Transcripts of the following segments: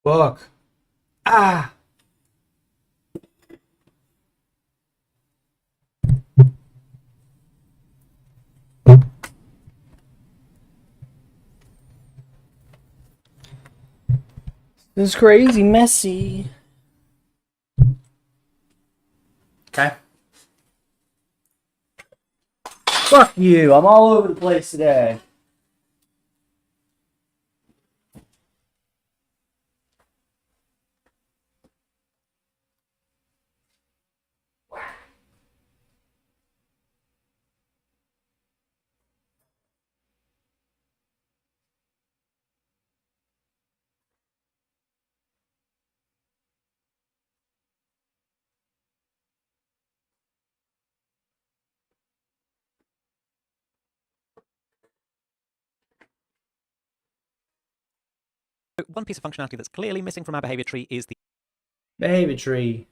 Fuck. Ah! This is crazy messy. Okay. Fuck you. I'm all over the place today. One piece of functionality that's clearly missing from our behavior tree is the behavior tree.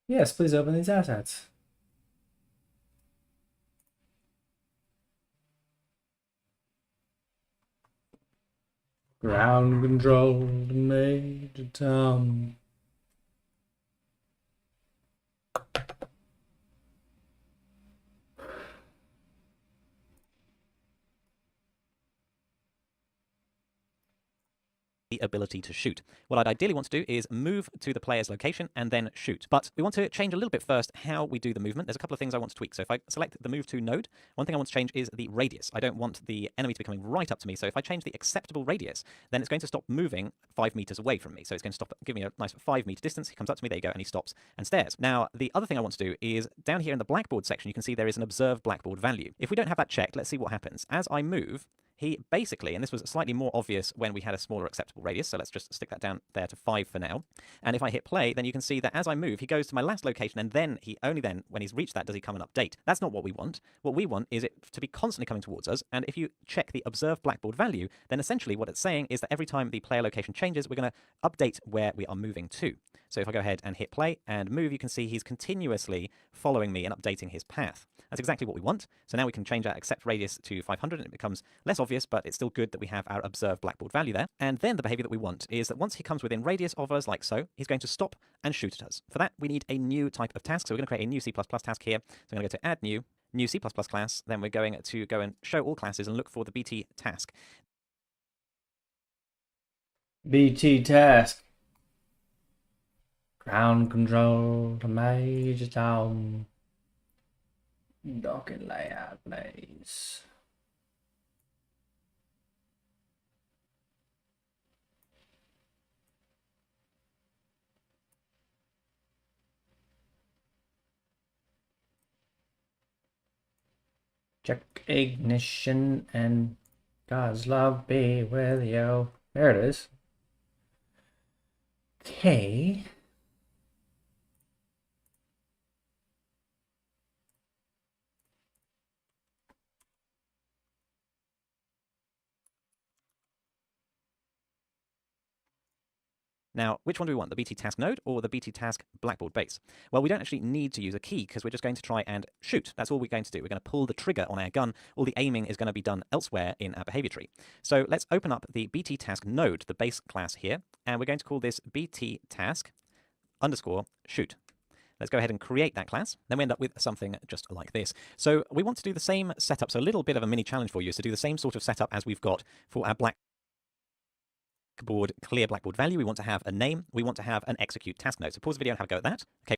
Yes, please open these assets. Ground control to Major Tom. ability to shoot. What I'd ideally want to do is move to the player's location and then shoot. But we want to change a little bit first how we do the movement. There's a couple of things I want to tweak. So if I select the move to node, one thing I want to change is the radius. I don't want the enemy to be coming right up to me. So if I change the acceptable radius, then it's going to stop moving 5 meters away from me. So it's going to stop, give me a nice 5 meter distance. He comes up to me, there you go, and he stops and stares. Now, the other thing I want to do is down here in the blackboard section, you can see there is an observe blackboard value. If we don't have that checked, let's see what happens. As I move, he basically, and this was slightly more obvious when we had a smaller acceptable radius, so let's just stick that down there to 5 for now. And if I hit play, then you can see that as I move, he goes to my last location, and then only then, when he's reached that, does he come and update. That's not what we want. What we want is it to be constantly coming towards us, and if you check the observe blackboard value, then essentially what it's saying is that every time the player location changes, we're going to update where we are moving to. So if I go ahead and hit play and move, you can see he's continuously following me and updating his path. That's exactly what we want. So now we can change our accept radius to 500 and it becomes less obvious, but it's still good that we have our observe blackboard value there. And then the behavior that we want is that once he comes within radius of us, like so, he's going to stop and shoot at us. For that, we need a new type of task. So we're going to create a new C++ task here. So I'm going to go to add new C++ class. Then we're going to go and show all classes and look for the BT task. BT task. Ground control to Major Tom. Docket layout, please. Check ignition and God's love be with you. There it is. Okay. Now, which one do we want, the BT task node or the BT task Blackboard base? Well, we don't actually need to use a key because we're just going to try and shoot. That's all we're going to do. We're going to pull the trigger on our gun. All the aiming is going to be done elsewhere in our behavior tree. So let's open up the BT task node, the base class here, and we're going to call this BT task underscore shoot. Let's go ahead and create that class. Then we end up with something just like this. So we want to do the same setup. So a little bit of a mini challenge for you is to do the same sort of setup as we've got for our Blackboard, clear Blackboard value. We want to have a name. We want to have an execute task node. So pause the video and have a go at that. Okay.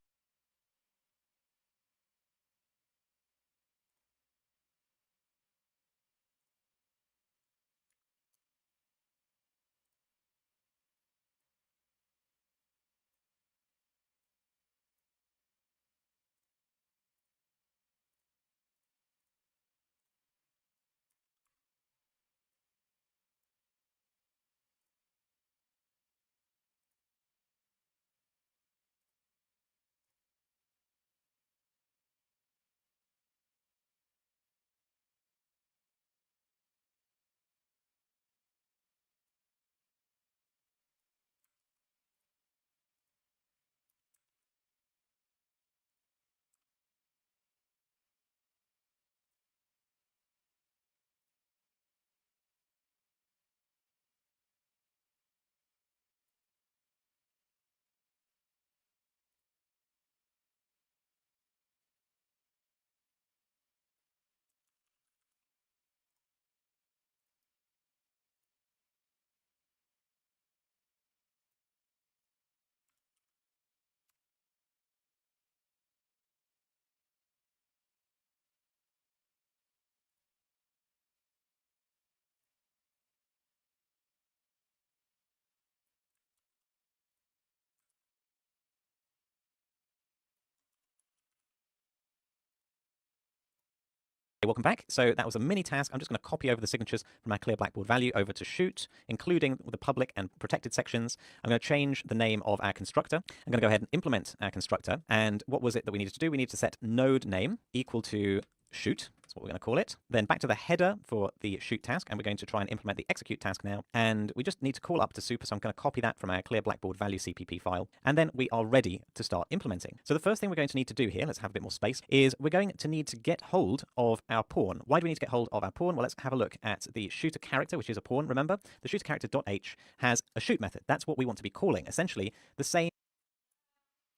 Welcome back. So that was a mini task. I'm just going to copy over the signatures from our clear Blackboard value over to shoot, including the public and protected sections. I'm going to change the name of our constructor. I'm going to go ahead and implement our constructor. And what was it that we needed to do? We needed to set node name equal to shoot. That's what we're going to call it. Then back to the header for the shoot task, and we're going to try and implement the execute task now. And we just need to call up to super, so I'm going to copy that from our clear Blackboard value CPP file, and then we are ready to start implementing. So the first thing we're going to need to do here, let's have a bit more space, is we're going to need to get hold of our pawn. Why do we need to get hold of our pawn? Well, let's have a look at the shooter character, which is a pawn. Remember, the shooter character.h has a shoot method. That's what we want to be calling. Essentially, the same.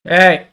Hey!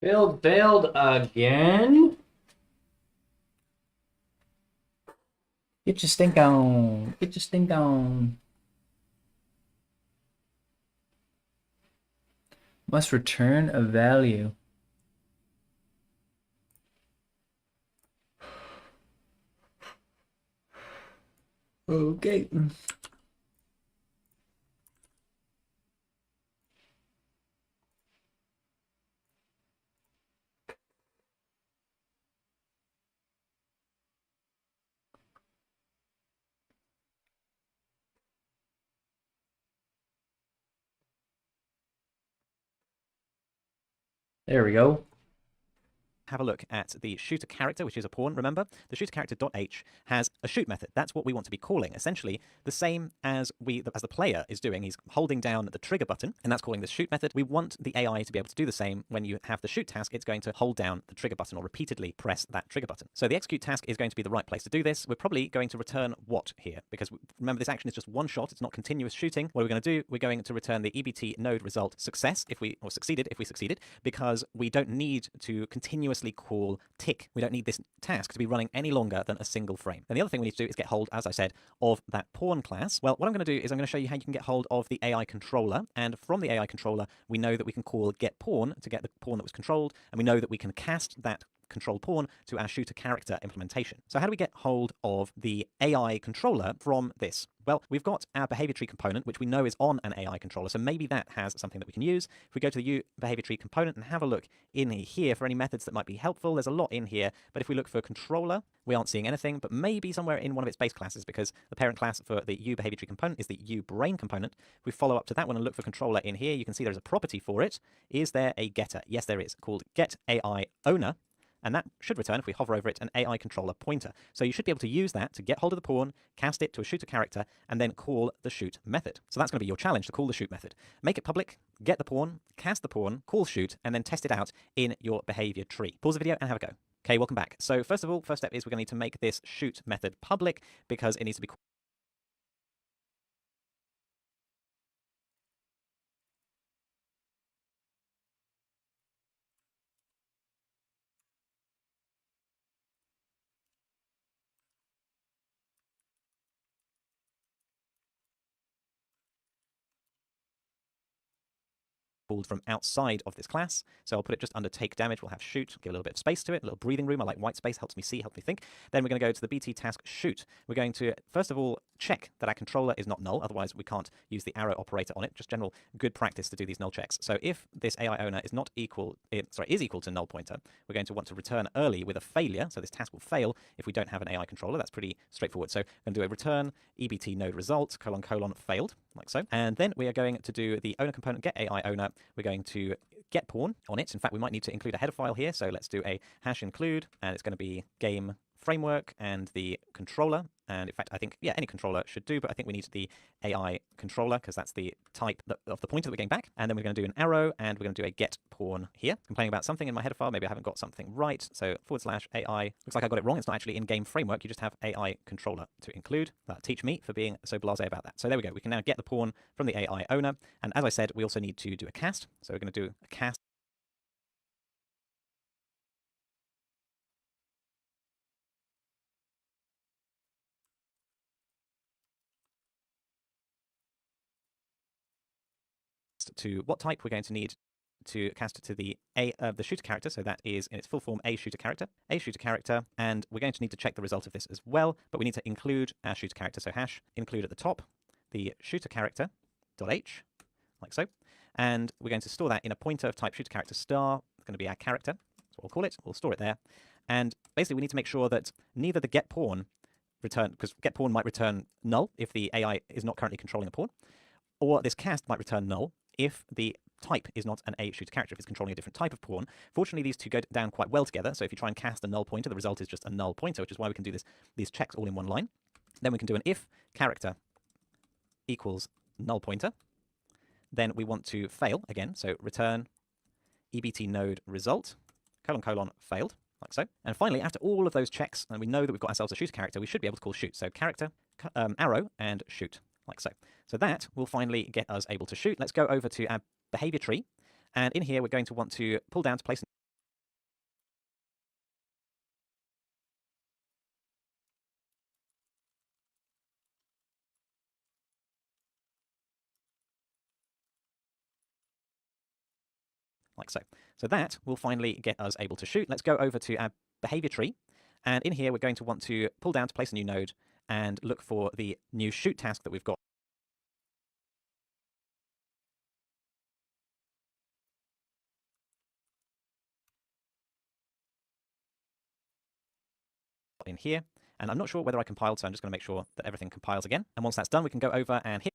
Build again? Get your stink on. Get your stink on. Must return a value. Okay. There we go. Have a look at the shooter character, which is a pawn. Remember, the shooter character.h has a shoot method. That's what we want to be calling. Essentially, the same as the player is doing. He's holding down the trigger button, and that's calling the shoot method. We want the AI to be able to do the same when you have the shoot task. It's going to hold down the trigger button or repeatedly press that trigger button. So the execute task is going to be the right place to do this. We're probably going to return what here? Because remember, this action is just one shot. It's not continuous shooting. What are we going to do? We're going to return the EBT node result success or succeeded if we succeeded, because we don't need to continuously call tick. We don't need this task to be running any longer than a single frame. And the other thing we need to do is get hold, as I said, of that pawn class. Well, what I'm going to do is I'm going to show you how you can get hold of the AI controller. And from the AI controller, we know that we can call get pawn to get the pawn that was controlled. And we know that we can cast that control pawn to our shooter character implementation. So how do we get hold of the AI controller from this? Well, we've got our behavior tree component, which we know is on an AI controller, so maybe that has something that we can use. If we go to the U behavior tree component and have a look in here for any methods that might be helpful, there's a lot in here, but if we look for controller, we aren't seeing anything, but maybe somewhere in one of its base classes, because the parent class for the U behavior tree component is the U brain component. If we follow up to that one and look for controller in here, you can see there's a property for it. Is there a getter? Yes, there is, called get AI owner. And that should return, if we hover over it, an AI controller pointer. So you should be able to use that to get hold of the pawn, cast it to a shooter character, and then call the shoot method. So that's going to be your challenge, to call the shoot method. Make it public, get the pawn, cast the pawn, call shoot, and then test it out in your behavior tree. Pause the video and have a go. Okay, welcome back. So first of all, first step is we're going to need to make this shoot method public, because it needs to be called from outside of this class. So I'll put it just under take damage. We'll have shoot, give a little bit of space to it, a little breathing room. I like white space, helps me see, helps me think. Then we're going to go to the BT task shoot. We're going to, first of all, check that our controller is not null. Otherwise, we can't use the arrow operator on it. Just general good practice to do these null checks. So if this AI owner is not equal, is equal to null pointer, we're going to want to return early with a failure. So this task will fail if we don't have an AI controller. That's pretty straightforward. So we're going to do a return EBT node result, : failed, like so. And then we are going to do the owner component get AI owner. We're going to get pawn on it. In fact, we might need to include a header file here. So let's do a hash include, and it's going to be game framework and the controller. And in fact, I think, yeah, any controller should do, but I think we need the AI controller because that's the type of the pointer that we're getting back. And then we're going to do an arrow, and we're going to do a get pawn here. Complaining about something in my header file. Maybe I haven't got something right. So / AI. Looks like I got it wrong. It's not actually in game framework. You just have AI controller to include. Teach me for being so blasé about that. So there we go. We can now get the pawn from the AI owner. And as I said, we also need to do a cast. So we're going to do a cast. To what type we're going to need to cast it to the shooter character, so that is in its full form a shooter character, and we're going to need to check the result of this as well, but we need to include our shooter character, so hash include at the top, the shooter character .h, like so, and we're going to store that in a pointer of type shooter character star. It's going to be our character, so we'll call it, we'll store it there, and basically we need to make sure that neither the get pawn return, because get pawn might return null if the AI is not currently controlling a pawn, or this cast might return null if the type is not an A shooter character, if it's controlling a different type of pawn. Fortunately, these two go down quite well together, so if you try and cast a null pointer, the result is just a null pointer, which is why we can do these checks all in one line. Then we can do an if character equals null pointer. Then we want to fail again, so return EBT node result, : failed, like so. And finally, after all of those checks, and we know that we've got ourselves a shooter character, we should be able to call shoot. So character, arrow, and shoot, like so. So that will finally get us able to shoot. Let's go over to our behavior tree. And in here, we're going to want to pull down to place like so. So that will finally get us able to shoot. Let's go over to our behavior tree. And in here, we're going to want to pull down to place a new node and look for the new shoot task that we've got in here. And I'm not sure whether I compiled, so I'm just going to make sure that everything compiles again. And once that's done, we can go over and hit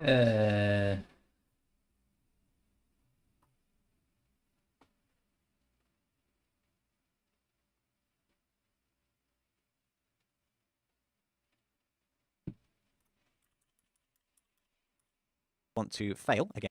Uh, want to fail again.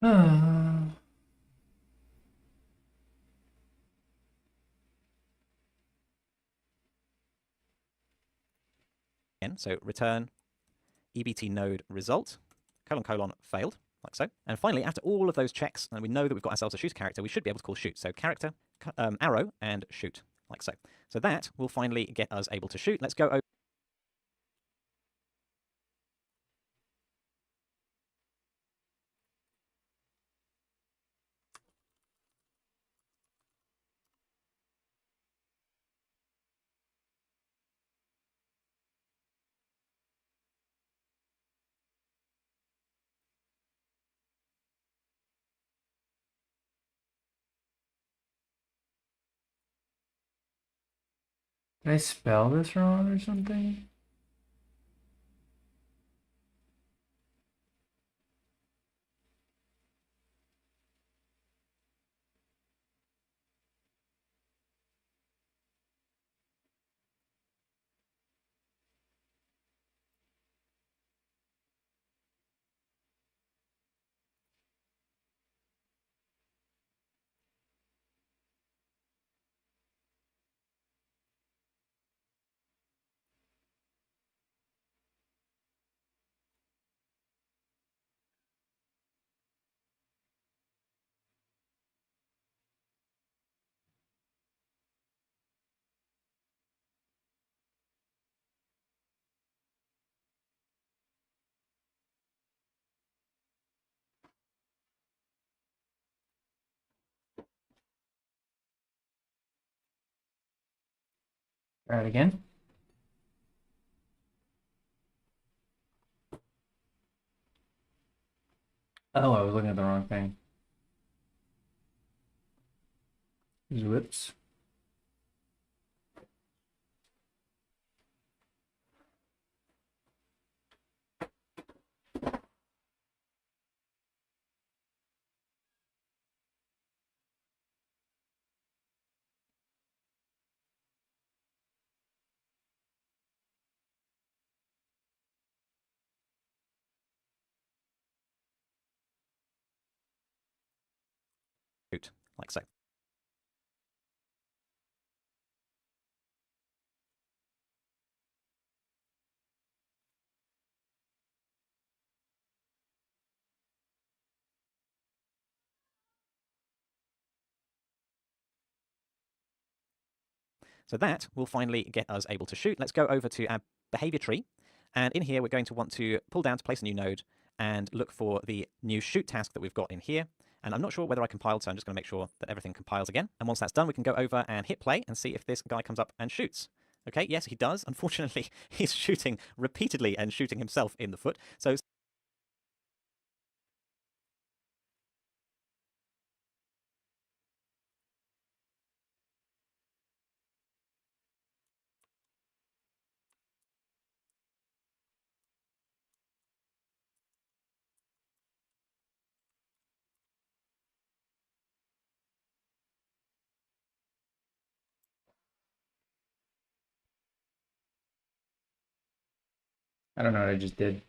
uh, So return EBT node result, : failed, like so. And finally, after all of those checks, and we know that we've got ourselves a shoot character, we should be able to call shoot. So character, arrow, and shoot, like so. So that will finally get us able to shoot. Let's go over. did I spell this wrong or something? Try it again. Oh, I was looking at the wrong thing. Whoops. shoot, like so. So that will finally get us able to shoot. Let's go over to our behavior tree. And in here, we're going to want to pull down to place a new node and look for the new shoot task that we've got in here. And I'm not sure whether I compiled, so I'm just going to make sure that everything compiles again. And once that's done, we can go over and hit play and see if this guy comes up and shoots. Okay, yes, he does. Unfortunately, he's shooting repeatedly and shooting himself in the foot. So I don't know what I just did.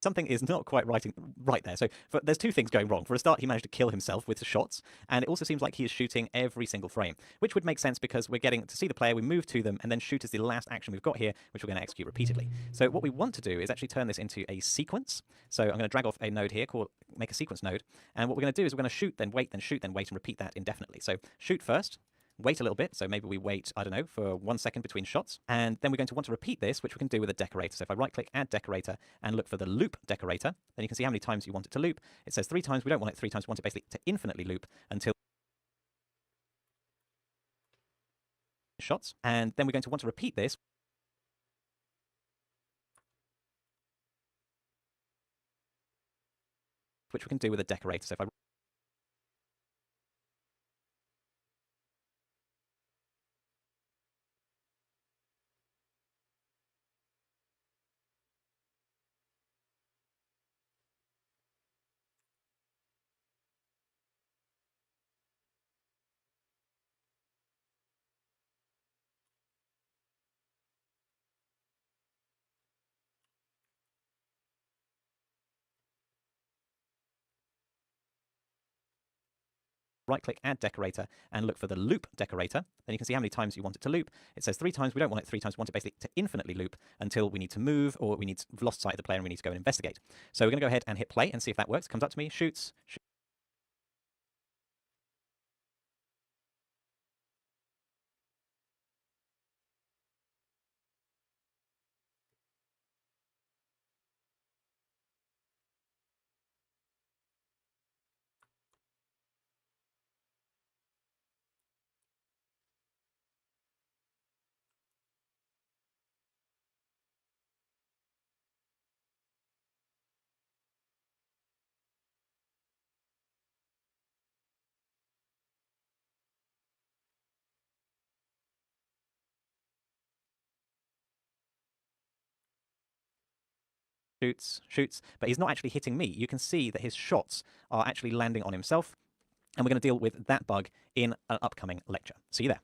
something is not quite right there. So there's two things going wrong. For a start, he managed to kill himself with the shots, and it also seems like he is shooting every single frame, which would make sense because we're getting to see the player, we move to them, and then shoot is the last action we've got here, which we're going to execute repeatedly. So what we want to do is actually turn this into a sequence. So I'm going to drag off a node here, make a sequence node, and what we're going to do is we're going to shoot, then wait, then shoot, then wait, and repeat that indefinitely. So shoot first, wait a little bit, so maybe we wait, I don't know, for 1 second between shots, and then we're going to want to repeat this, which we can do with a decorator. So if I right-click, add decorator, and look for the loop decorator, then you can see how many times you want it to loop. It says 3 times, we don't want it 3 times, we want it basically to infinitely loop until shots, and then we're going to want to repeat this, which we can do with a decorator. So if I right-click, add decorator, and look for the loop decorator, then you can see how many times you want it to loop. It says 3 times, we don't want it 3 times, we want it basically to infinitely loop until we need to move, or we've lost sight of the player and we need to go and investigate. So we're going to go ahead and hit play and see if that works. Comes up to me, shoots, shoots, but he's not actually hitting me. You can see that his shots are actually landing on himself, and we're going to deal with that bug in an upcoming lecture. See you there.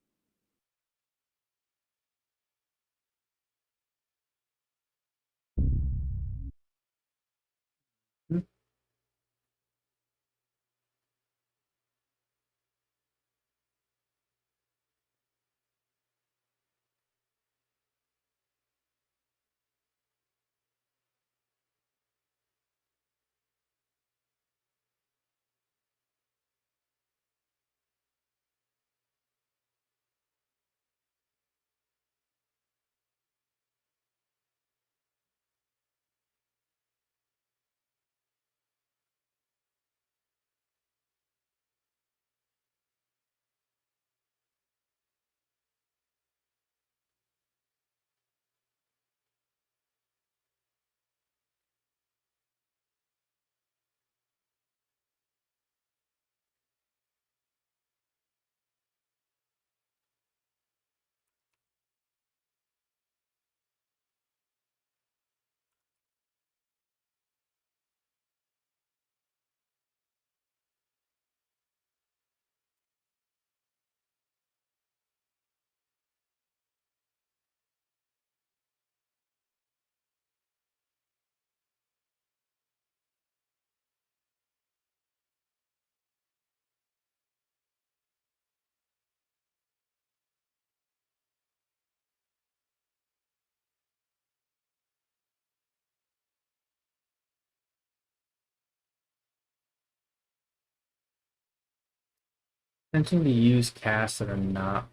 Attempting to use casts that are not.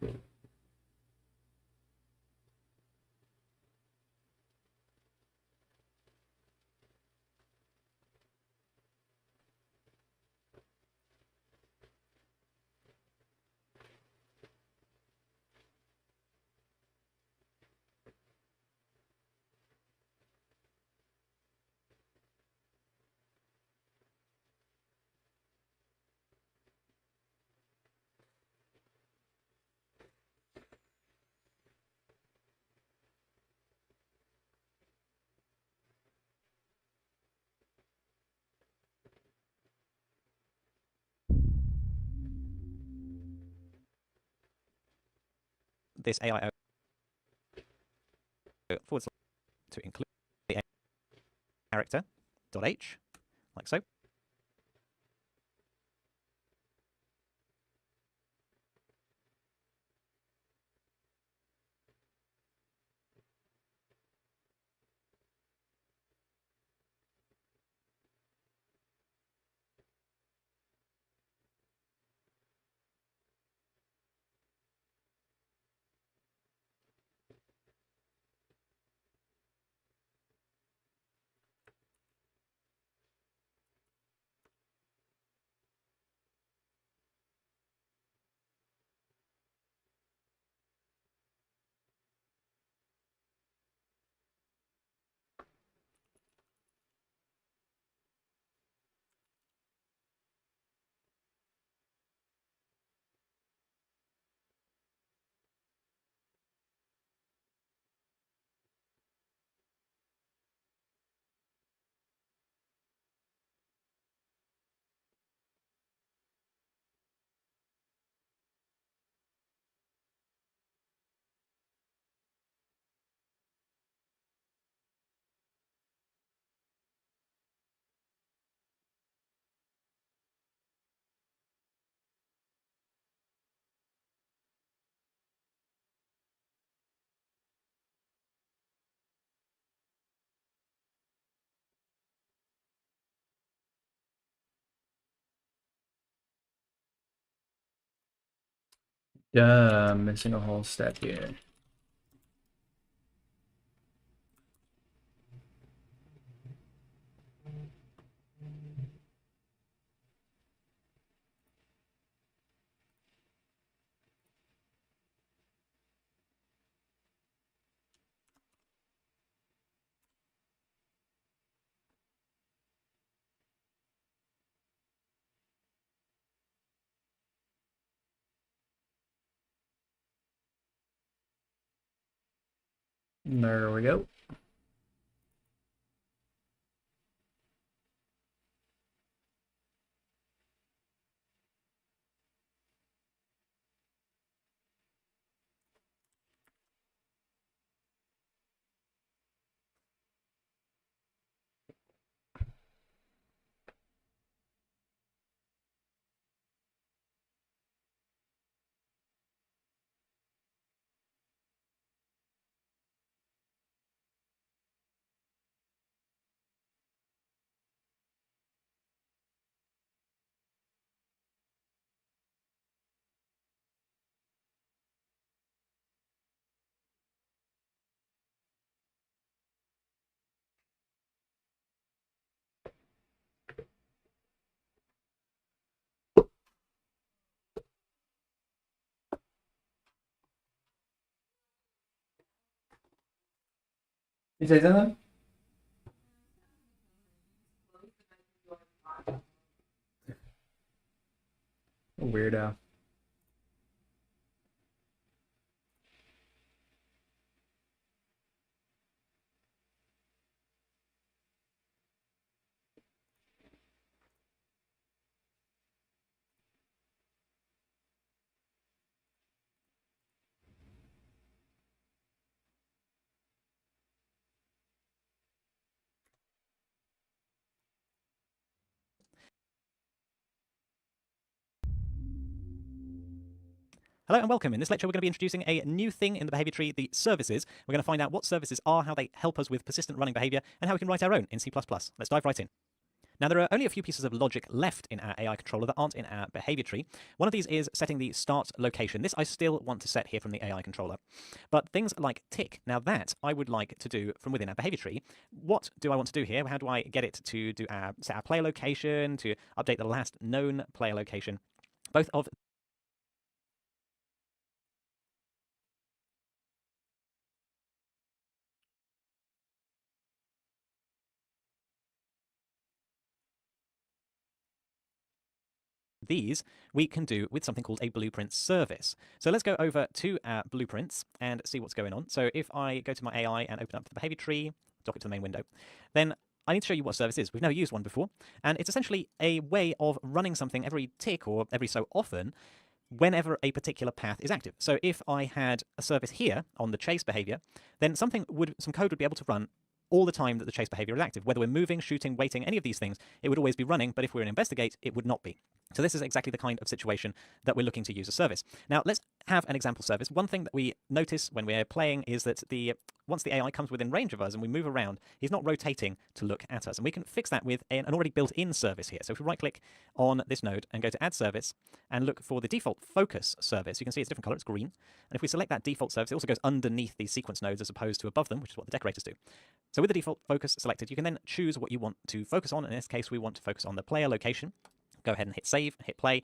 This AIO forward slash to include the character.h, like so. Duh, missing a whole step here. There we go. You say something? Weirdo. Hello and welcome. In this lecture, we're going to be introducing a new thing in the behavior tree, the services. We're going to find out what services are, how they help us with persistent running behavior, and how we can write our own in C++. Let's dive right in. Now, there are only a few pieces of logic left in our AI controller that aren't in our behavior tree. One of these is setting the start location. This I still want to set here from the AI controller. But things like tick, now that I would like to do from within our behavior tree. What do I want to do here? How do I get it to do set our player location, to update the last known player location? Both of these we can do with something called a blueprint service. So let's go over to our blueprints and see what's going on. So if I go to my AI and open up the behavior tree, dock it to the main window, then I need to show you what a service is. We've never used one before, and it's essentially a way of running something every tick or every so often whenever a particular path is active. So if I had a service here on the chase behavior, then some code would be able to run all the time that the chase behavior is active. Whether we're moving, shooting, waiting, any of these things, it would always be running, but if we're in investigate, it would not be. So this is exactly the kind of situation that we're looking to use a service. Now let's have an example service. One thing that we notice when we're playing is that once the AI comes within range of us and we move around, he's not rotating to look at us. And we can fix that with an already built-in service here. So if we right-click on this node and go to Add Service and look for the default focus service, you can see it's a different color, it's green. And if we select that default service, it also goes underneath these sequence nodes as opposed to above them, which is what the decorators do. So with the default focus selected, you can then choose what you want to focus on. In this case, we want to focus on the player location. Go ahead and hit save, hit play.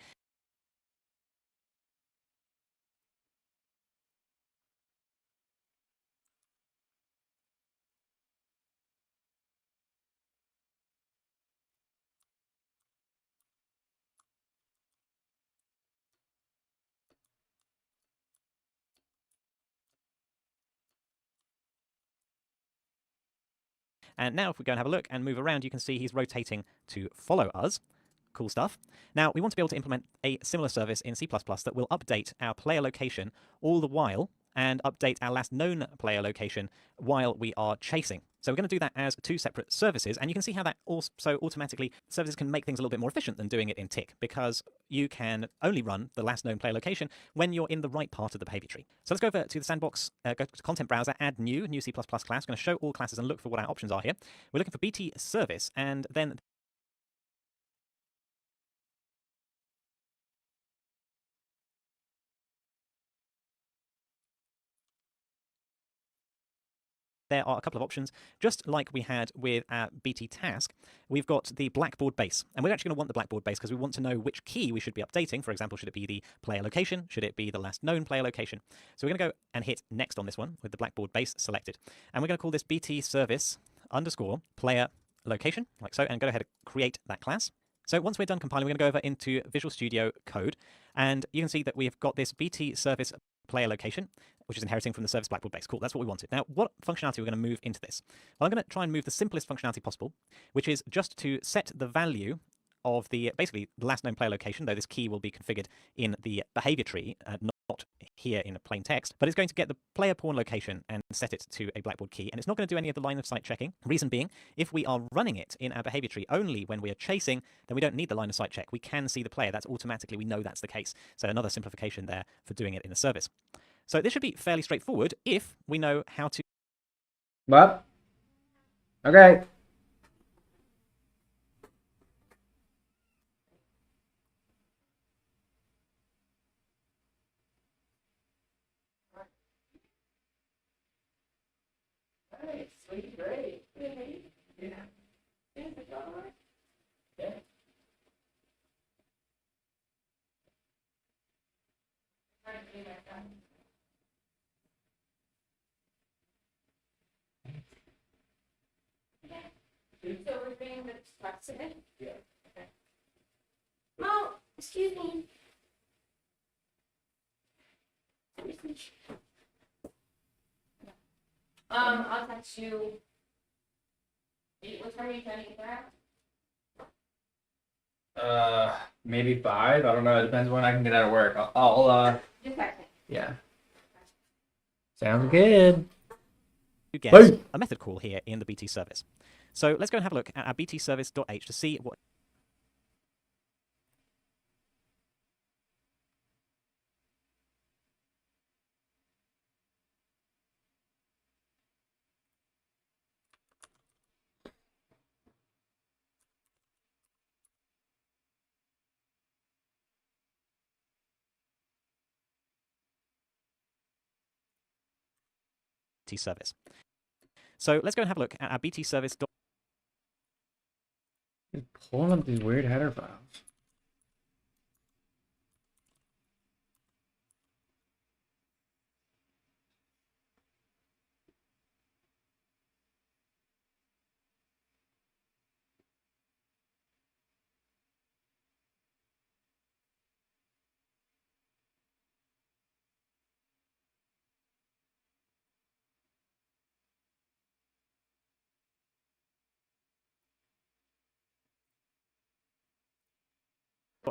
And now if we go and have a look and move around, you can see he's rotating to follow us. Cool stuff. Now, we want to be able to implement a similar service in C++ that will update our player location all the while and update our last known player location while we are chasing. So we're going to do that as two separate services, and you can see how that also automatically, services can make things a little bit more efficient than doing it in tick, because you can only run the last known player location when you're in the right part of the behavior tree. So let's go over to the sandbox, go to content browser, add new C++ class. We're going to show all classes and look for what our options are here. We're looking for BT service, and then there are a couple of options. Just like we had with our BT task, we've got the Blackboard base. And we're actually going to want the Blackboard base because we want to know which key we should be updating. For example, should it be the player location? Should it be the last known player location? So we're going to go and hit next on this one with the Blackboard base selected. And we're going to call this BT service underscore player location, like so, and go ahead and create that class. So once we're done compiling, we're going to go over into Visual Studio Code, and you can see that we've got this BT service player location, which is inheriting from the service Blackboard base. Cool, that's what we wanted. Now, what functionality are we going to move into this? Well, I'm going to try and move the simplest functionality possible, which is just to set the value of basically the last known player location, though this key will be configured in the behavior tree, not here in plain text, but it's going to get the player pawn location and set it to a Blackboard key, and it's not going to do any of the line of sight checking. Reason being, if we are running it in our behavior tree only when we are chasing, then we don't need the line of sight check. We can see the player. That's automatically, we know that's the case. So another simplification there for doing it in the service. So this should be fairly straightforward if we know how to... What? Okay. Sweet, great. Yeah. Yeah. So we're bringing the trucks in? Yeah. Okay. Oh, excuse me. I'll text you. What time are you trying to get there? Maybe 5. I don't know. It depends when I can get out of work. Just text me. Yeah. Sounds good. to get Hey. a method call here in the BT service. So let's go and have a look at our BT service.h to see what BT service. So let's go and have a look at our BT service. He's pulling up these weird header files.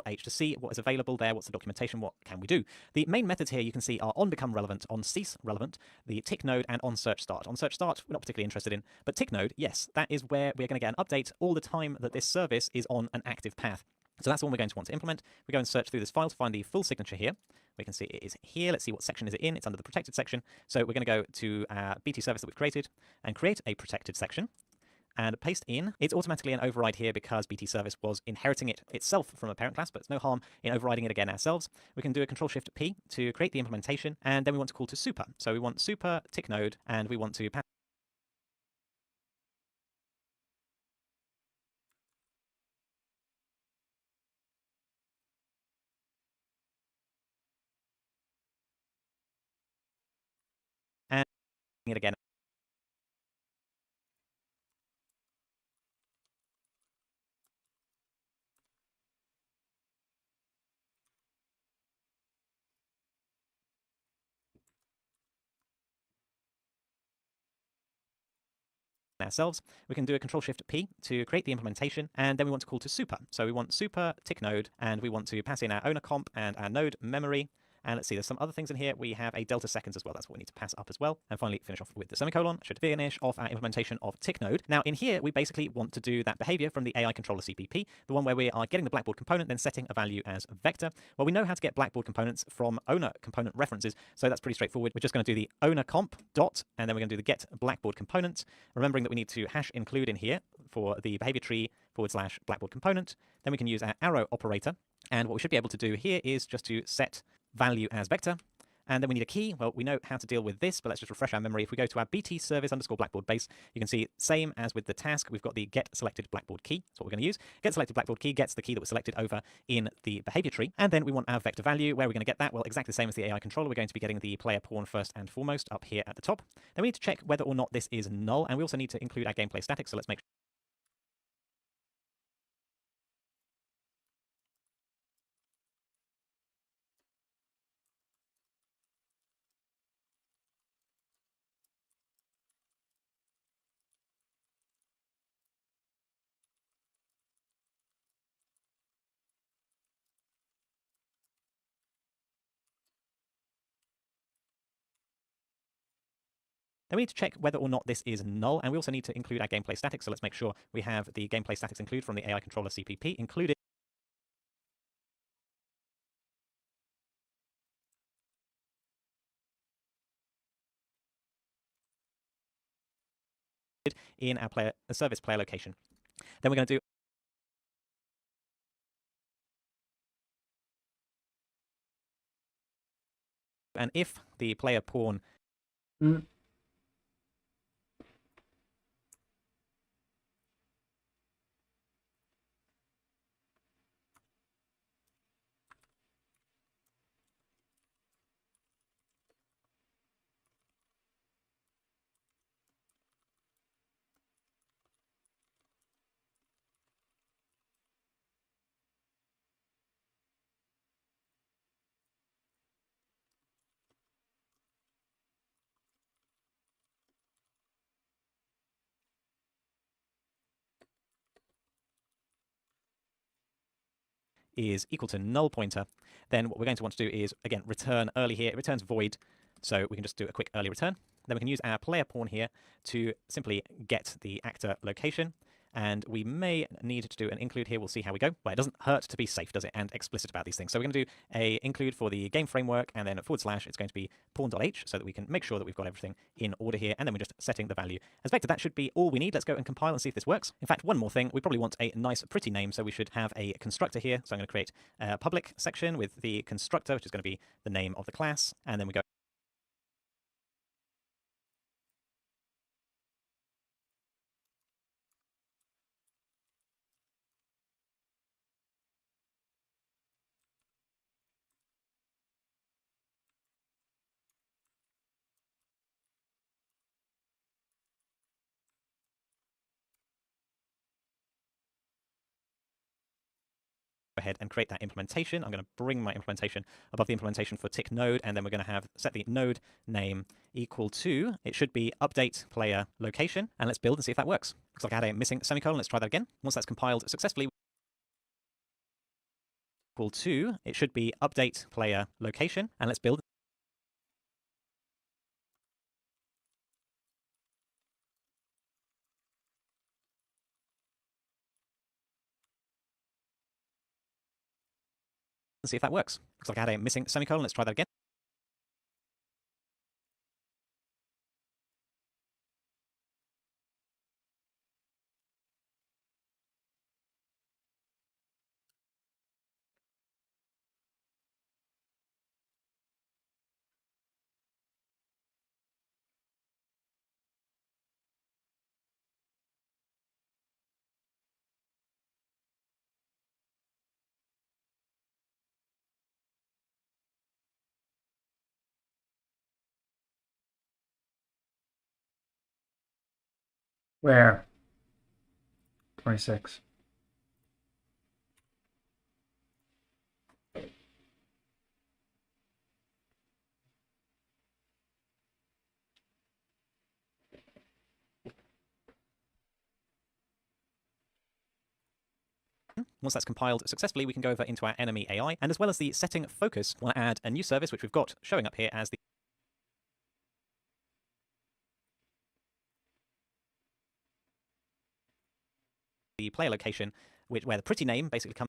H to see what is available there, what's the documentation, what can we do. The main methods here you can see are on become relevant, on cease relevant, the tick node, and on search start. On search start, we're not particularly interested in, but tick node, yes, that is where we're going to get an update all the time that this service is on an active path. So that's the one we're going to want to implement. We go and search through this file to find the full signature here. We can see it is here. Let's see what section is it in. It's under the protected section. So we're going to go to our BT service that we've created and create a protected section. And paste in. It's automatically an override here because BT service was inheriting it itself from a parent class, but it's no harm in overriding it again ourselves. We can do a Control-Shift-P to create the implementation, and then we want to call to super. So we want super tick node, and we want to pass and it again. Ourselves, we can do a Control-Shift-P to create the implementation, and then we want to call to super. So we want super tick node, and we want to pass in our owner comp and our node memory. And let's see, there's some other things in here. We have a delta seconds as well. That's what we need to pass up as well. And finally, finish off with the semicolon. Should finish off our implementation of tick node. Now, in here, we basically want to do that behavior from the AI controller CPP, the one where we are getting the Blackboard component, then setting a value as vector. Well, we know how to get Blackboard components from owner component references, so that's pretty straightforward. We're just going to do the owner comp dot, and then we're going to do the get Blackboard component, remembering that we need to hash include in here for the behavior tree / Blackboard component. Then we can use our arrow operator. And what we should be able to do here is just to set value as vector. And then we need a key. Well, we know how to deal with this, but let's just refresh our memory. If we go to our BT service _ Blackboard base, you can see same as with the task. We've got the get selected Blackboard key. That's what we're going to use. Get selected Blackboard key gets the key that was selected over in the behavior tree. And then we want our vector value. Where we're going to get that? Well, exactly the same as the AI controller. We're going to be getting the player pawn first and foremost up here at the top. Then we need to check whether or not this is null. And we also need to include our gameplay static. So let's make Then we need to check whether or not this is null, and we also need to include our gameplay statics. So let's make sure we have the gameplay statics include from the AI controller CPP included. In our service player location. Then we're going to do and if the player pawn is equal to null pointer, then what we're going to want to do is, again, return early here. It returns void, so we can just do a quick early return. Then we can use our player pawn here to simply get the actor location. And we may need to do an include here. We'll see how we go. Well, it doesn't hurt to be safe, does it? And explicit about these things. So we're going to do a include for the game framework, and then a / it's going to be pawn.h, so that we can make sure that we've got everything in order here. And then we're just setting the value as vector. That should be all we need. Let's go and compile and see if this works. In fact, one more thing. We probably want a nice, pretty name. So we should have a constructor here. So I'm going to create a public section with the constructor, which is going to be the name of the class. And then we go ahead and create that implementation. I'm going to bring my implementation above the implementation for tick node, and then we're going to have set the node name equal to, it should be update player location, and let's build and see if that works. Looks like I had a missing semicolon. Let's try that again. Once that's compiled successfully, equal to, it should be update player location, and let's build. And see if that works. Looks like I had a missing semicolon. Let's try that again. Where? 26. Once that's compiled successfully, we can go over into our enemy AI, and as well as the setting focus, we'll add a new service, which we've got showing up here as the player location, where the pretty name basically comes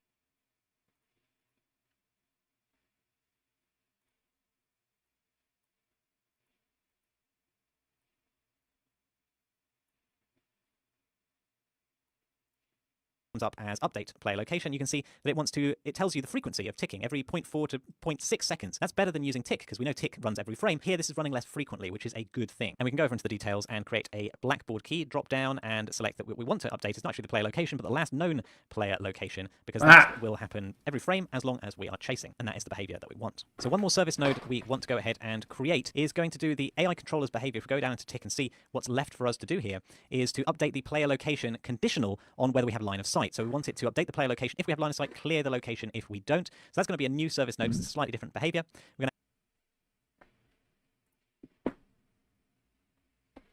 up as update player location. You can see that it tells you the frequency of ticking every 0.4 to 0.6 seconds. That's better than using tick, because we know tick runs every frame. Here, this is running less frequently, which is a good thing. And we can go over into the details and create a Blackboard key, drop down and select that what we want to update is not actually the player location, but the last known player location, because that will happen every frame as long as we are chasing. And that is the behavior that we want. So one more service node we want to go ahead and create is going to do the AI controller's behavior. If we go down into tick and see what's left for us to do here is to update the player location conditional on whether we have line of sight. So we want it to update the player location if we have line of sight, clear the location if we don't. So that's going to be a new service node. It's a slightly different behavior. We're going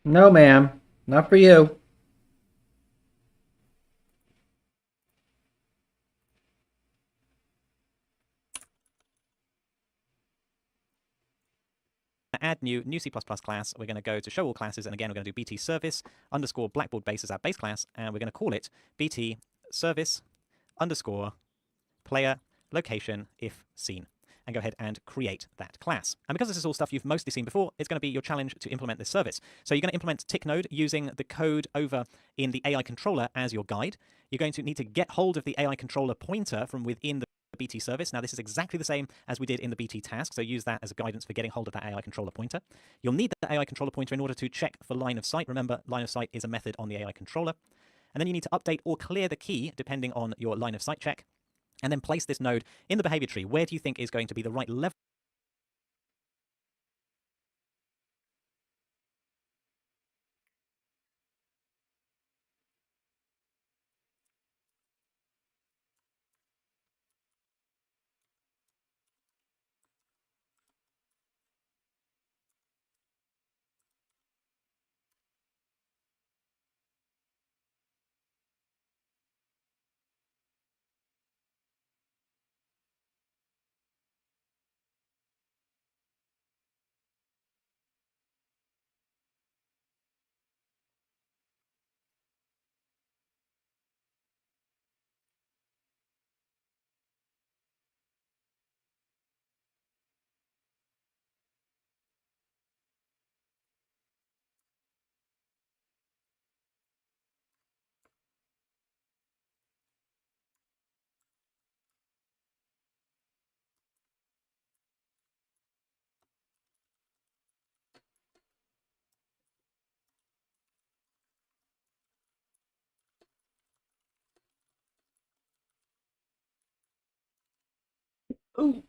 No, ma'am. Not for you. to add new C++ class. We're going to go to show all classes, and again, we're going to do BT service underscore Blackboard base as our base class, and we're going to call it BT service underscore player location if seen, and go ahead and create that class. And because this is all stuff you've mostly seen before, it's going to be your challenge to implement this service. So you're going to implement tick node using the code over in the AI controller as your guide. You're going to need to get hold of the AI controller pointer from within the BT service. Now, this is exactly the same as we did in the BT task, so use that as a guidance for getting hold of that AI controller pointer. You'll need the AI controller pointer in order to check for line of sight. Remember, line of sight is a method on the AI controller. And then you need to update or clear the key depending on your line of sight check, and then place this node in the behavior tree. Where do you think is going to be the right level Ooh.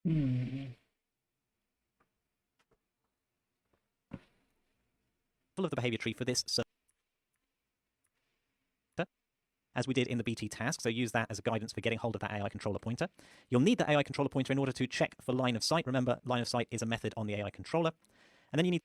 Of the behavior tree for this server, as we did in the BT task, so use that as a guidance for getting hold of that AI controller pointer. You'll need the AI controller pointer in order to check for line of sight. Remember, line of sight is a method on the AI controller. And then you need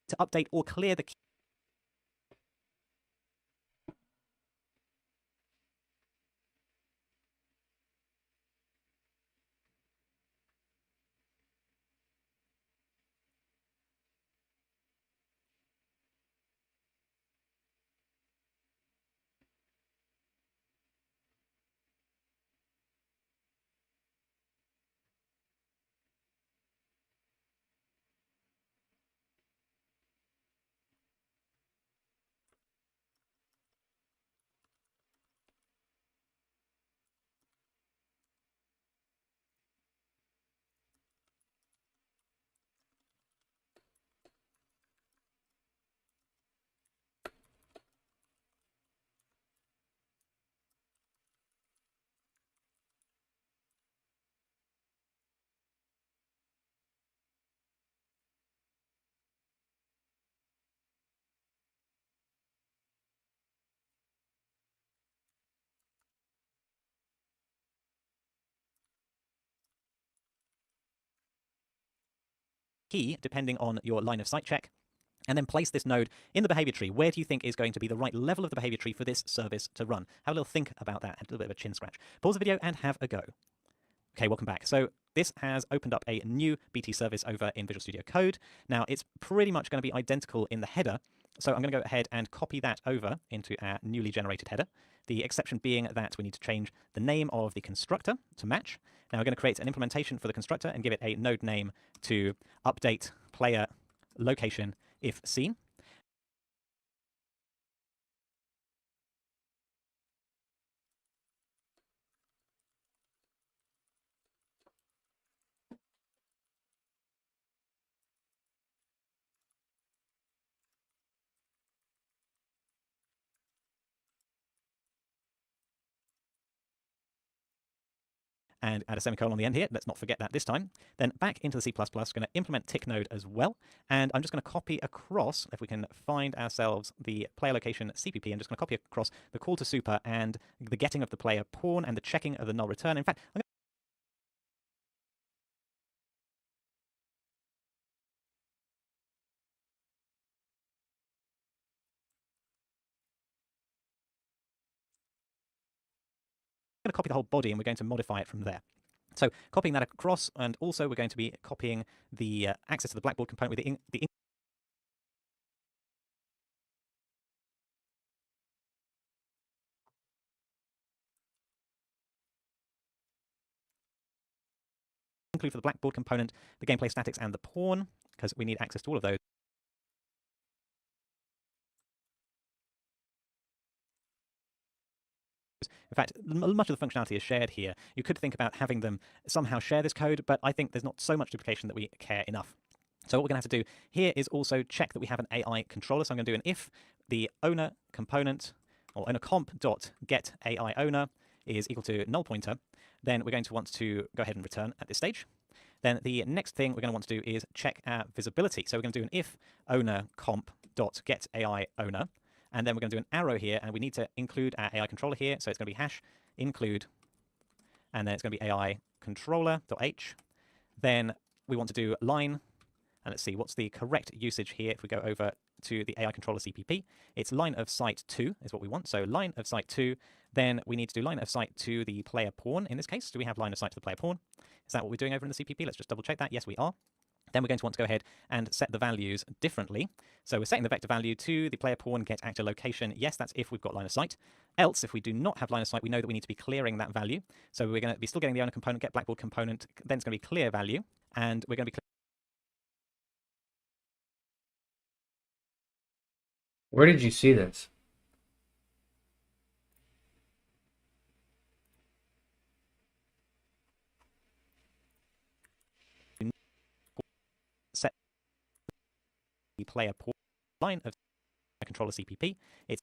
to update or clear the key. Key, depending on your line of sight check, and then place this node in the behavior tree. Where do you think is going to be the right level of the behavior tree for this service to run? Have a little think about that, a little bit of a chin scratch. Pause the video and have a go. Okay, welcome back. So this has opened up a new BT service over in Visual Studio Code. Now, it's pretty much going to be identical in the header. So I'm going to go ahead and copy that over into our newly generated header. The exception being that we need to change the name of the constructor to match. Now we're going to create an implementation for the constructor and give it a node name to update player location if seen. And add a semicolon on the end here. Let's not forget that this time. Then back into the C++, going to implement tick node as well. And I'm just going to copy across, if we can find ourselves the player location CPP, I'm just going to copy across the call to super and the getting of the player pawn and the checking of the null return. In fact, I'm going to copy the whole body and we're going to modify it from there. So copying that across, and also we're going to be copying the access to the Blackboard component with the include for the Blackboard component, the gameplay statics and the pawn, because we need access to all of those. In fact, much of the functionality is shared here. You could think about having them somehow share this code, but I think there's not so much duplication that we care enough. So what we're going to have to do here is also check that we have an AI controller. So I'm going to do an if the owner component or owner comp dot get AI owner is equal to null pointer, then we're going to want to go ahead and return at this stage. Then the next thing we're going to want to do is check our visibility. So we're going to do an if owner comp dot get AI owner, and then we're going to do an arrow here, and we need to include our AI controller here. So it's going to be hash include, and then it's going to be AI controller.h. Then we want to do line, and let's see, what's the correct usage here if we go over to the AI controller CPP? It's line of sight 2 is what we want. So line of sight 2, then we need to do line of sight to the player pawn in this case. Do we have line of sight to the player pawn? Is that what we're doing over in the CPP? Let's just double check that. Yes, we are. Then we're going to want to go ahead and set the values differently. So we're setting the vector value to the player pawn get actor location. Yes, that's if we've got line of sight. Else, if we do not have line of sight, we know that we need to be clearing that value. So we're going to be still getting the owner component, get Blackboard component, then it's going to be clear value, and we're going to be Where did you see this? the player pawn line of controller CPP. It's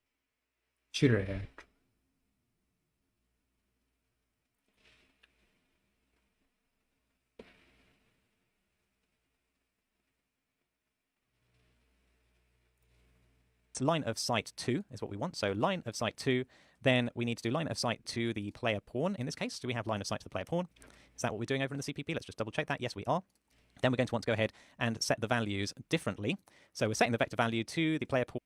Shooter here. line of sight 2 is what we want. So line of sight 2, then we need to do line of sight to the player pawn in this case. Do we have line of sight to the player pawn? Is that what we're doing over in the CPP? Let's just double check that. Yes, we are. Then we're going to want to go ahead and set the values differently. So we're setting the vector value to the player pawn.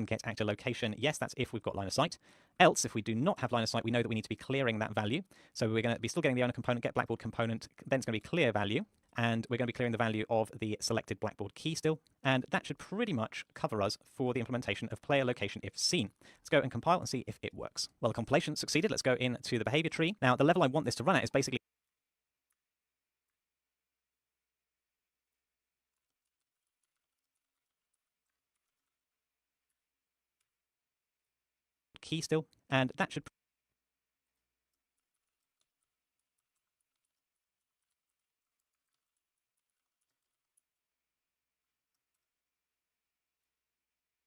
Get actor location. Yes, that's if we've got line of sight. Else, if we do not have line of sight, we know that we need to be clearing that value. So we're going to be still getting the owner component, get blackboard component, then it's going to be clear value, and we're going to be clearing the value of the selected blackboard key still. And that should pretty much cover us for the implementation of player location if seen. Let's go and compile and see if it works. Well, the compilation succeeded. Let's go into the behavior tree. Now, the level I want this to run at is basically key still, and that should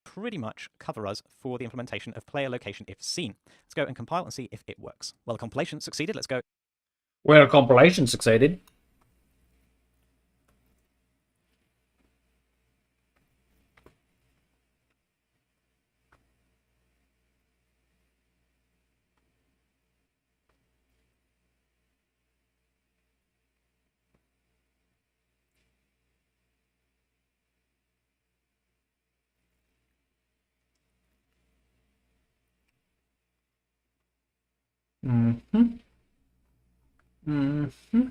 pretty much cover us for the implementation of player location if seen. Let's go and compile and see if it works. Well, the compilation succeeded. Let's go. Well, compilation succeeded. Mm-hmm. Mm-hmm.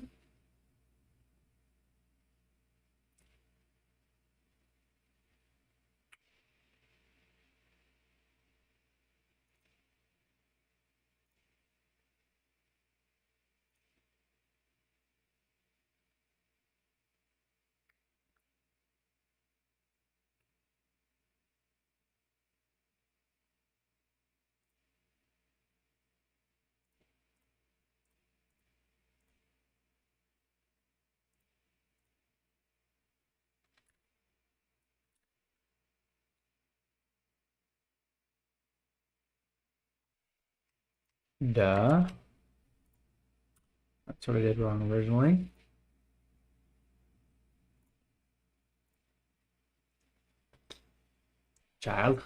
Duh. That's what I did wrong originally. Child.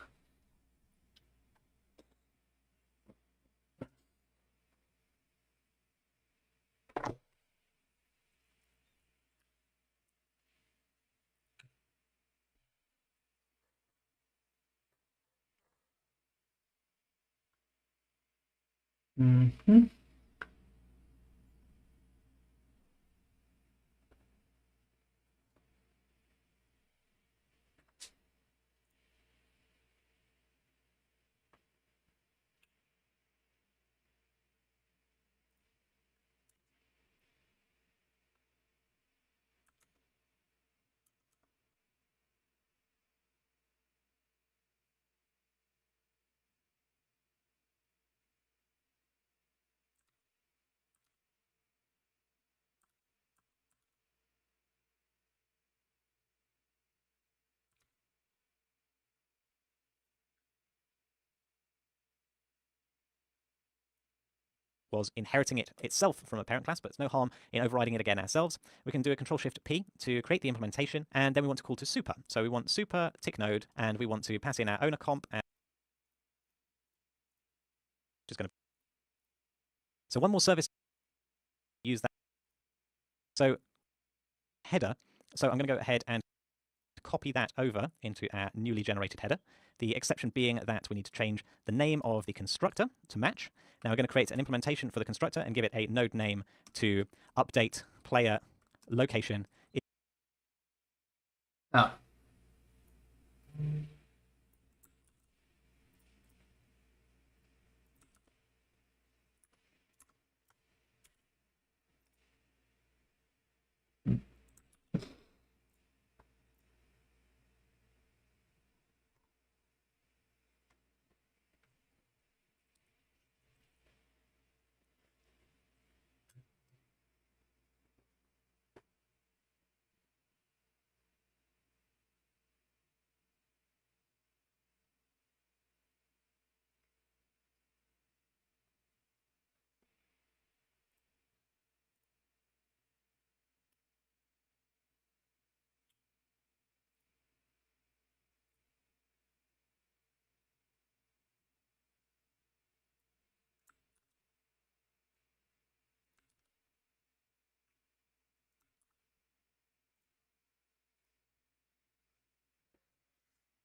Mm-hmm. Was inheriting it itself from a parent class, but it's no harm in overriding it again ourselves. We can do a Control-Shift-P to create the implementation, and then we want to call to super. So we want super tick node, and we want to pass in our owner comp, and just going to. So one more service. Use that. So header. So I'm going to go ahead and copy that over into our newly generated header. The exception being that we need to change the name of the constructor to match. Now we're going to create an implementation for the constructor and give it a node name to update player location. Oh.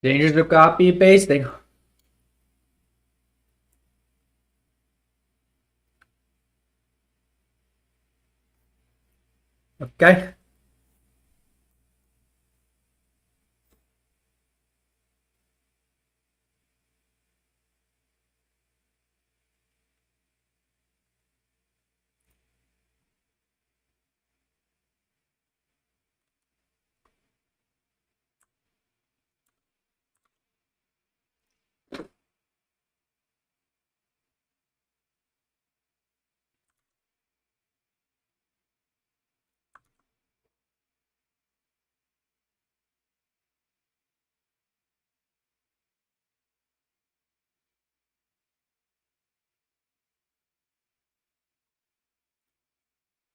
Dangers of copy pasting. Okay.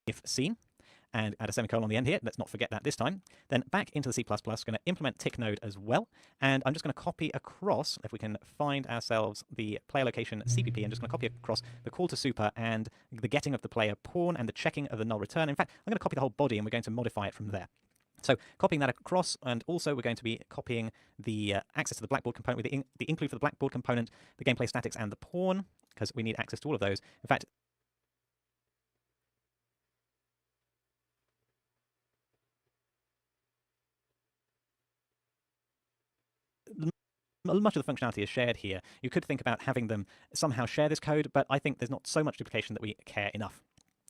if scene, and add a semicolon on the end here. Let's not forget that this time. Then back into the C++, going to implement tick node as well. And I'm just going to copy across, if we can find ourselves the player location CPP, I'm just going to copy across the call to super and the getting of the player pawn and the checking of the null return. In fact, I'm going to copy the whole body and we're going to modify it from there. So copying that across, and also we're going to be copying the access to the blackboard component with the include for the blackboard component, the gameplay statics and the pawn, because we need access to all of those. In fact, much of the functionality is shared here. You could think about having them somehow share this code, but I think there's not so much duplication that we care enough.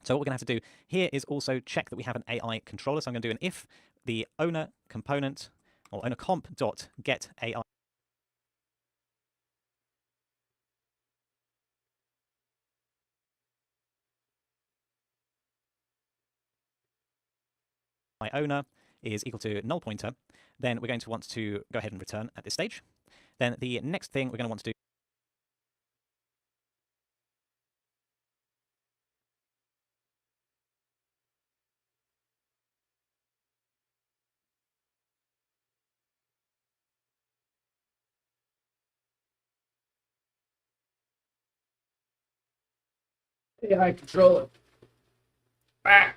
So what we're going to have to do here is also check that we have an AI controller. So I'm going to do an if the owner component or owner comp dot get AI owner is equal to null pointer, then we're going to want to go ahead and return at this stage. Then the next thing we're going to want to do AI controller. Ah.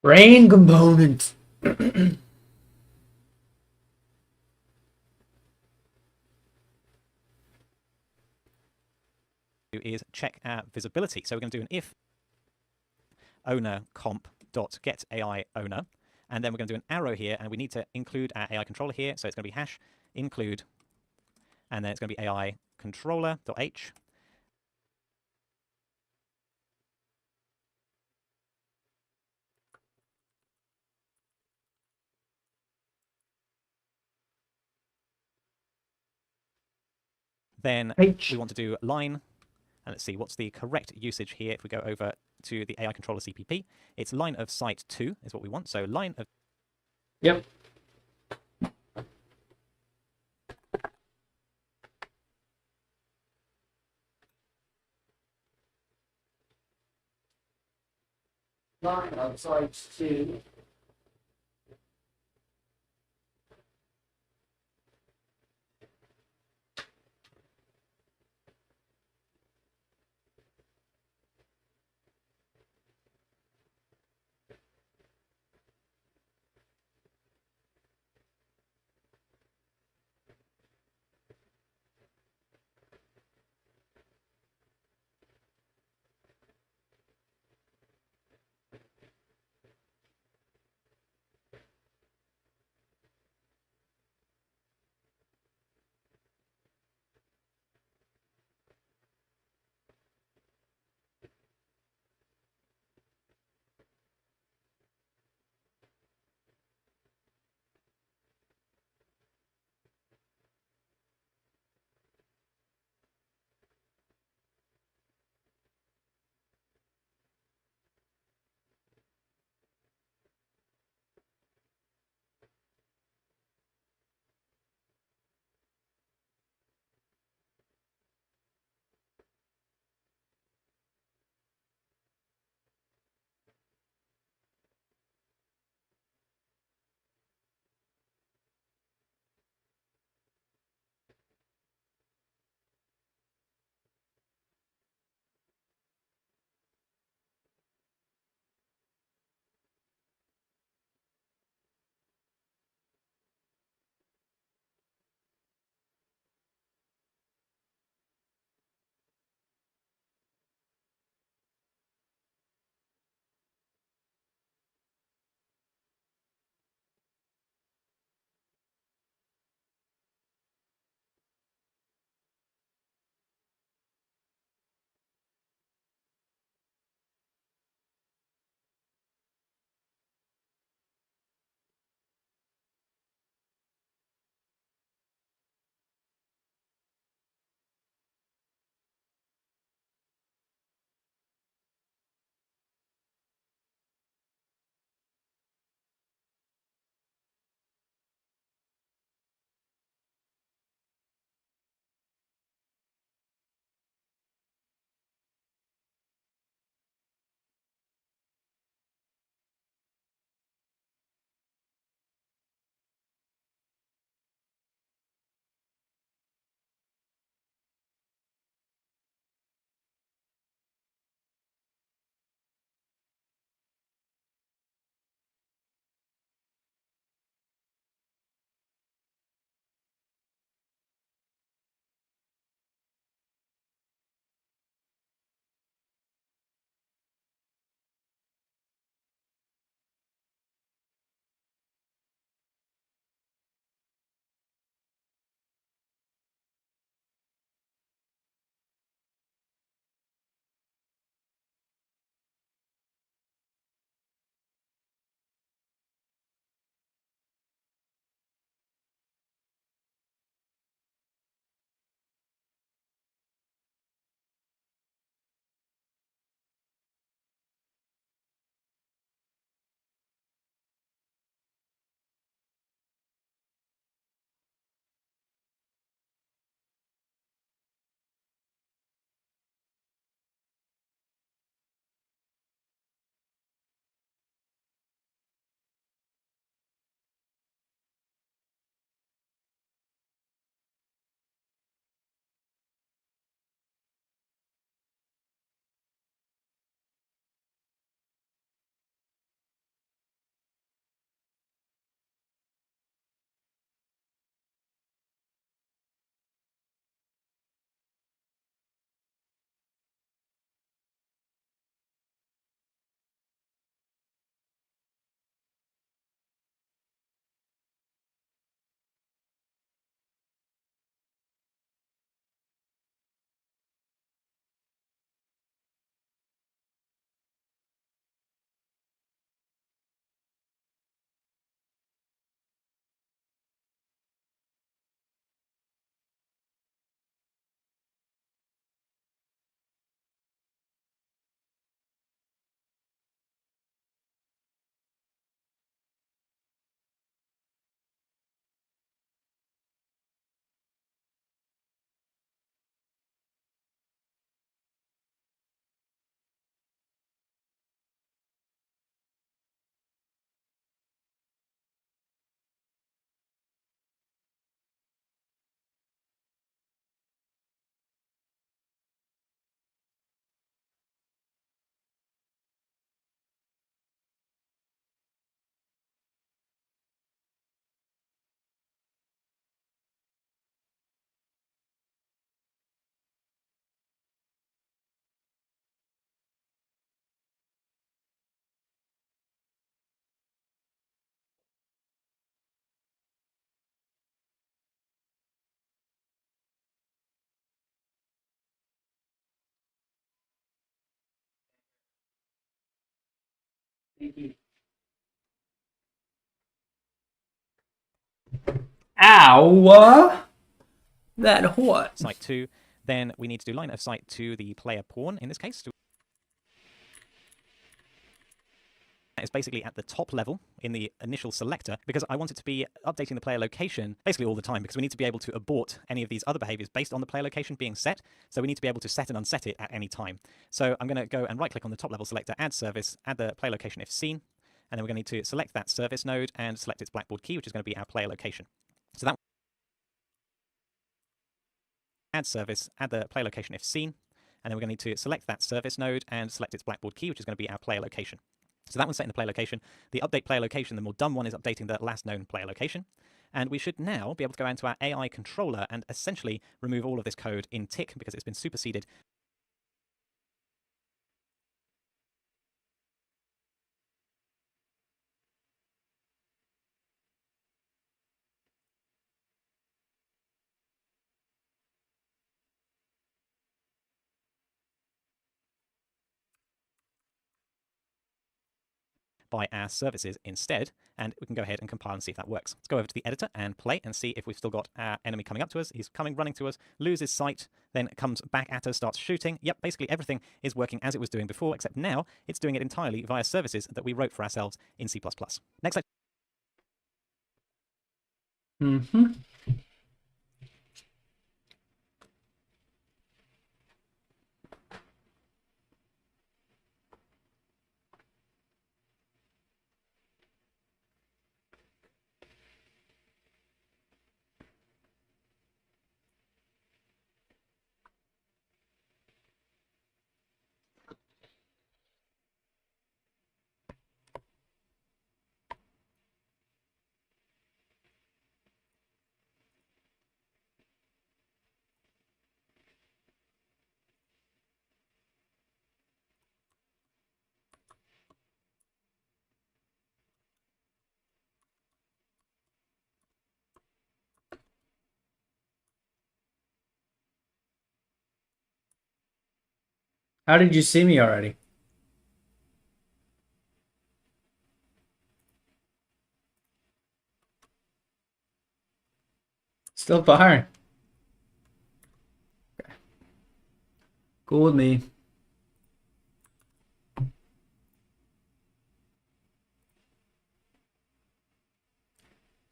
Brain component. is check our visibility. So we're going to do an if owner comp dot get AI owner, and then we're going to do an arrow here, and we need to include our AI controller here. So it's going to be hash include, and then it's going to be AI controller dot h. Then H. we want to do line, and let's see what's the correct usage here. If we go over to the AI controller CPP, it's line of sight 2 is what we want. So line of Yep. Line of sight 2. Thank you. Ow! That hurt. Sight 2. Then we need to do line of sight to the player pawn, in this case. That is basically at the top level in the initial selector, because I want it to be updating the player location basically all the time, because we need to be able to abort any of these other behaviors based on the player location being set. So we need to be able to set and unset it at any time. So I'm going to go and right click on the top level selector, add service, add the player location if seen, and then we're going to need to select that service node and select its Blackboard key, which is going to be our player location. So that add service, add the player location if seen, and then we're going to need to select that service node and select its Blackboard key, which is going to be our player location. So that one's set in the player location. The update player location, the more dumb one, is updating the last known player location. And we should now be able to go into our AI controller and essentially remove all of this code in tick because it's been superseded by our services instead, and we can go ahead and compile and see if that works. Let's go over to the editor and play and see if we've still got our enemy coming up to us. He's coming, running to us, loses sight, then comes back at us, starts shooting. Yep, basically everything is working as it was doing before, except now it's doing it entirely via services that we wrote for ourselves in C++. Next slide. Mm-hmm. How did you see me already? Still firing. Okay. Cool with me.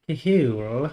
Cool.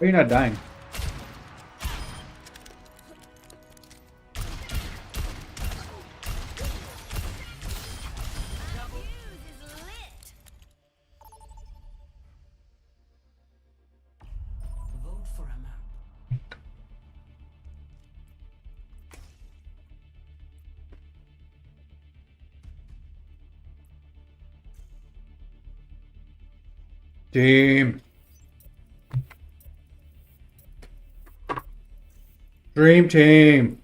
Are you not dying? Vote for a map. Team. Dream team.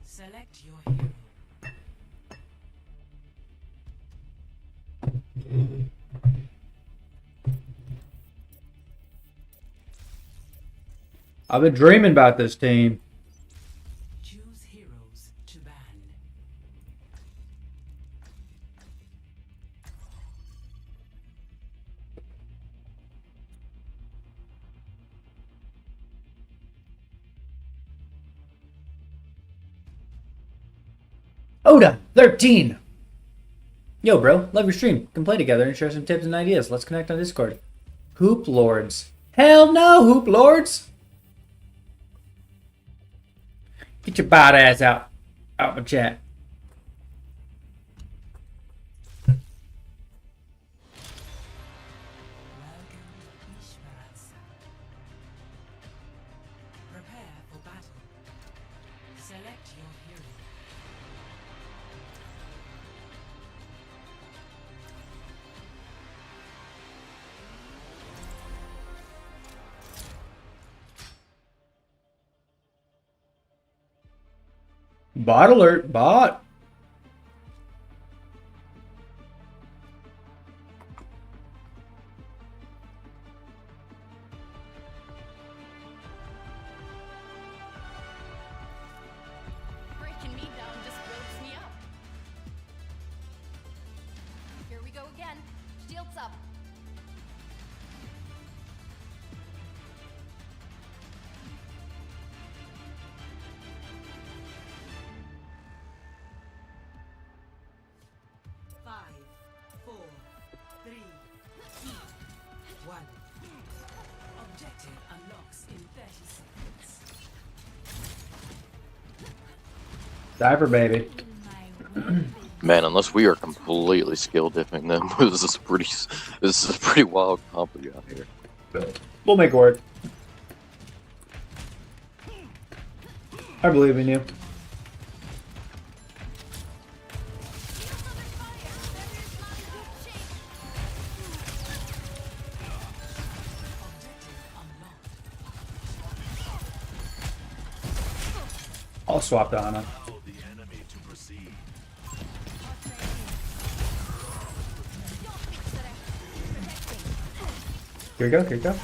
Select your hero. I've been dreaming about this team. Choose heroes to ban. Oda 13. Yo, bro, love your stream. Can play together and share some tips and ideas. Let's connect on Discord. Hoop Lords. Hell no, Hoop Lords. Get your bad ass out my chat. Welcome to Ishvaratsa. Prepare for battle. Select your hero. Bot alert, bot. Breaking me down just builds me up. Here we go again. Shields up. Five, four, three, two, one. Objective unlocks in 30 seconds. Diaper baby. Man, unless we are completely skill diffing them, this is a pretty wild comp we got here. We'll make it work. I believe in you. I'll swap to Ana. Here we go, here we go.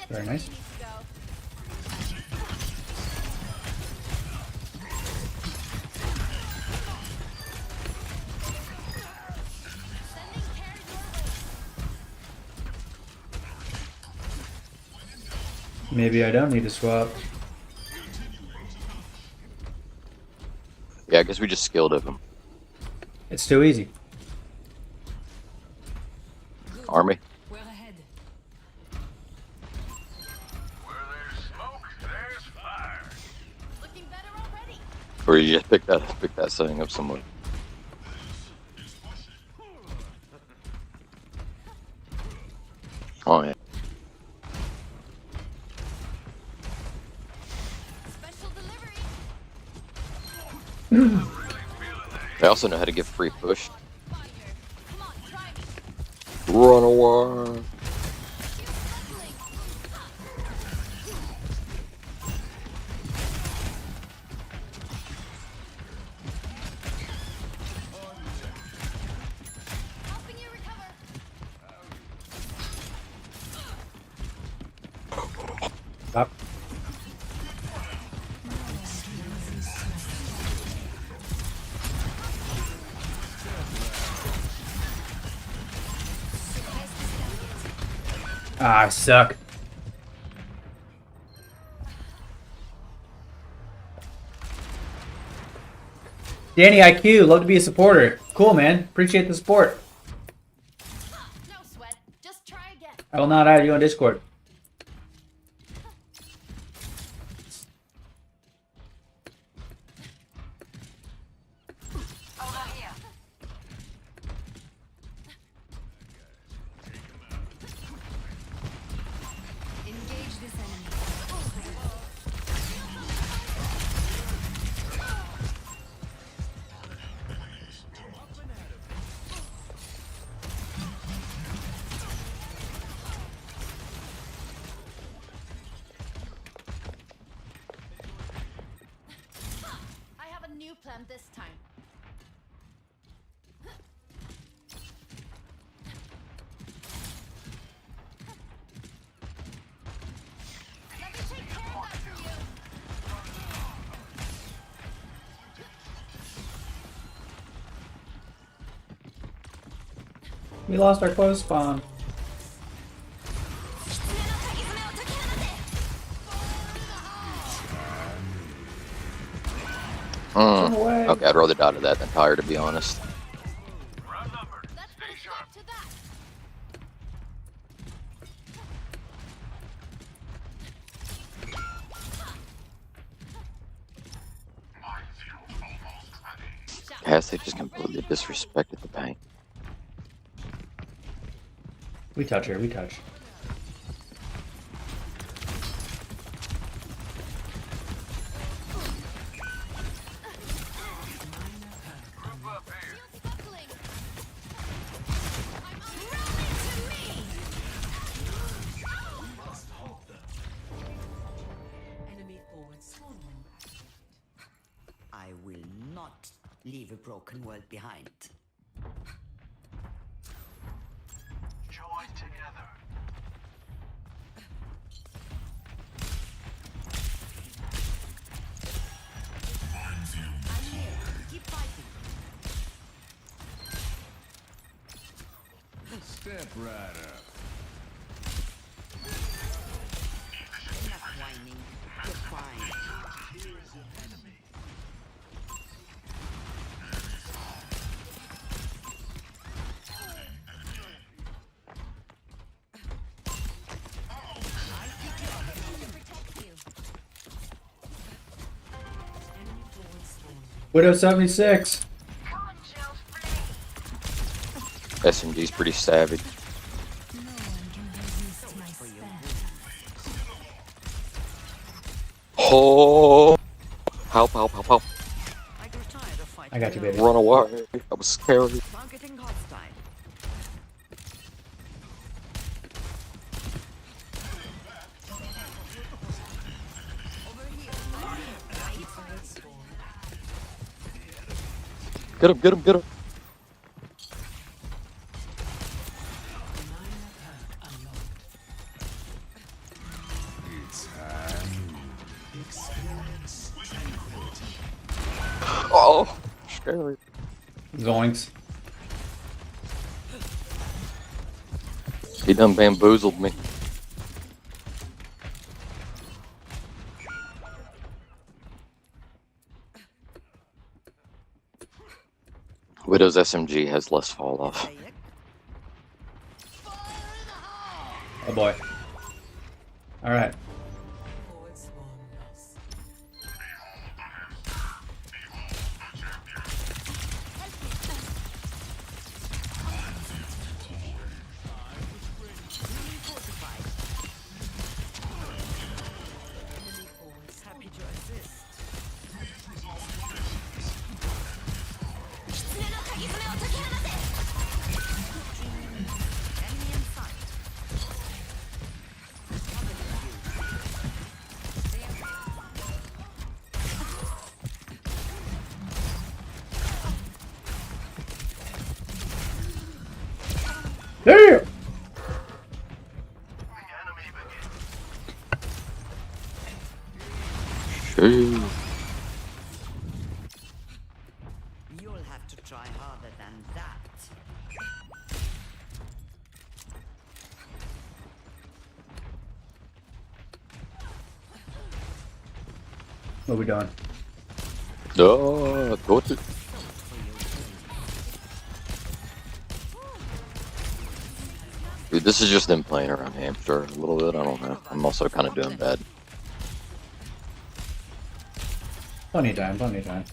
Very nice. Maybe I don't need to swap. Yeah, I guess we just skill diff him. It's too easy. Army. We're ahead. Looking better already. Or you just pick that setting up somewhere. Oh yeah. Special delivery. They also know how to get free push. Fire. Come on, try me. Run away. Helping you recover. Stop. Ah, I suck. Danny IQ, love to be a supporter. Cool, man. Appreciate the support. No sweat. Just try again. I will not add you on Discord. Engage this enemy. I have a new plan this time. Let me take care of that for you. We lost our close spawn. Away. Okay, I'd rather die to that than tire, to be honest. Let's put a stop to that. Cass, they just completely disrespected the bank. We touch her, we touch. Buckling. I'm unrolling to me. Enemy forward swarm. I will not leave a broken world behind. Join together. I'm here. Keep fighting. Step right up. Enough whining. You're fine. Enemy forward swarm. Widow 76. SMG's pretty savage. Oh! Help, help, help, help. I grew tired of fighting. I got you, baby. Run away. I was scared. Targeting hostile. Get him, get him, get him. Oh, scary. Zoinks. He done bamboozled me. Widow's SMG has less fall off. Oh boy. Alright. Forward swarm lost. Enemy forward swarm. Happy to assist. Enemy in sight. Damn! Shoo. You'll have to try harder than that. What are we doing? Oh, go to. Dude, this is just them playing around hamster a little bit. I don't know. I'm also kind of doing bad. Plenty of time, plenty of time.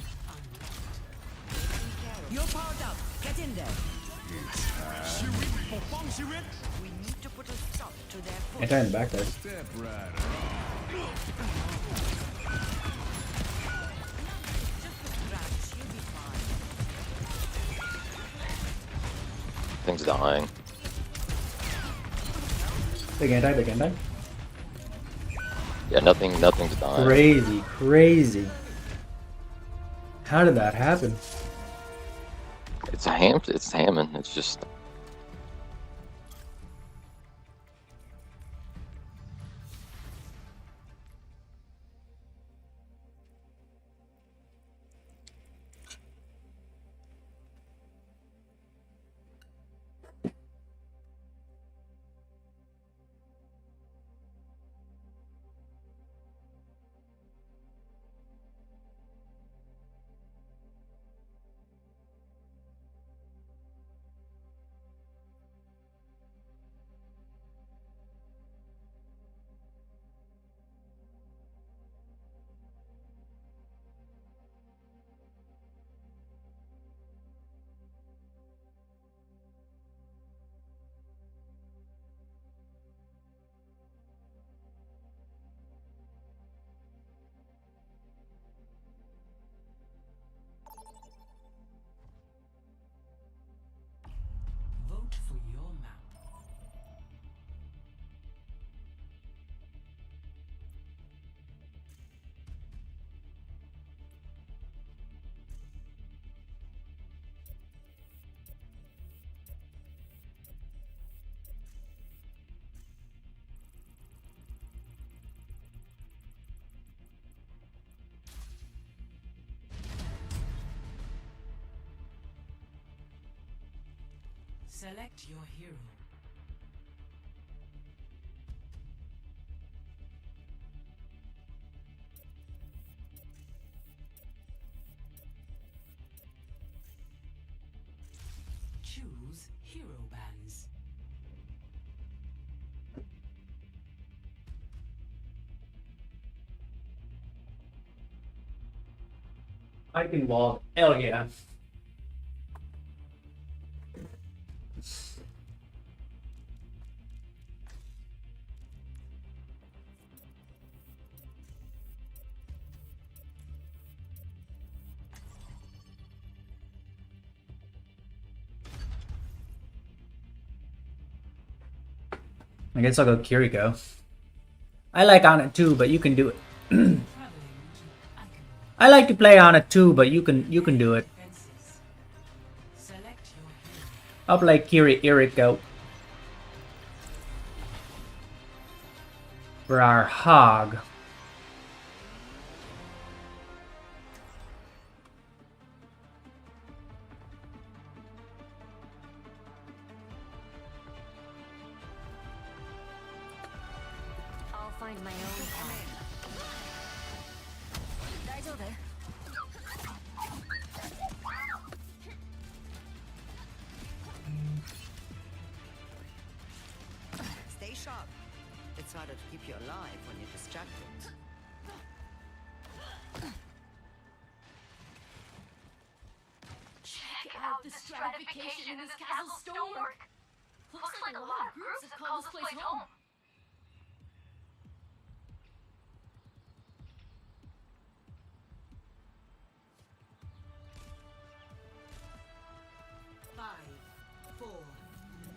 You're powered up. Get in there. We need to put a stop to their push. Anti in the back there. Scratch, you'll be fine. Thing's dying. Big anti, big anti. Yeah, nothing's dying. Crazy, crazy. How did that happen? It's a ham. It's Hammond. It's just. Vote for your map. Select your hero. Choose hero bands. I can walk. Hell yeah. I guess I'll go Kiriko. I like on it too, but you can do it. Traveling to Akron. I like to play on it too, but you can do it. Fences. Select your hero. I'll play Kiriko. For our hog. I'll find my own path. 大丈夫? Stay sharp. It's harder to keep you alive when you're distracted. Check out the stratification in this castle's stonework. Looks like a lot of groups have called this place home. Five, 4,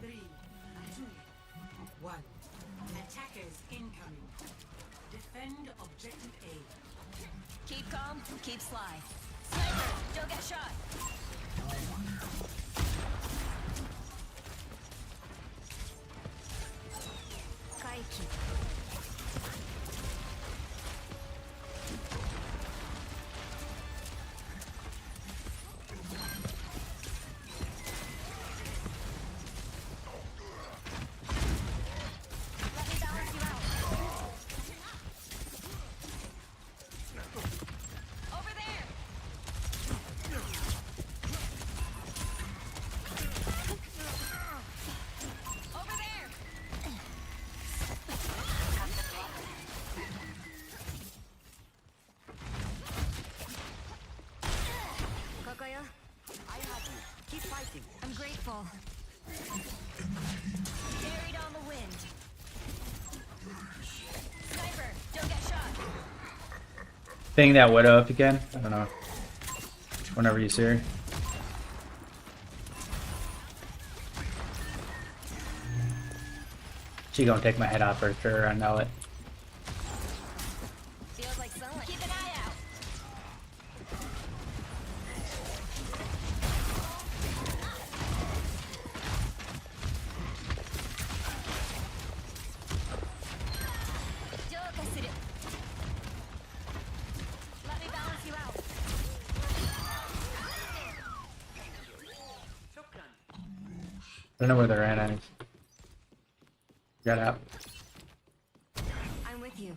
3, 2, 1. Attackers incoming. Defend objective A. Keep calm, keep sly. Sniper, don't get shot. Kaiki. Let me balance you out. Over there. Over there. I have you. Keep fighting. I'm grateful. Carried on the wind. Sniper, don't get shot. Ping that widow if you can. I don't know. Whenever you see her. She gonna take my head off for sure. I know it. Feels like sunlight. Keep an eye out. Let me balance you out. I don't know where they're at. I got out. I'm with you.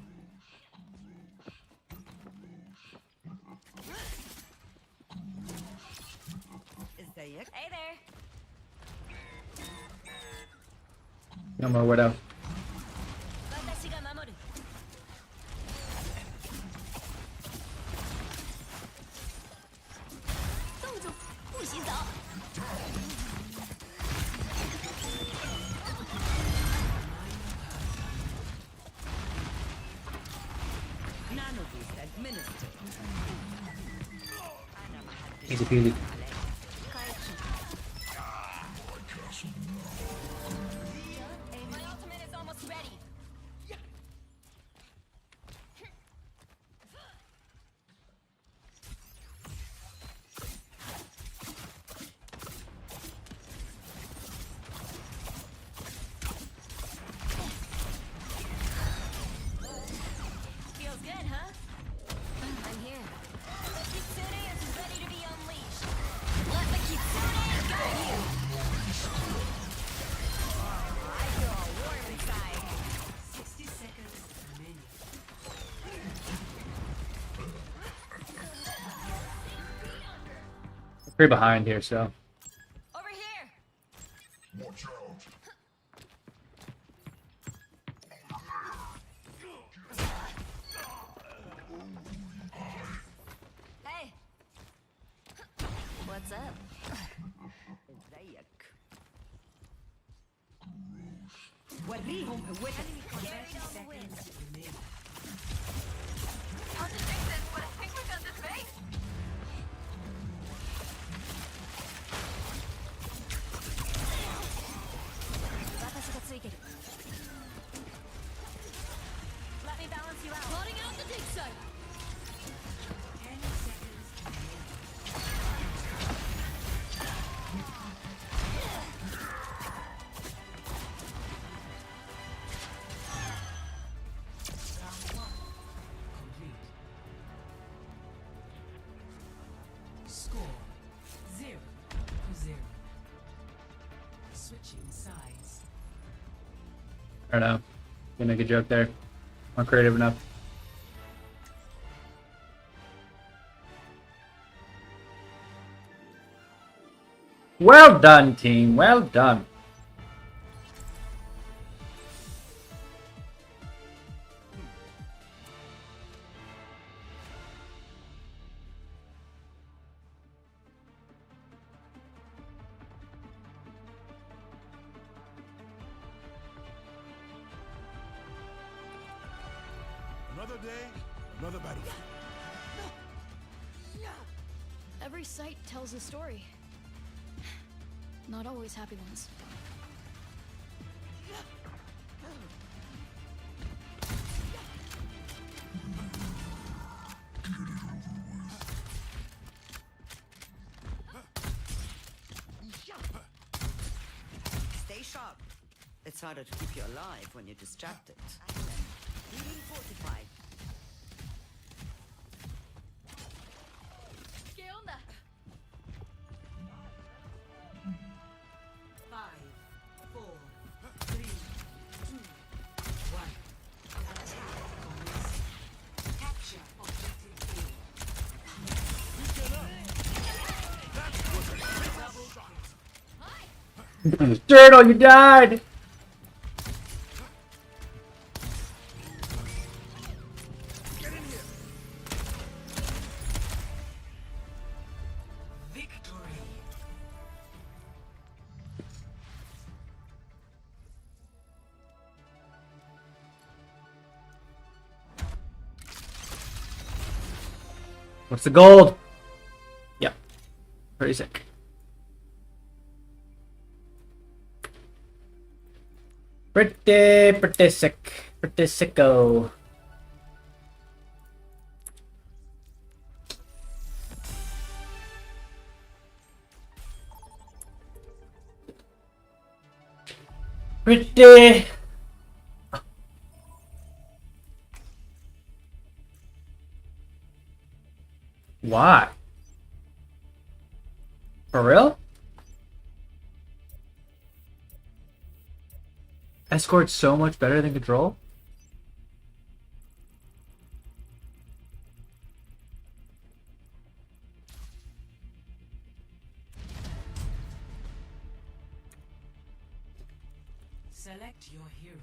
ازيك؟ Hey there. No more widow. 私が守る。动住，不洗澡。None of this administered. أنا ما حدش Easy peasy. عليك. My ultimate is almost ready. Feels good, huh? I'm here. The Kitsune is ready to be unleashed. Let the Kitsune guide you. I feel all warm inside. 60 seconds remaining. Pretty behind here, so. Over here. Hey. What's up? ازيك؟ وريهم قوتك. Carried on the wind. Remaining. How'd you fix this? But I think we got this base. Let me balance you out. Plotting out the dig site. 10 seconds remaining. Complete. Score 0-0. Switching sides. I don't know. Gonna make a joke there. Not creative enough. Well done, team. Well done. Another day, another battlefield. Every site tells a story. Not always happy ones. Stay sharp. It's harder to keep you alive when you're distracted. Healing fortified. ¿Qué onda? 5, 4, 3, 2, 1. Attack commencing. Capture objective A. Turtle, you died! Victory. What's the gold? Yep. Pretty sick. Pretty sick. Pretty sicko. Pretty. Why? For real? Escort's so much better than Control? Select your hero.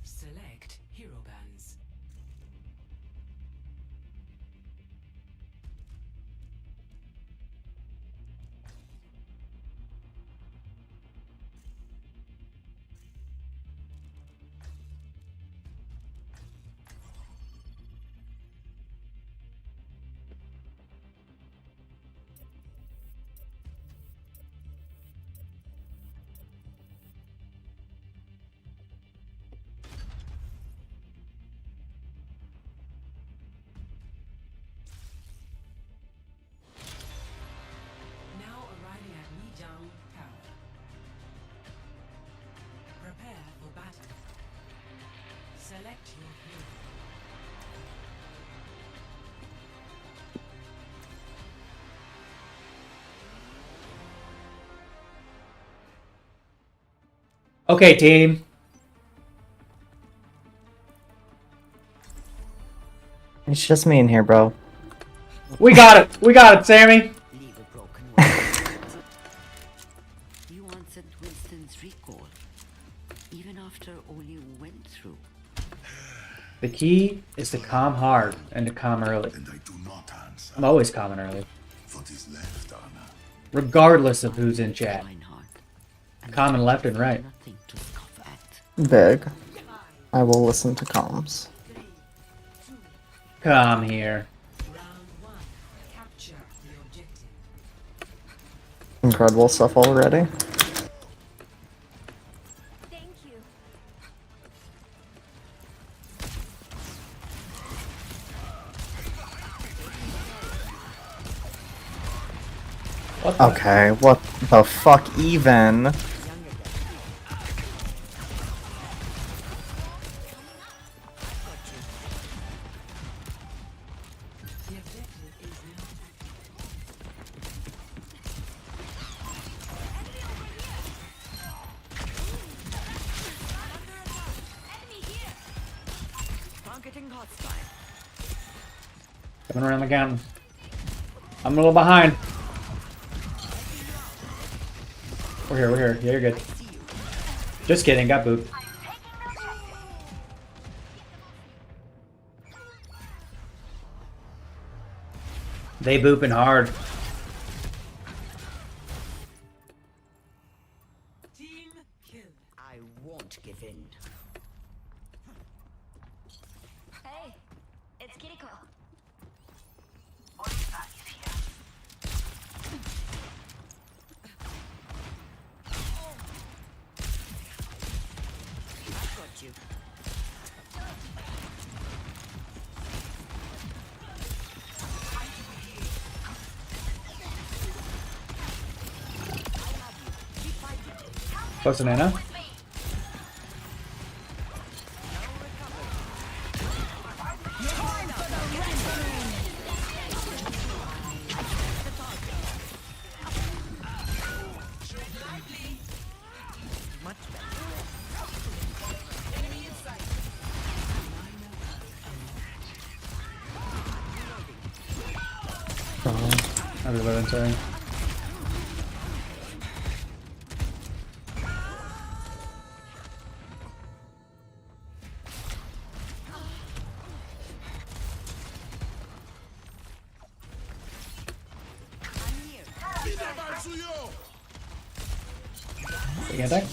Select hero bands. Now arriving at Lijiang Tower. Prepare for battle. Select your hero. Okay, team. It's just me in here, bro. We got it. We got it, Sammy. Leave a broken one. You answered Winston's recall, even after all you went through. The key is to calm hard and to calm early. And I do not answer. I'm always calming early, What is left, Anna? regardless of who's in chat. Reinhardt. And Calming left and right. nothing to scoff at. Big. I will listen to comms. Calm here. Round 1. Capture the objective. Incredible stuff already. Thank you. What the? Okay, what the fuck even? The objective is now active. Enemy here. Targeting hostile. Coming around the mountain. I'm a little behind. We're here, we're here. Yeah, you're good. Just kidding, got booped. They booping hard. Team kill. I won't give in. Hey, it's Kiriko. I've got you. Close to Nana. I'm reloading, sorry. I'm here. Taking attack.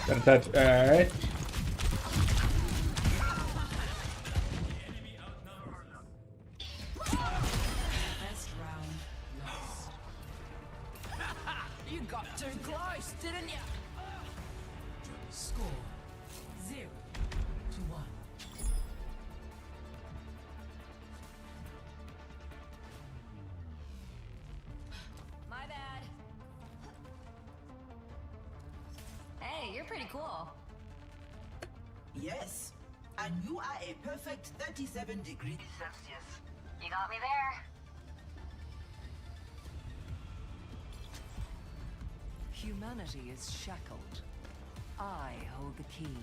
Got a touch. Alright. Best round lost. You got too close, didn't you? Score 0-1. My bad. Hey, you're pretty cool. Yes, and you are a perfect 37 degrees Celsius. You got me there. Humanity is shackled. I hold the key.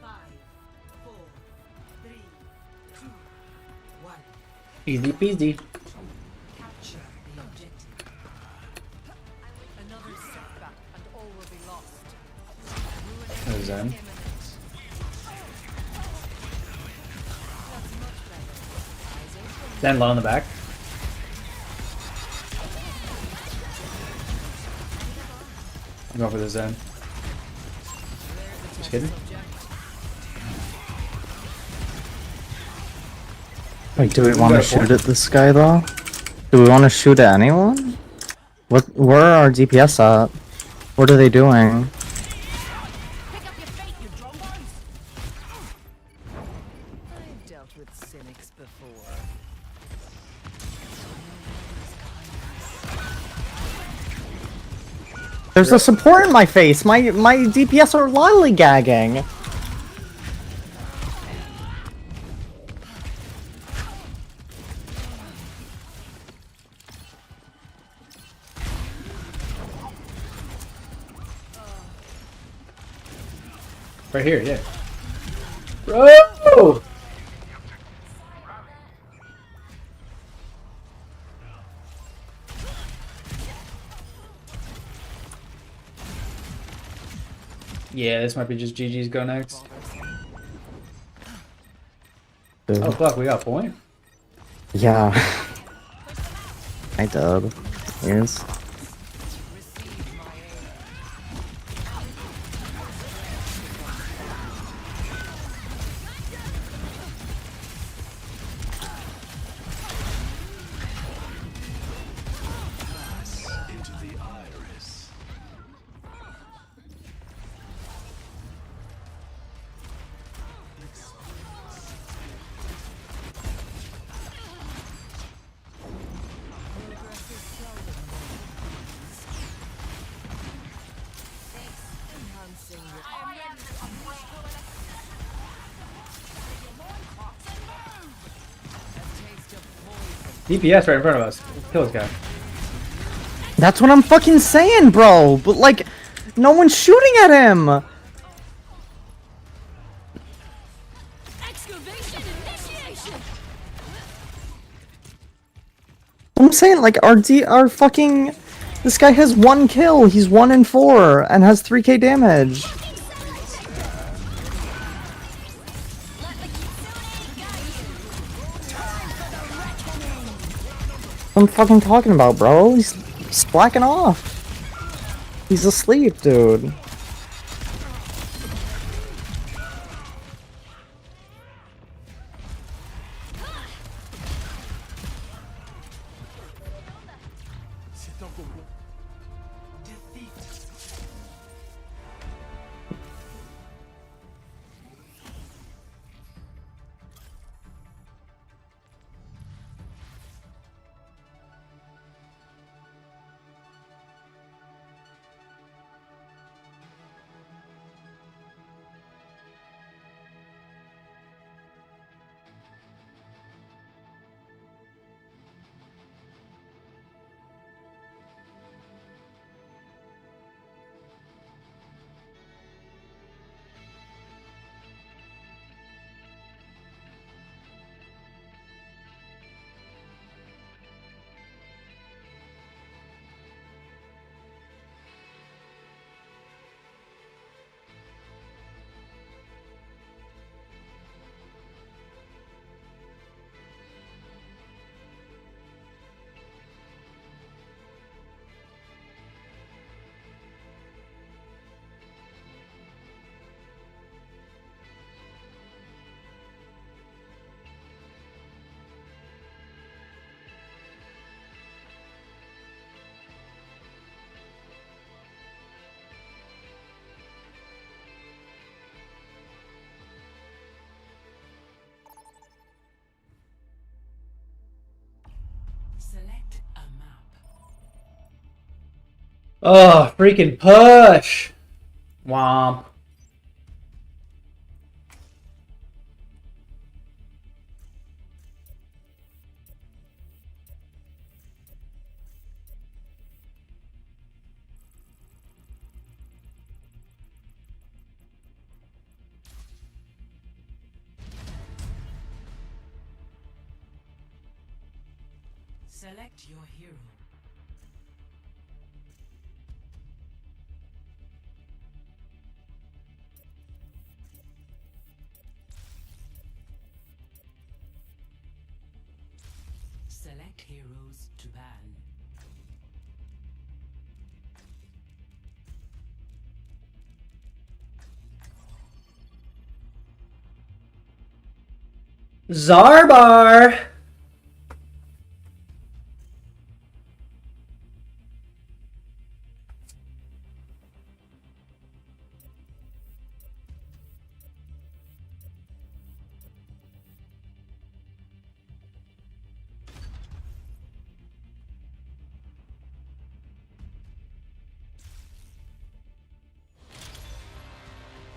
5, 4, 3, 2, 1. Easy peasy. Capture the objective. Another setback and all will be lost. That was Zen. Zen low in the back. I'm going for the Zen. Just kidding. Wait, do we want to shoot at this guy though? Do we want to shoot at anyone? Where are our DPS at? What are they doing? Pick up your fate, you dromos! I've dealt with cynics before. There's a support in my face. My DPS are lollygagging. Right here, yeah. Bro! Yeah, this might be just GG's go next. Dude. Oh fuck, we got a point? Yeah. I did. Here's. Into the iris. DPS right in front of us. Kill this guy. That's what I'm fucking saying, bro. But like, no one's shooting at him. Excavation initiation! I'm saying like our fucking. This guy has 1 kill. He's 1 in 4 and has 3k damage. What I'm fucking talking about, bro. He's slacking off. He's asleep, dude. Oh, freaking push! Womp. Select your hero. Select heroes to ban. Zarbar!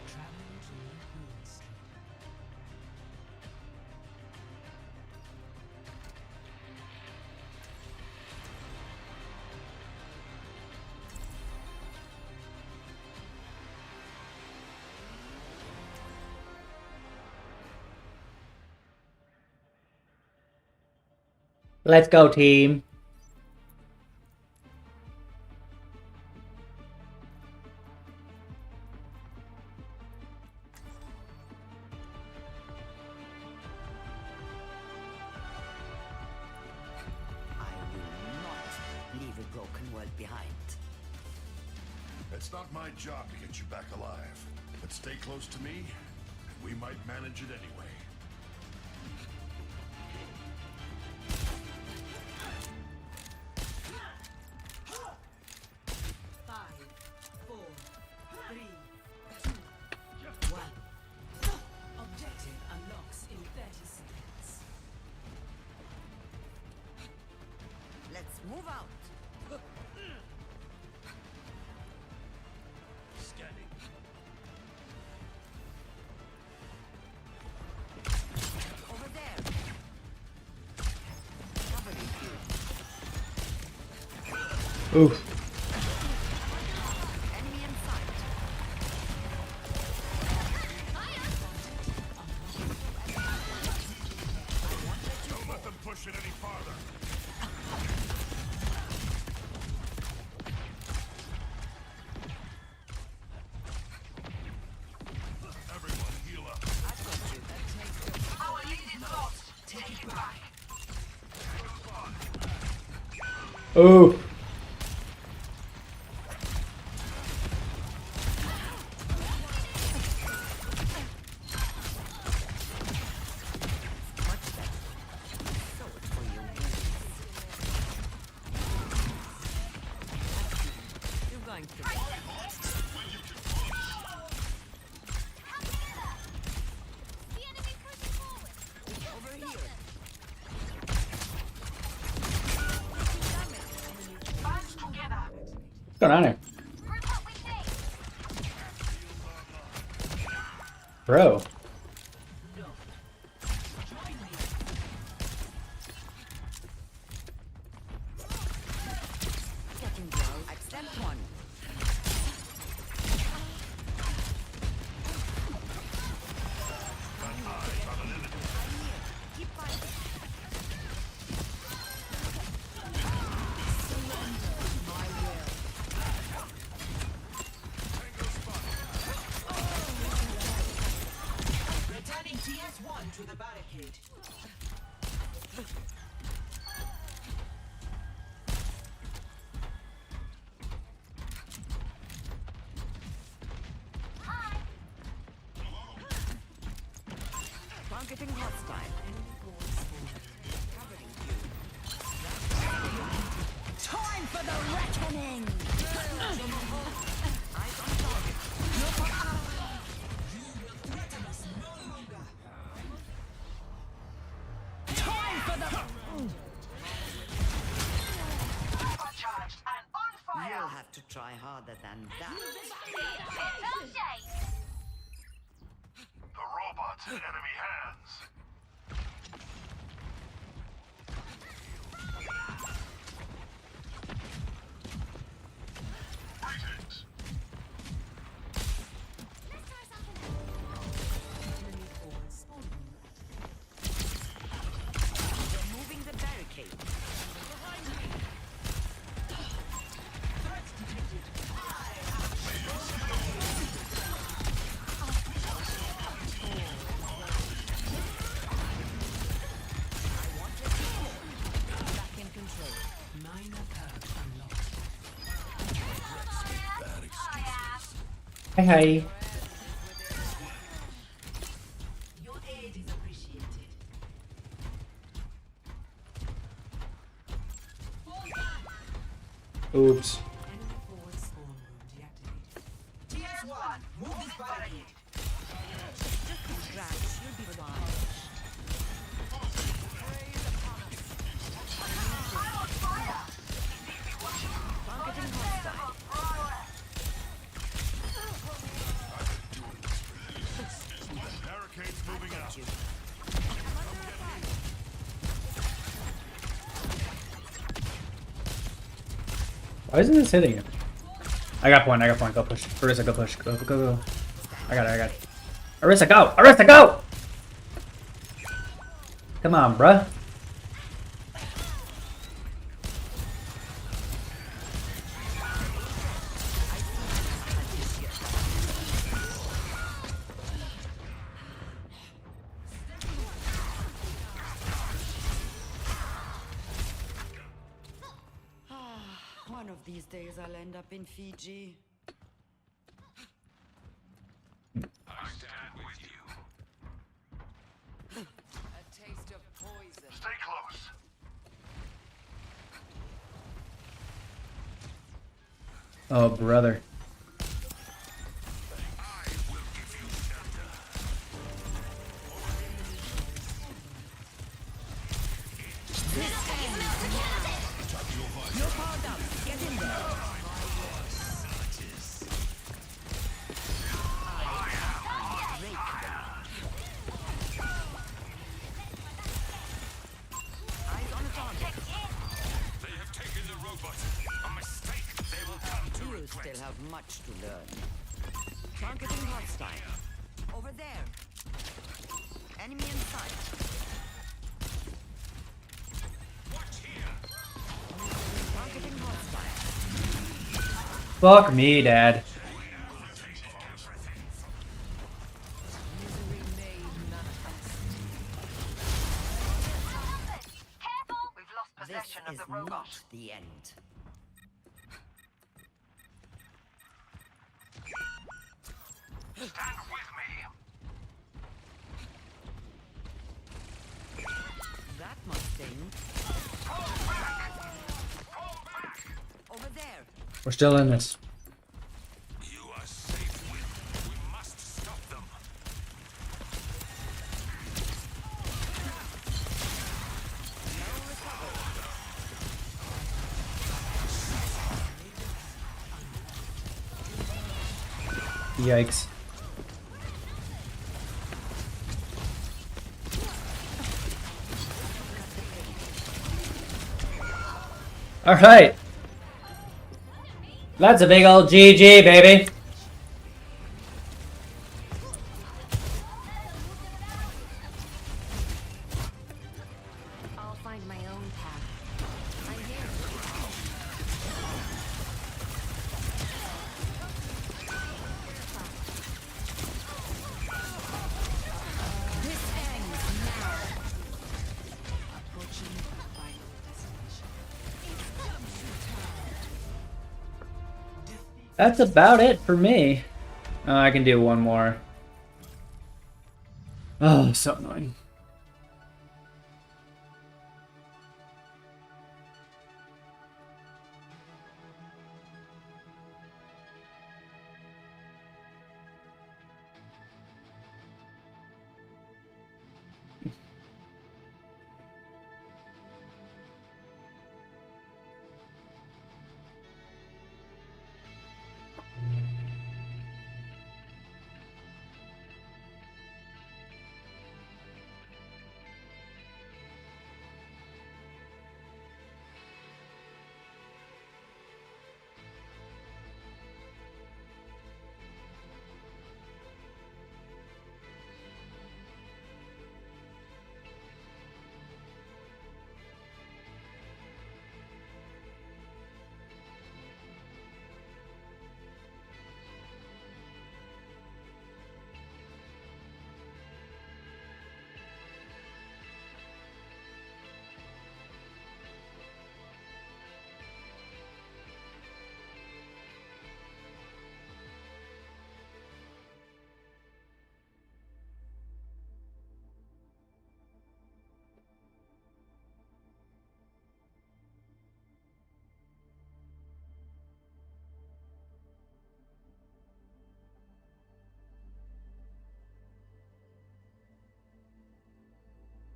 Traveling to Moonstone. Let's go, team. I will not leave a broken world behind. It's not my job to get you back alive, but stay close to me, and we might manage it anyway. Five, 4, 3, 2, 1. Objective unlocks in 30 seconds. Let's move out. Scanning. Over there. Covering you. Oof. Enemy in sight. Don't let them push it any farther. Everyone heal up. Oof. You're going to. The enemy pushing forward. Over here. What's going on here? Group up with me. Bro. Getting blow. Extend one. Keep fighting. Returning TS1 to the barricade. Targeting hostile. Covering you. Time for the reckoning. Eyes on target. Time for the. You'll have to try harder than that. The robot's in enemy hands. Greetings. Moving the barricade. Back in control. Minor perk unlocked. Hi, hi. Your aid is appreciated. Oops. Enemy forward spawn room deactivated. TS1, move this barricade. Scratch should be fine. Targeting hostile. Barricades moving out. Why isn't this hitting him? I got point. Go push. Arissa, go push. Go. I got it. Arissa, go! Arissa, go! Come on, bruh. One of these days I'll end up in Fiji. I stand with you. A taste of poison. Stay close. Oh, brother. I will give you shelter. You're powered up. Get in there. Eyes on the target. They have taken the robot. A mistake. They will come to You still have much to learn. Targeting hostile. Over there. Enemy in sight. Watch here. Targeting hostile. Fuck me, Dad. Misery made manifest. We've lost possession of the robot. Not the end. Stand with me. That must sting. Over there. We're still in this. You are safe with. We must stop them. Yikes. Alright. That's a big old GG, baby. I'll find my own path. I'm here. This ends now. Approaching final destination. That's about it for me. Oh, I can do one more. Oh, so annoying.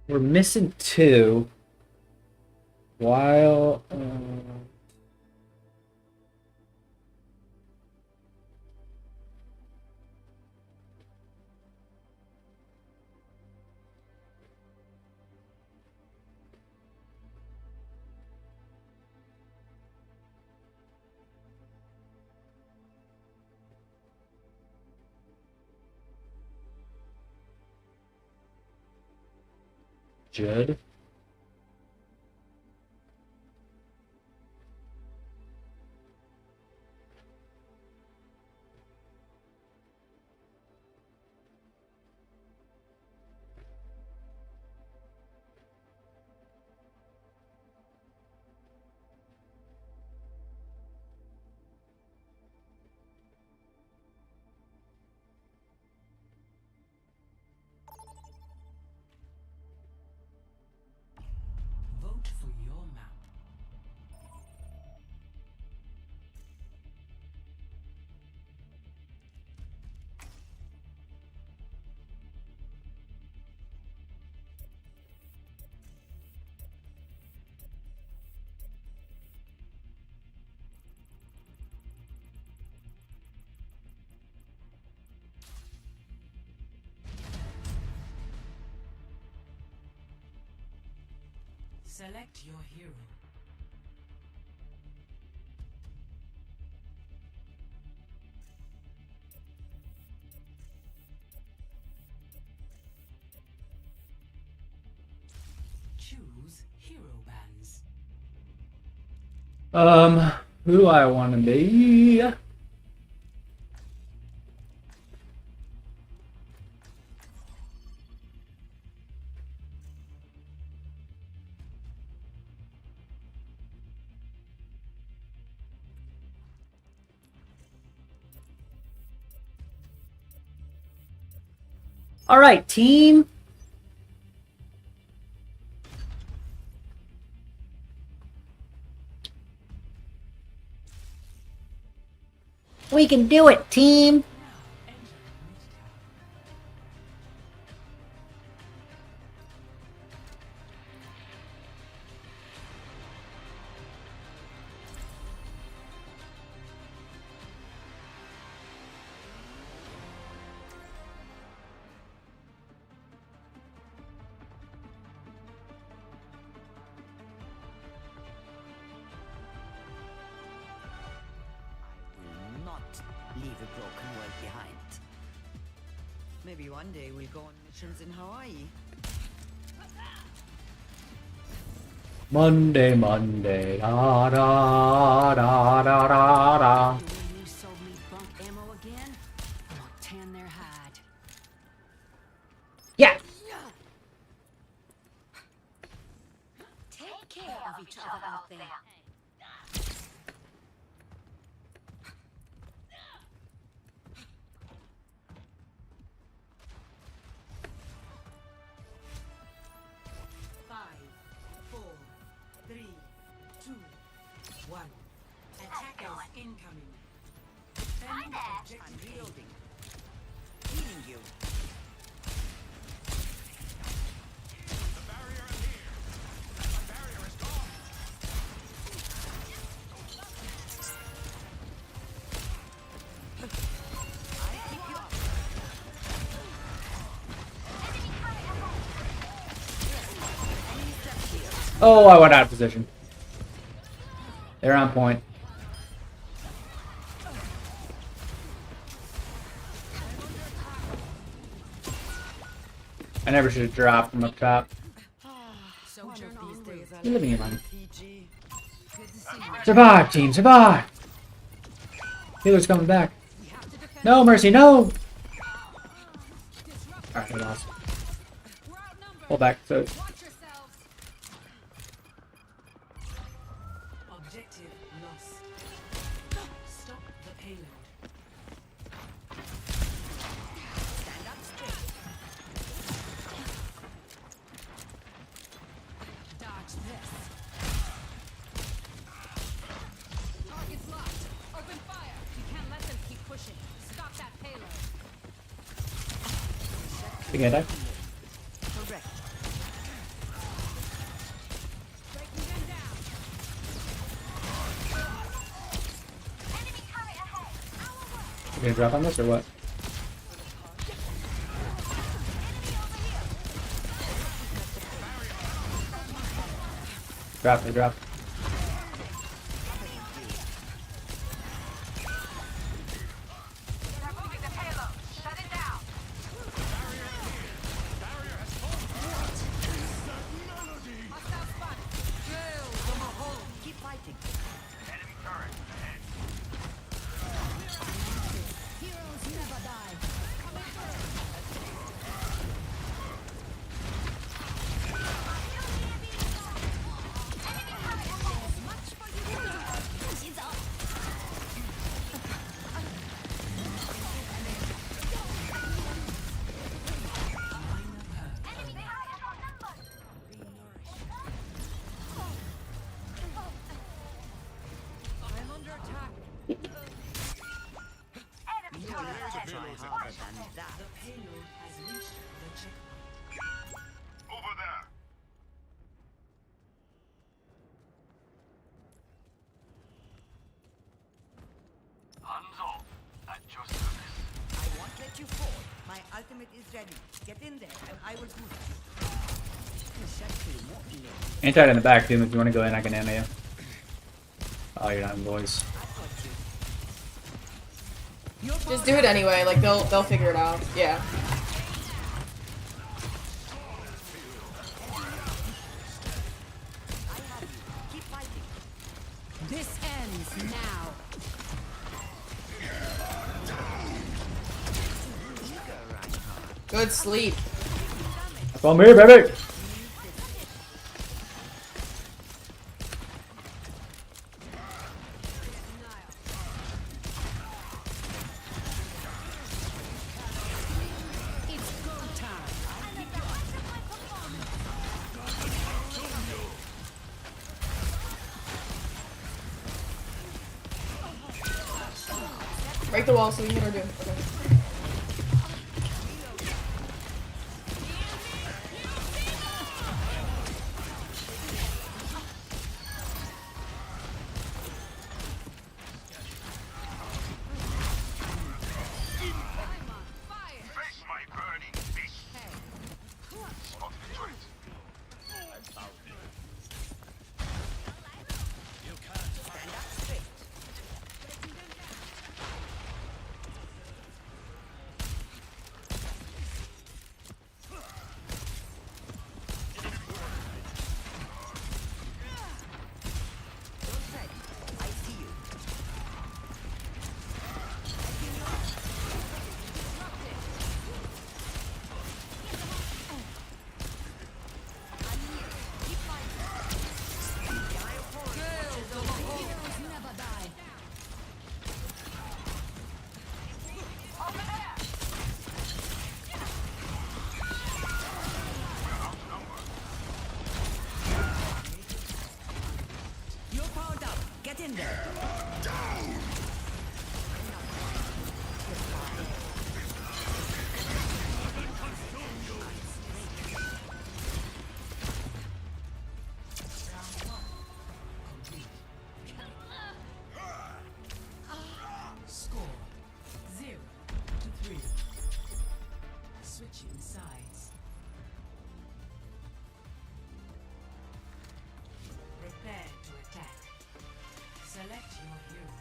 We're missing 2. While Judd. Vote for your map. Select your hero. Choose hero bands. Who do I want to be? All right, team. We can do it, team. Leave a broken world behind. Maybe one day we'll go on missions in Hawaii. Monday, Monday, da da da da da da. When you sold me bunk ammo again, I'll tan their hide. Yeah. Take care of each other out there. Incoming. Hi there. I'm reloading. Healing you. The barrier is here. The barrier is gone. I pick you up. Enemy steps here. Oh, I went out of position. They're on point. I never should have dropped from up top. Sojourn these days. You're living your life. Fiji. Good to see you. Survive, team, survive! Healer's coming back. No, Mercy, no! Alright, we lost. Pull back, so. Watch yourselves. Objective lost. Stop the payload. Stand up straight. Dodge this. Target's locked. Open fire. You can't let them keep pushing. Stop that payload. Big attack. Correct. You gonna drop on this or what? Drop it, drop. Keep fighting. Heroes never die. I'm under attack. You will have to try harder than that. Over there. Hanzo, at your service. I won't let you fall. My ultimate is ready. Get in there, and I will boost you. It's actually more easy. Anti in the back, Doom. If you want to go in, I can ammo you. Oh, you're not, boys. Just do it anyway. Like they'll figure it out. Yeah. Keep fighting. This ends now. Good sleep. That's on me, baby. It's go time. Break the wall so we can hit our Doom. Okay. Face my burning beast. Spotted the turret. Stand up straight. Don't fret. I see you. Heroes never die. You're powered up. Get in there. Score 0-3. Switching sides. Prepare to attack. Select your hero.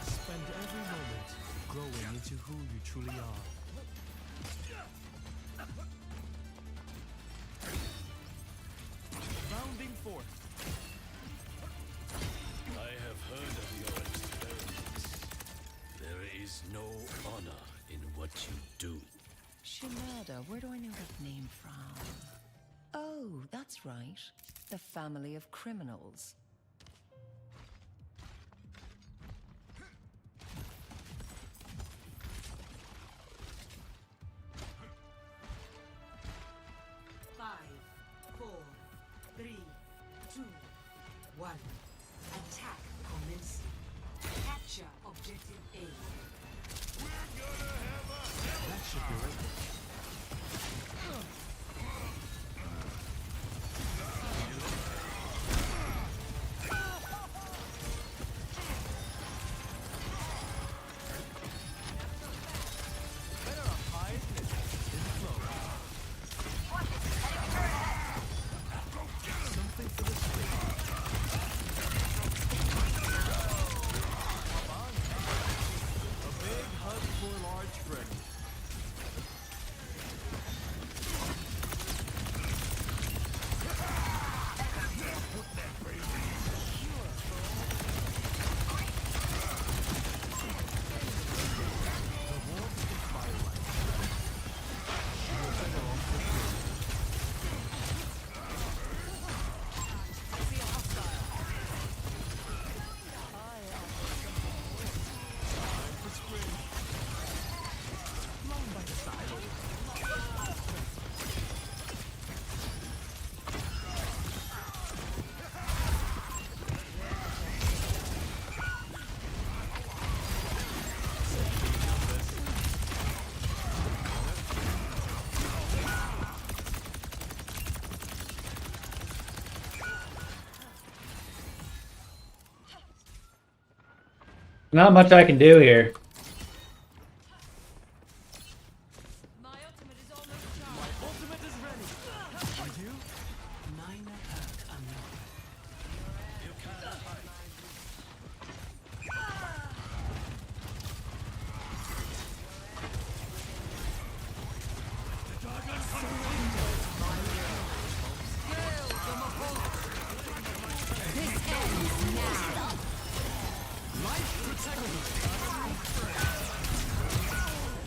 Spend every moment growing into who you truly are. Rounding forth. I have heard of your experiments. There is no honor in what you do. Shimada, where do I know that name from? Oh, that's right. The family of criminals. 1. Attack commencing. Capture objective A. That should do it. Better up high, isn't it? It's slow. Something for the street. A big hug for a large friend. Not much I can do here. My ultimate is almost charged. My ultimate is ready. Are you? Minor hurt unknown.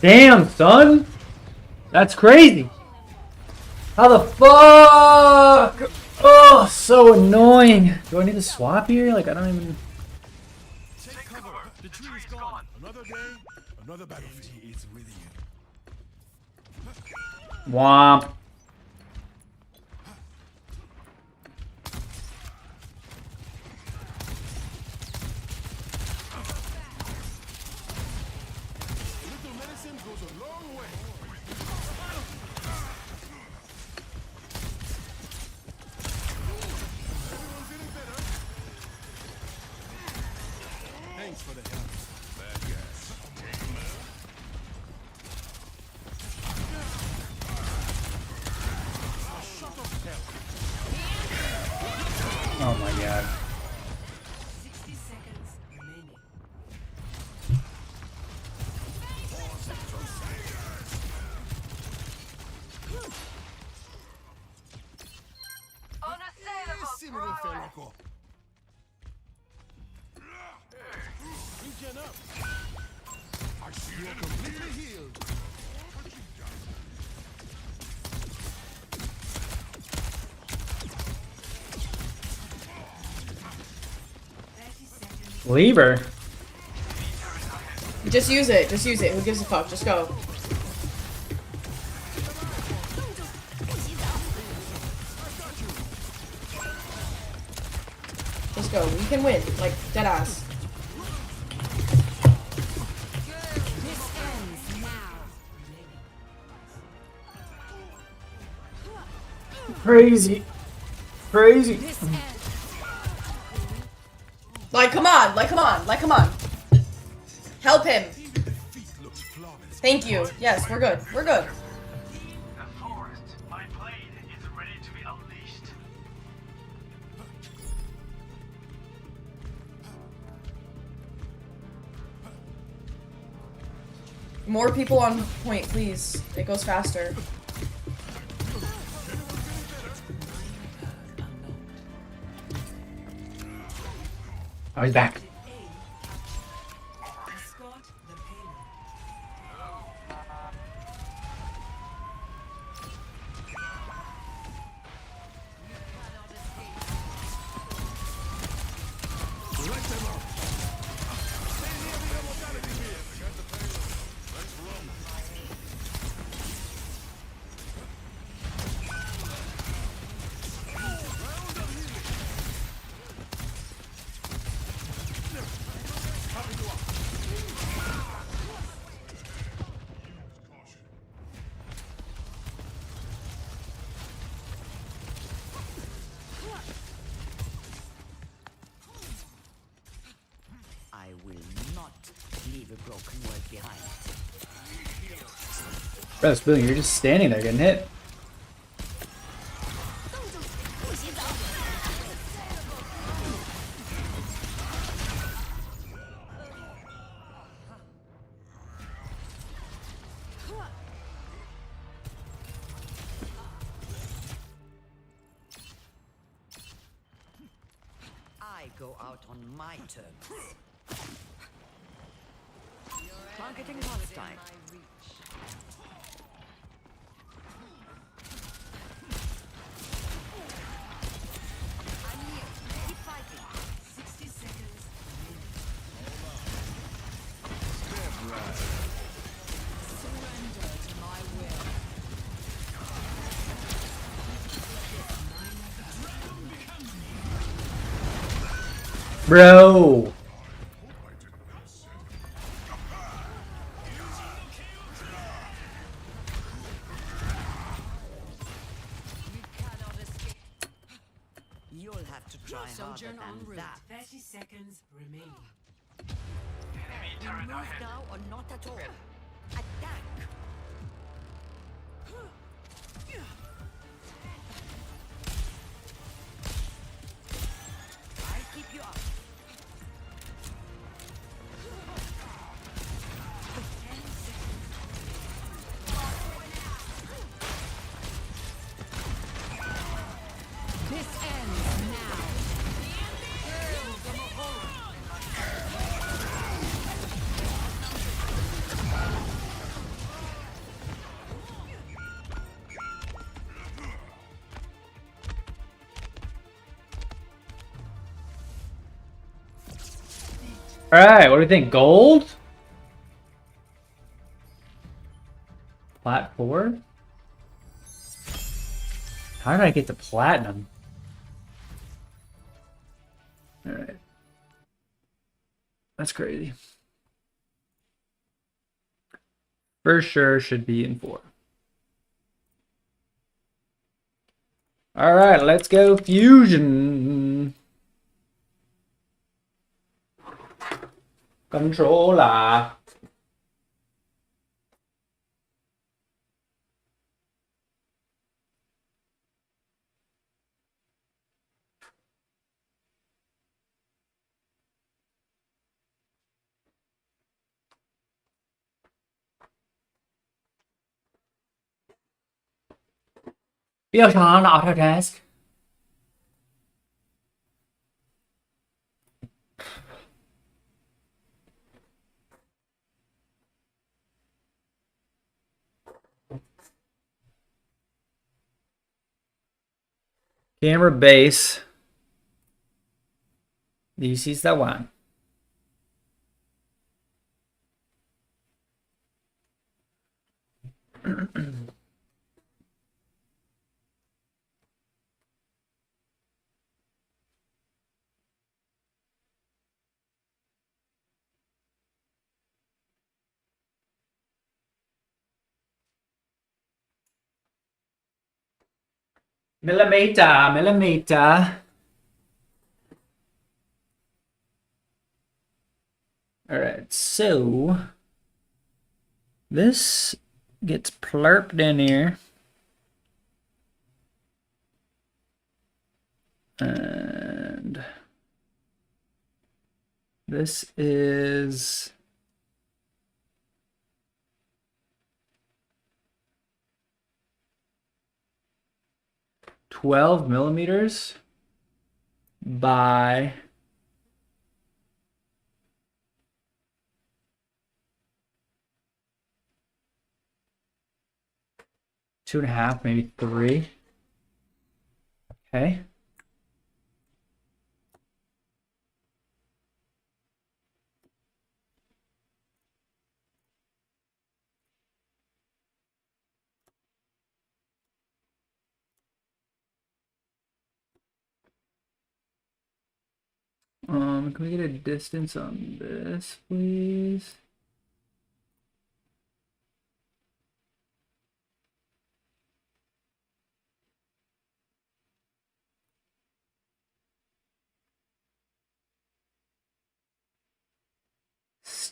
Damn, son! That's crazy! How the fuck? Oh, so annoying! Do I need to swap here? Like, I don't even... Take cover. The tree is gone. Another day, another battlefield. Is with you. Womp. Little medicine goes a long way. Everyone feeling better? Thanks for the help. Bad guys. Oh my god. 60 seconds remaining. Sí, mi buen feo loco. Regen up. I see you're completely healed. Lever. Just use it. Just use it. Who gives a fuck? Just go. Just go. We can win. Like, dead ass. Crazy. Crazy. Like, come on. Like, come on. Like, come on. Help him. Thank you. Yes, we're good. We're good. The forest, my blade, is ready to be unleashed. More people on point, please. It goes faster. Oh, he's back. Escort the payload. not leave a broken world behind. Bro, Spoon, you're just standing there getting hit. I go out on my terms. Targeting hostile. I'm here. Keep fighting. 60 seconds. Surrender to my will. Bro! You'll have to try harder Sojourn en than route. that. 30 seconds remaining. Enemy turret Move ahead. now or not at all. Attack. I'll keep you up. This ends now. Alright, what do we think? Gold? Plat 4? How did I get to platinum? Alright. That's crazy. For sure should be in 4. Alright, let's go fusion. Controller. Biểu tròn Autodesk. Camera base. This is the one. Millimeter. Alright, so this gets plurped in here. And this is $12 by 2.5, maybe 3. Okay. Can we get a distance on this, please?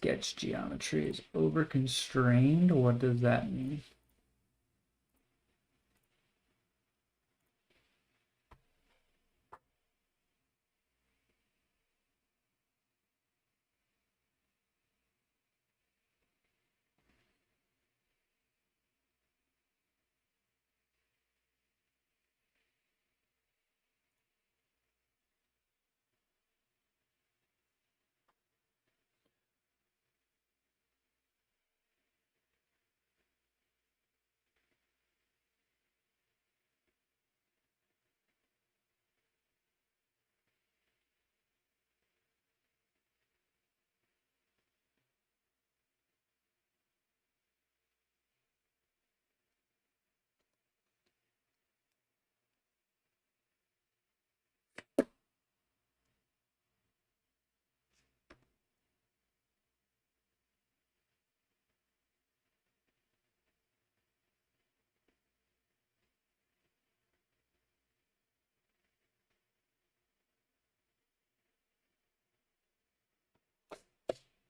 sketch geometry is over-constrained. What does that mean?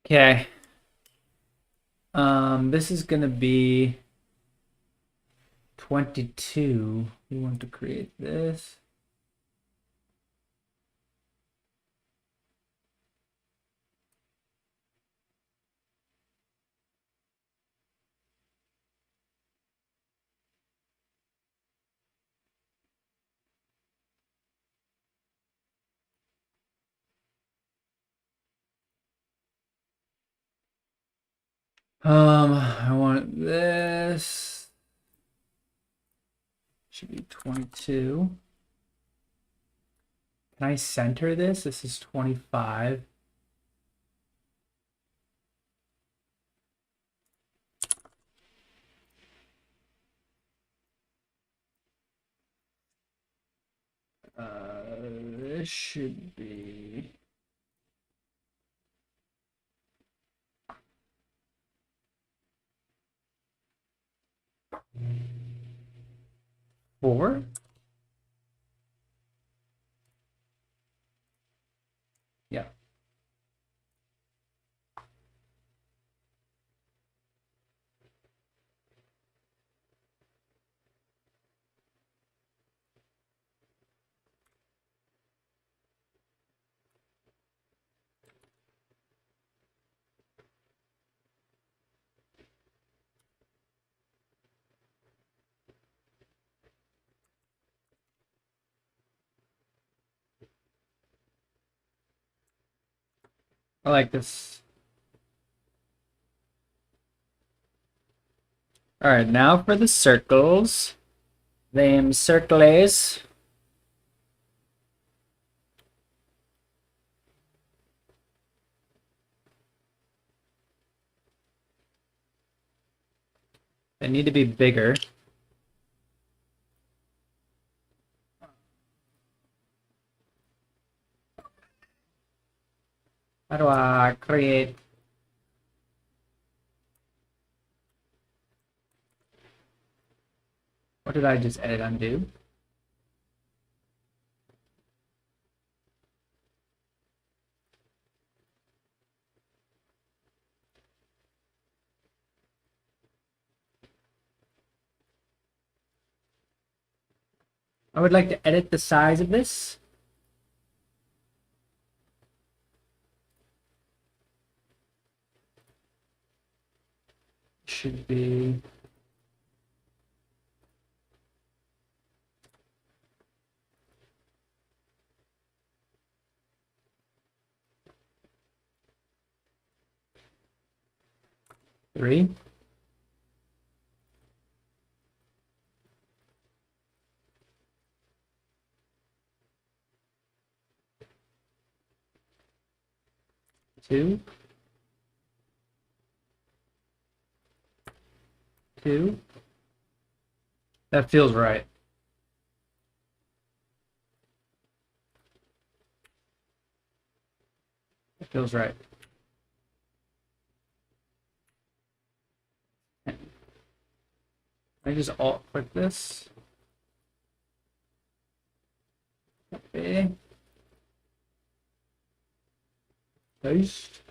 Okay. This is gonna be 22. We want to create this. I want this. Should be 22. Can I center this? This is 25. This should be 4. Yeah. I like this. All right, now for the circles. Them circles. They need to be bigger. How do I create? What did I just edit undo? I would like to edit the size of this. Should be three. Two. Two. That feels right. That feels right. I just alt click this. Okay. Paste.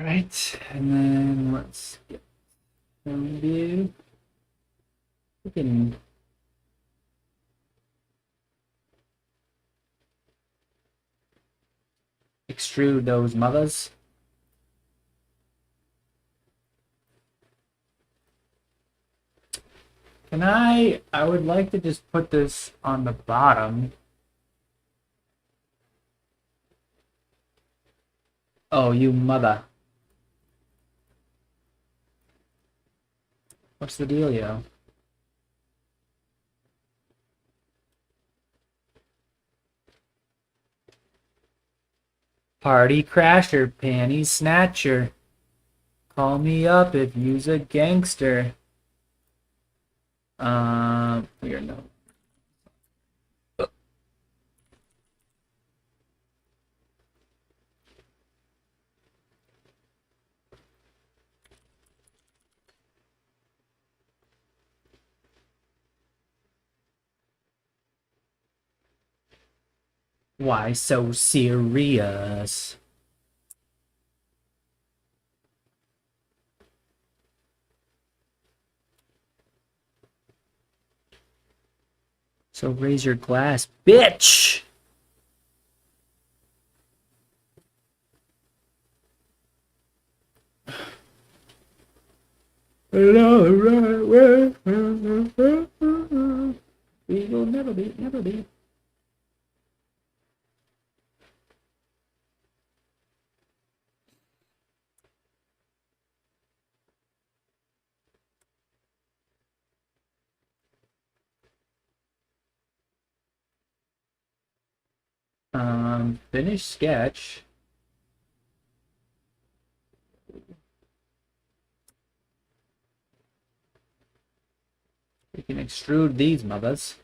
Alright, and then let's get some view. We can extrude those mothers. Can I would like to just put this on the bottom. Oh, you mother. What's the dealio? Party crasher, panty snatcher. Call me up if you's a gangster. Here, no. Why so serious? So raise your glass, bitch! We will never be, never be. Finish sketch. We can extrude these mothers.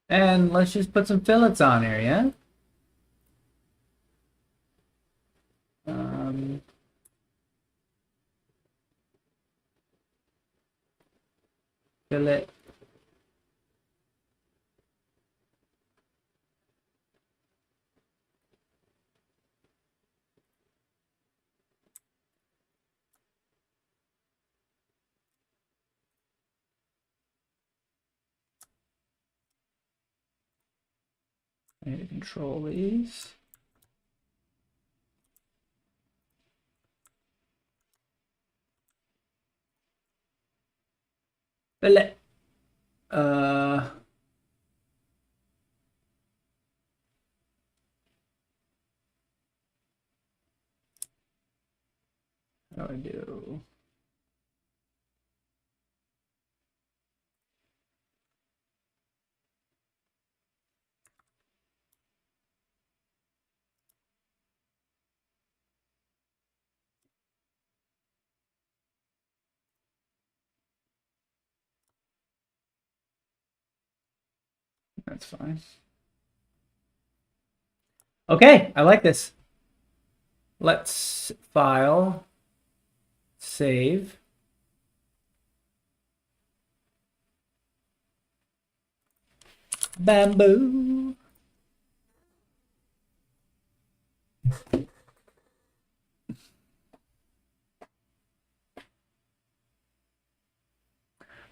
And let's just put some fillets on here, yeah? Fillet. I need to control these. Fillet. How do I do? That's fine. Okay, I like this. Let's file, save. Bamboo.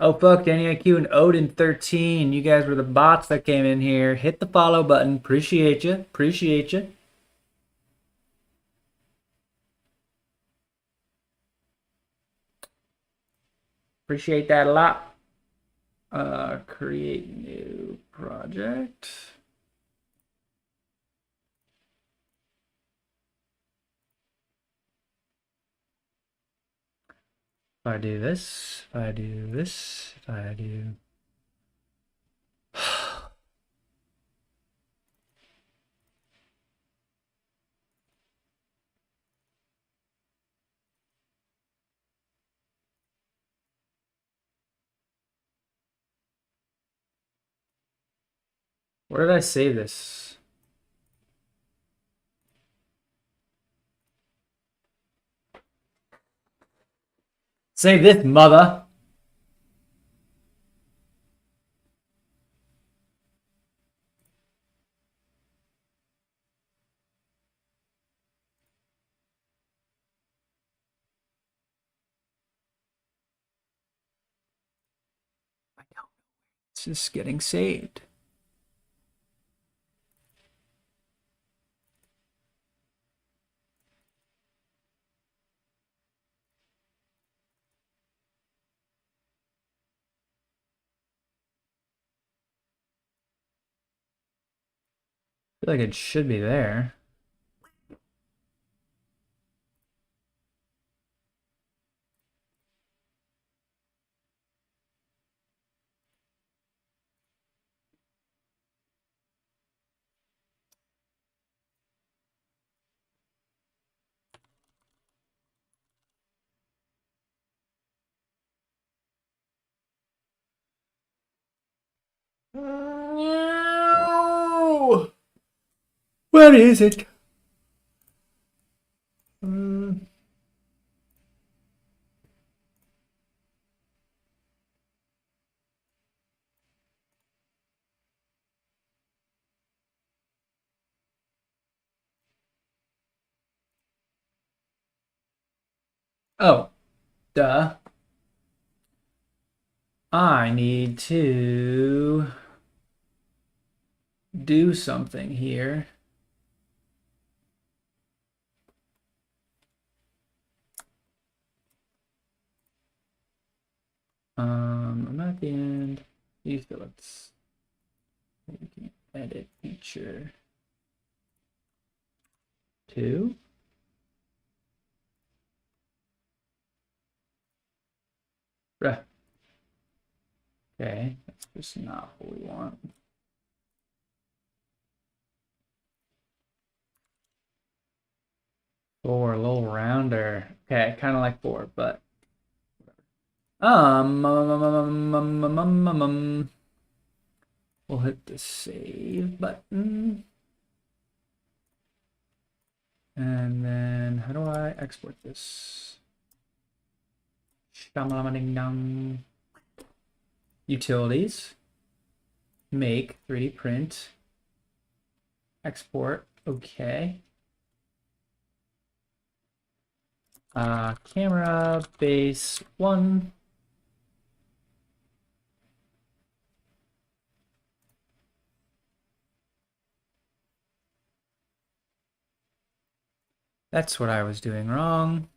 Oh fuck, Danny IQ and Odin 13. You guys were the bots that came in here. Hit the follow button. Appreciate you. Appreciate you. Appreciate that a lot. Create new project. If I do this, if I do this, if I do... Where did I save this? Save this, mother. I don't know. It's just getting saved. I feel like it should be there. No! Where is it? Oh, duh. I need to do something here. I'm at the end. These billets. We can edit feature 2. Bruh. Okay, that's just not what we want. Four, a little rounder. Okay, kind of like 4, but we'll hit the save button. And then how do I export this? Shamalamading-dong. Utilities. Make 3D print. Export. Okay. Camera base 1. That's what I was doing wrong.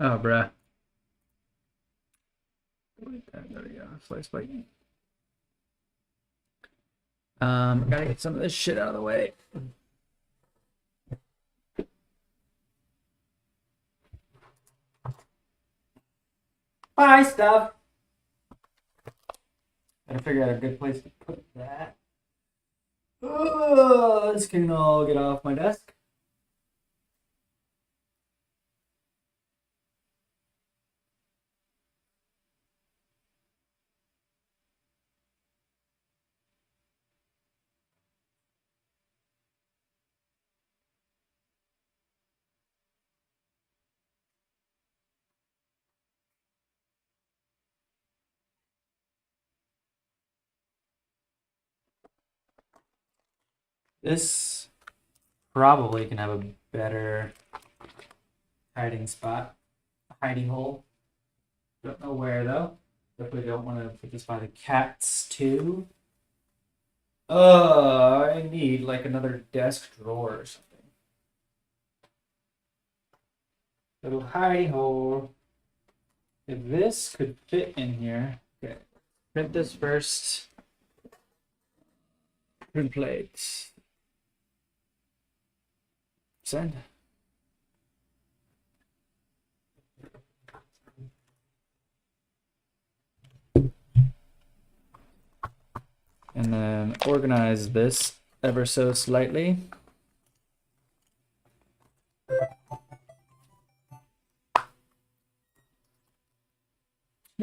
Oh, bruh. There we go. Slice bite. Gotta get some of this shit out of the way. Bye, stuff. Gotta figure out a good place to put that. Oh, this can all get off my desk. This probably can have a better hiding spot, hiding hole. Don't know where though. Definitely don't want to put this by the cats too. I need like another desk drawer or something. Little hiding hole. If this could fit in here. Okay. Print this first. Print plates. send. And then organize this ever so slightly. Got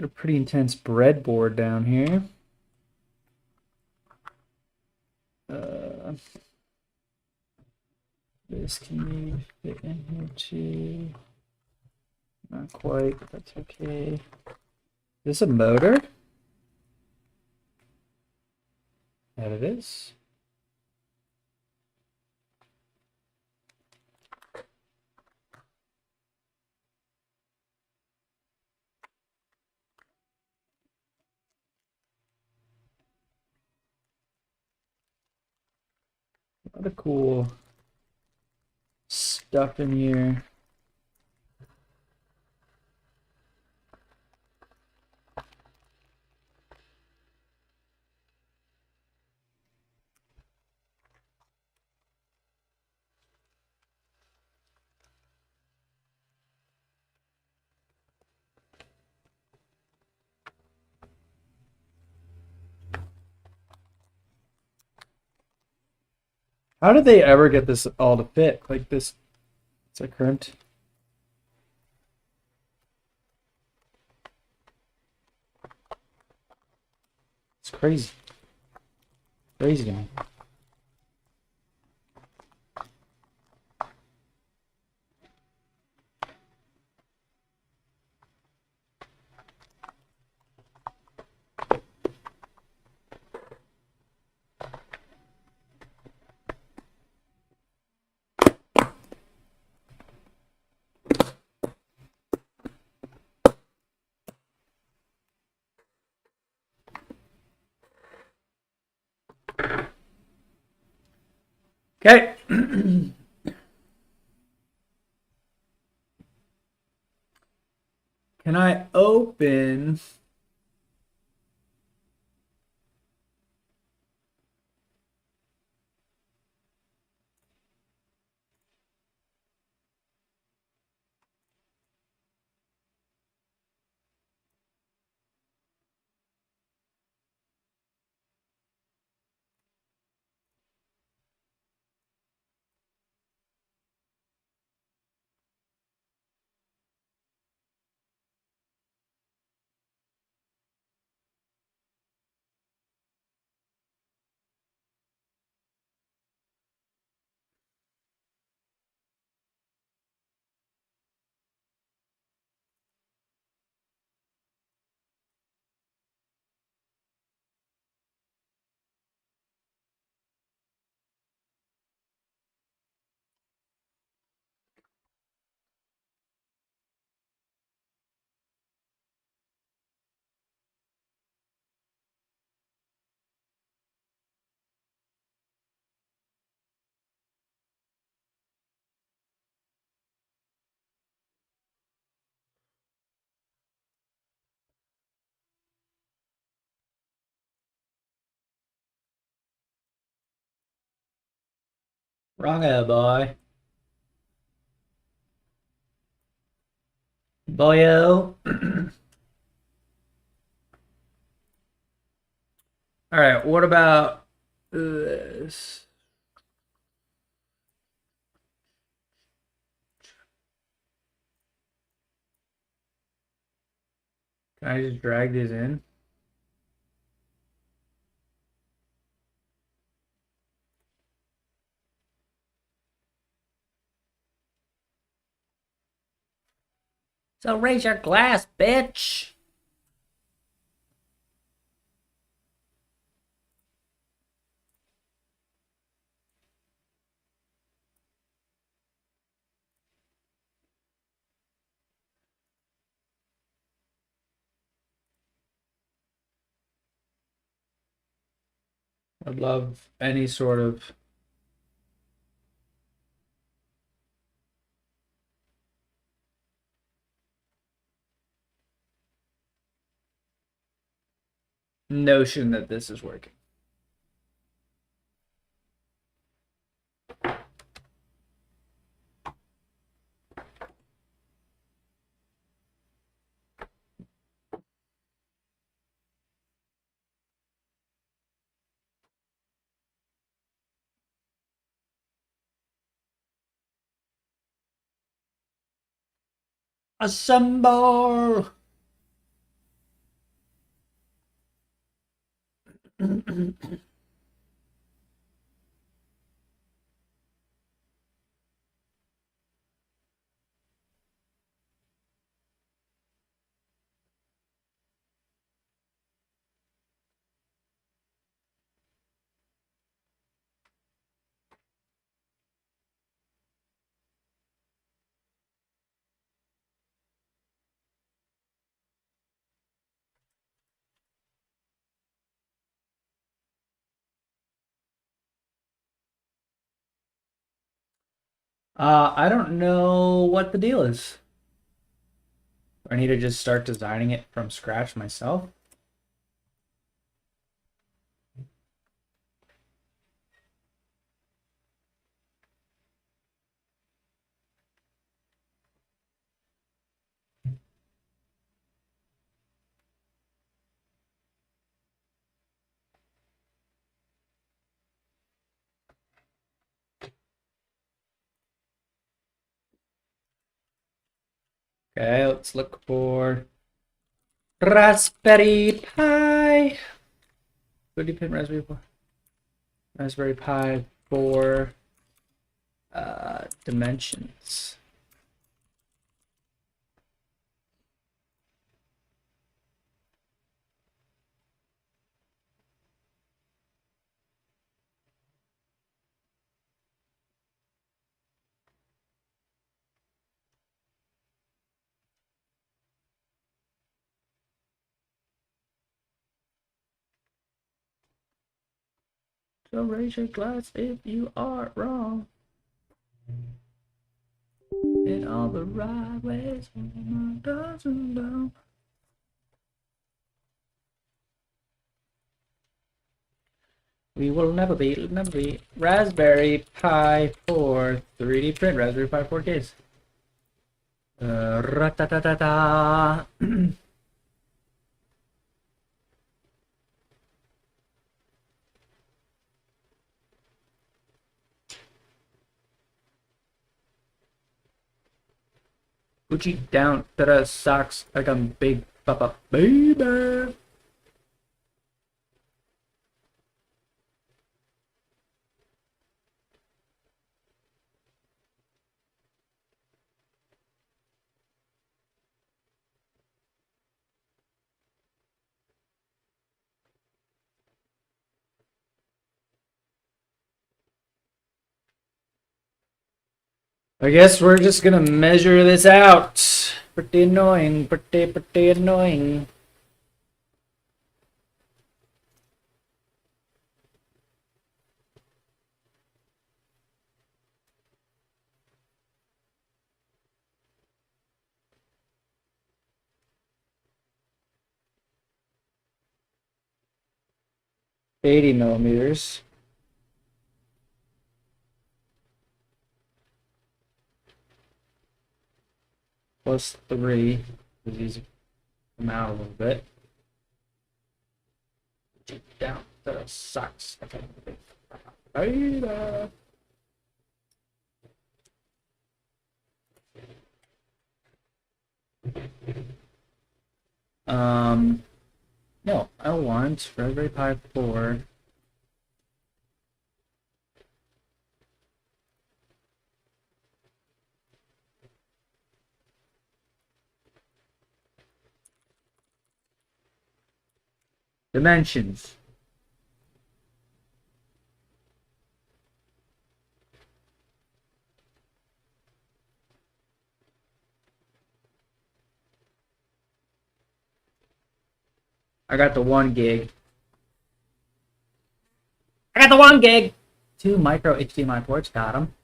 a pretty intense breadboard down here. This can fit in here too. Not quite, but that's okay. Is this a motor? That it is. A lot of cool stuff in here. How did they ever get this all to fit? Like this, it's a current. It's crazy. Crazy to me. Okay. Can I open? Wrong-o, boy. Boyo. All right, what about this? Can I just drag these in? So raise your glass, bitch. I'd love any sort of notion that this is working. Assemble! I don't know what the deal is. I need to just start designing it from scratch myself. Okay, let's look for Raspberry Pi. 30-pin Raspberry Pi for dimensions. So raise your glass if you are wrong. In all the right ways, doesn't know. We will never be Raspberry Pi 4 3D print Raspberry Pi 4Ks. Ra-ta-ta-ta-ta. Gucci down to the socks like I'm Big Papa Baby. I guess we're just gonna measure this out. Pretty annoying, pretty annoying. $80 millimeters. Plus 3. These come out a little bit. Down to the socks. Okay. Baby. No, I want Raspberry Pi 4. Dimensions. I got the 1 gig. I got the 1 gig! 2 micro HDMI ports, got them.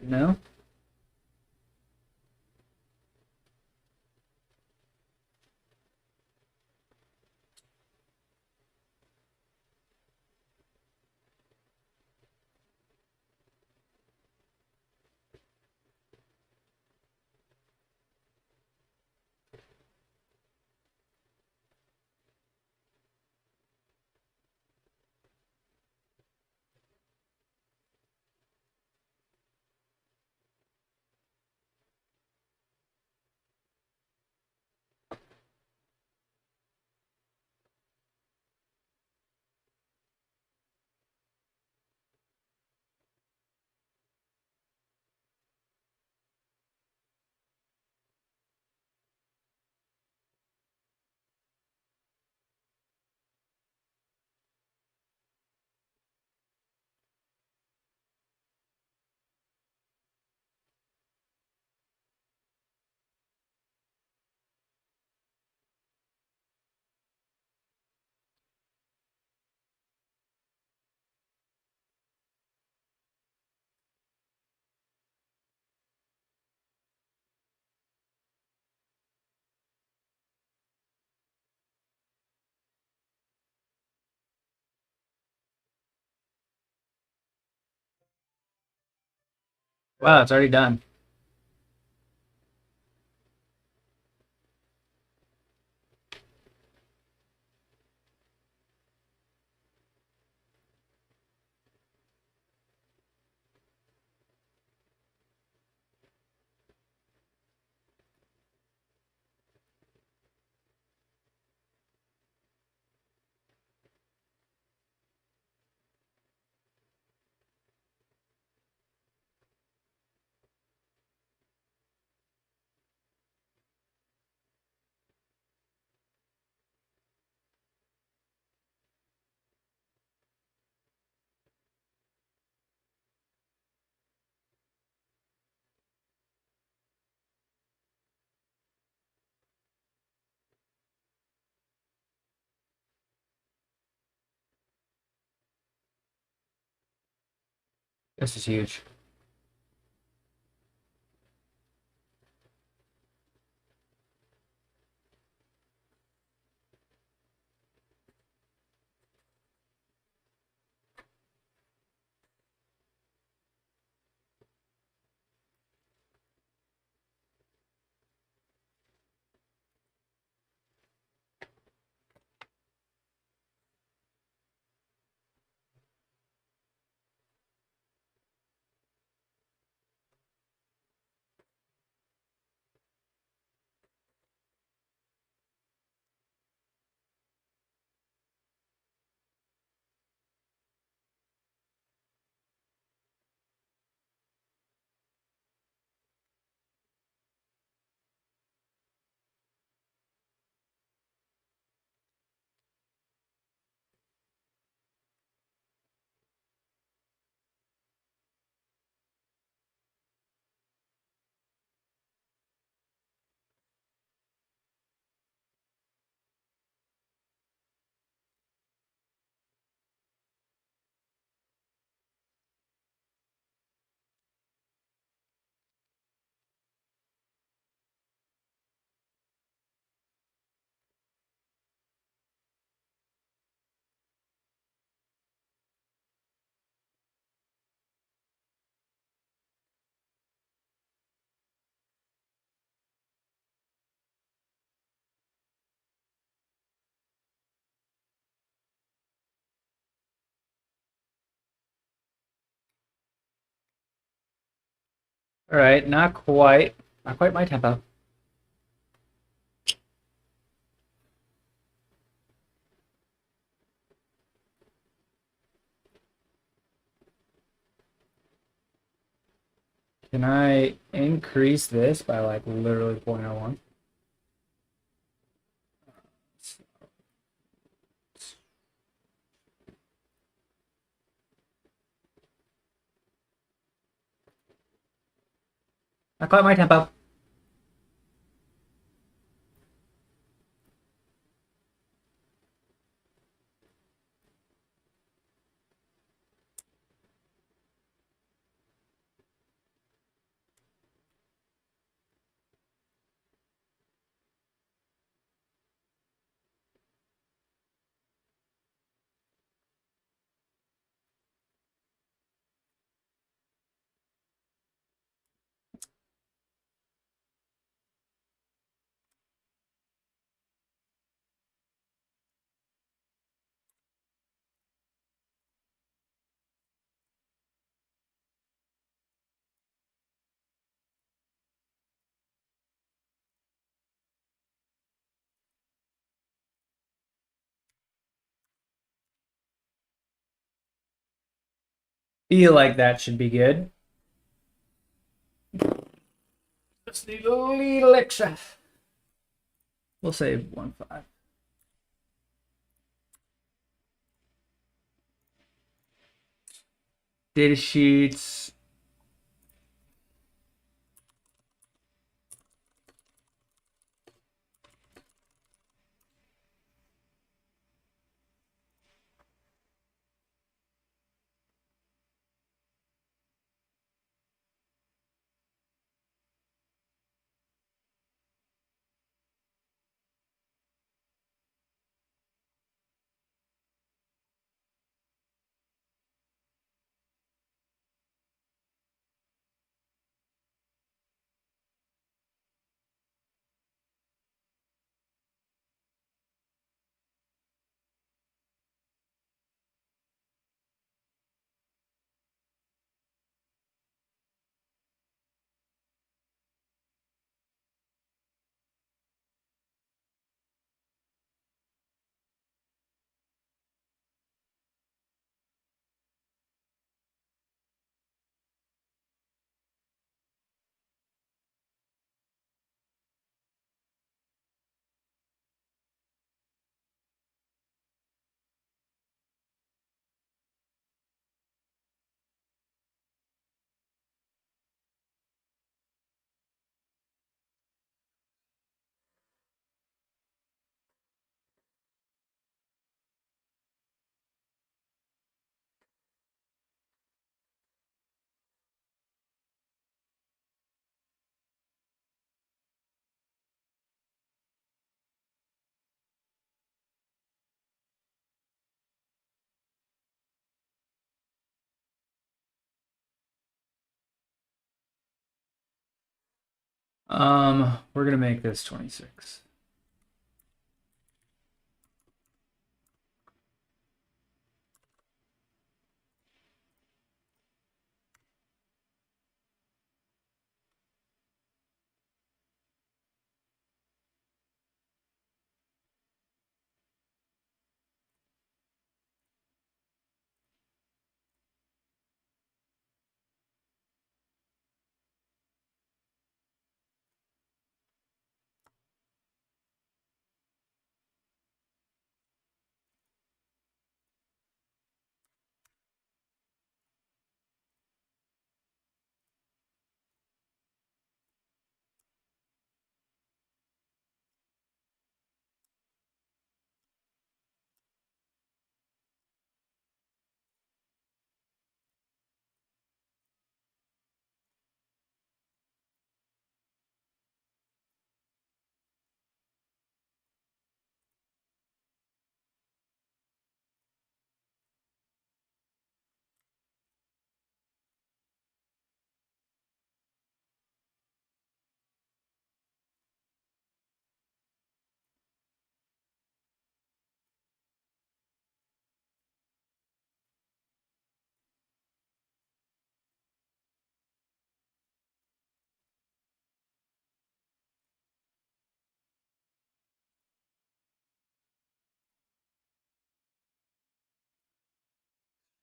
No? Wow, it's already done. This is huge. All right, not quite. Not quite my tempo. Can I increase this by like literally 0.01? Not quite my tempo. Feel like that should be good. Just need a little extra. We'll say 1.5. Data sheets. We're gonna make this 26.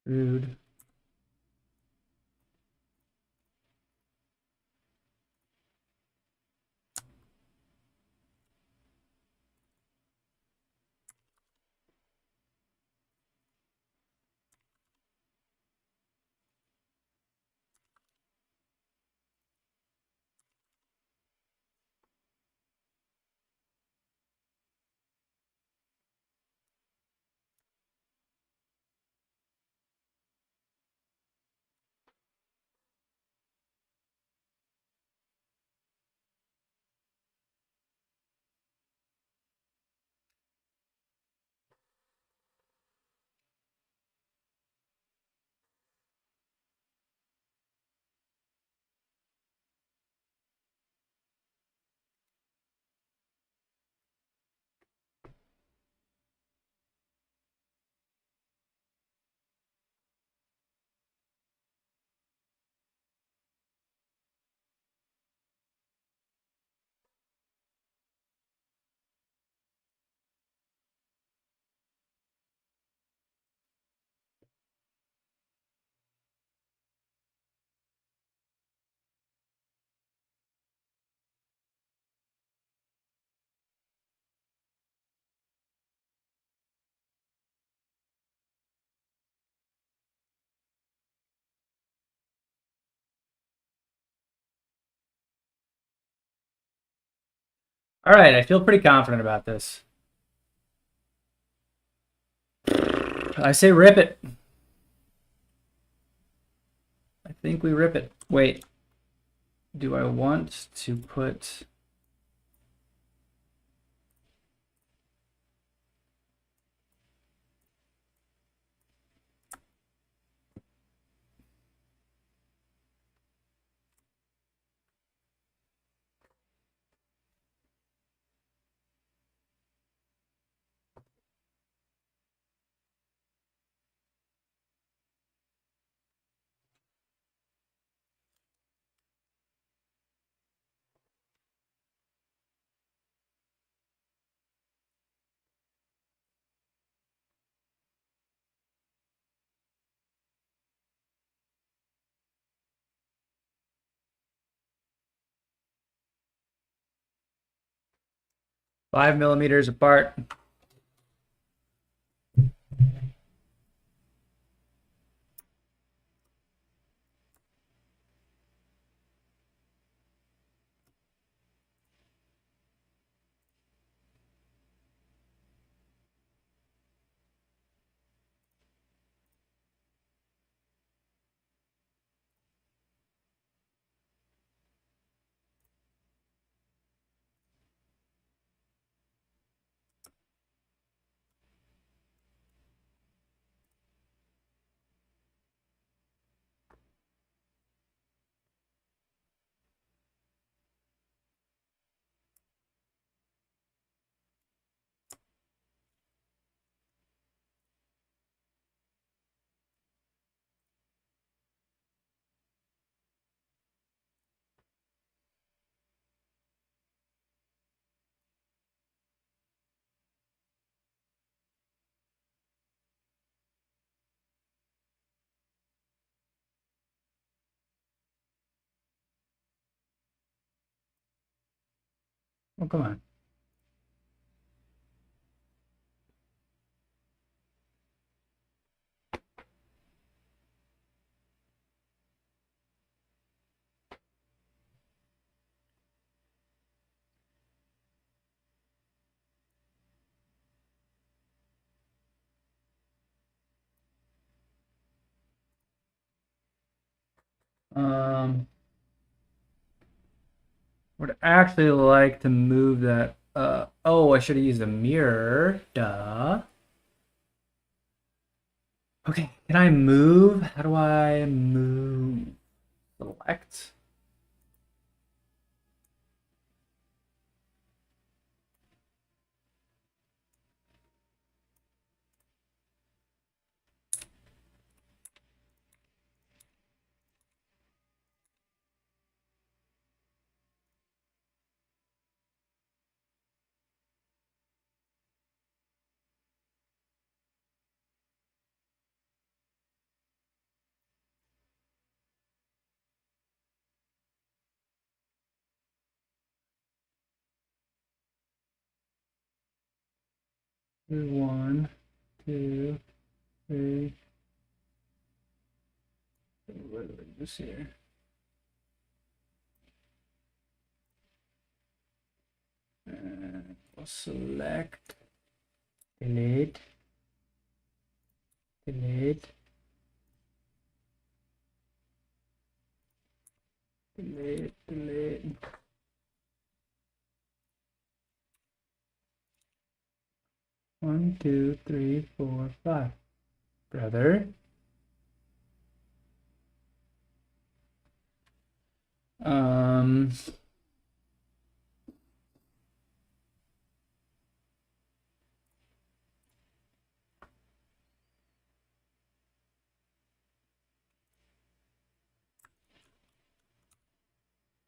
Rude. All right, I feel pretty confident about this. I say rip it. I think we rip it. Wait. Do I want to put... Five millimeters apart. Oh, come on. Would actually like to move that. Oh, I should have used a mirror. Duh. Okay, can I move? How do I move? Select. One, two, three. What do I do here? We'll select, delete, delete, delete, delete. One, two, three, four, five. Brother. Um.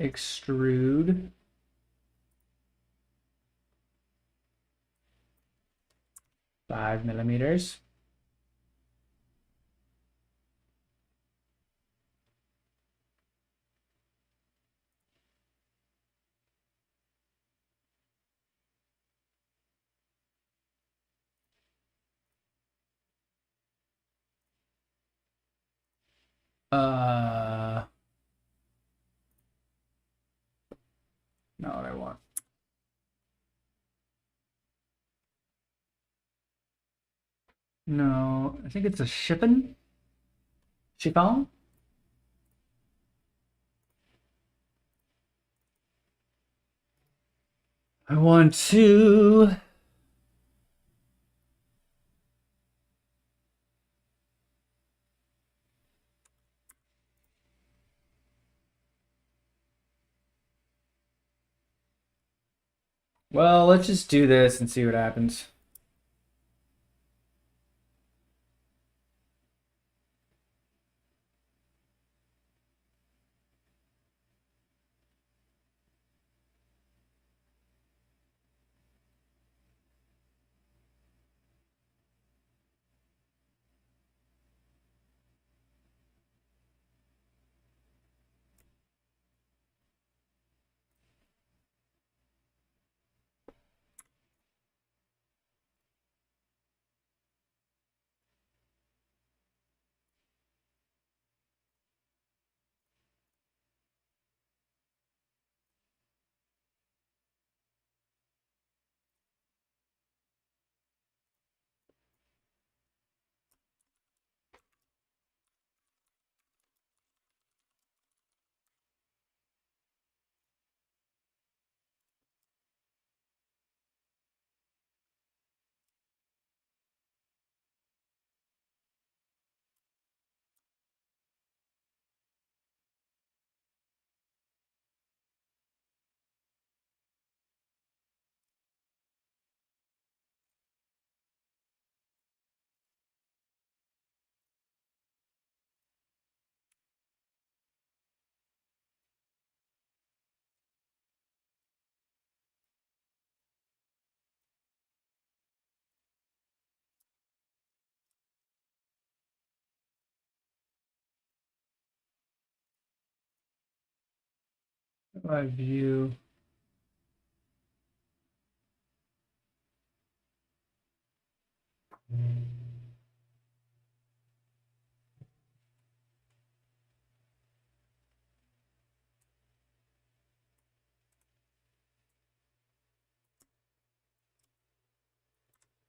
Extrude. Five millimeters. Not what I want. No, I think it's a chiffon. Chiffon? I want to. Well, let's just do this and see what happens. I view.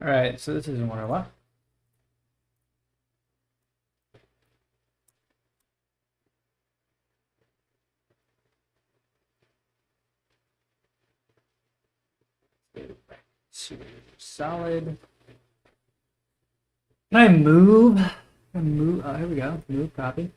Alright, so this isn't what I want. Solid. Can I move? Oh, here we go. Move, copy.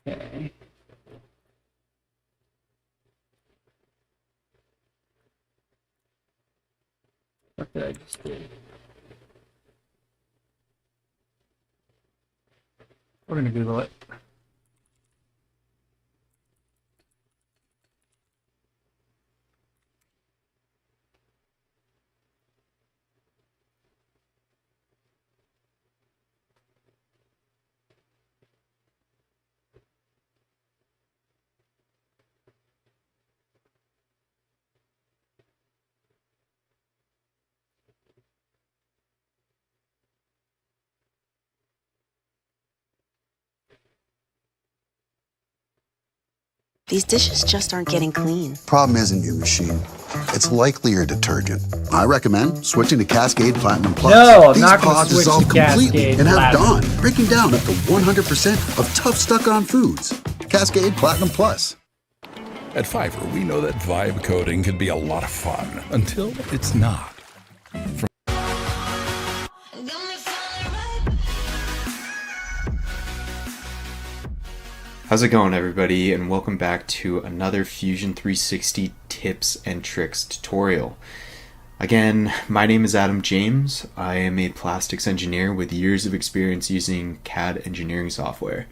Okay. What did I just do? We're gonna Google it. These dishes just aren't getting clean. Problem isn't your machine. It's likely your detergent. I recommend switching to Cascade Platinum Plus. No, I'm These not gonna pods switch dissolve to completely Cascade and have Platinum. Dawn, breaking down up to 100% of tough stuck-on foods. Cascade Platinum Plus. At Fiverr, we know that vibe coding can be a lot of fun until it's not. How's it going, everybody, and welcome back to another Fusion 360 tips and tricks tutorial. Again, my name is Adam James. I am a plastics engineer with years of experience using CAD engineering software.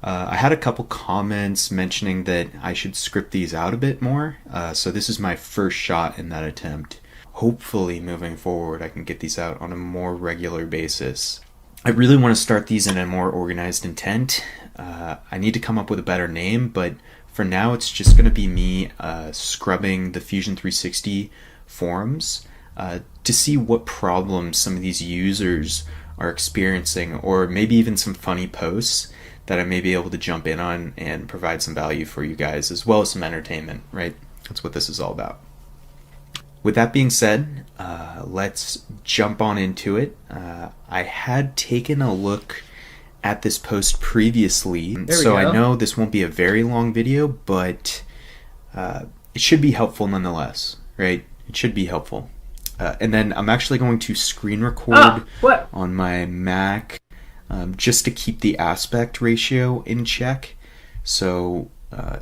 I had a couple comments mentioning that I should script these out a bit more, so this is my first shot in that attempt. Hopefully, moving forward, I can get these out on a more regular basis. I really want to start these in a more organized intent. I need to come up with a better name, but for now it's just going to be me scrubbing the Fusion 360 forums to see what problems some of these users are experiencing, or maybe even some funny posts that I may be able to jump in on and provide some value for you guys, as well as some entertainment, right? That's what this is all about. With that being said, let's jump on into it. I had taken a look at this post previously, so I know this won't be a very long video, but it should be helpful nonetheless, right? It should be helpful. And then I'm actually going to screen record on my Mac just to keep the aspect ratio in check. So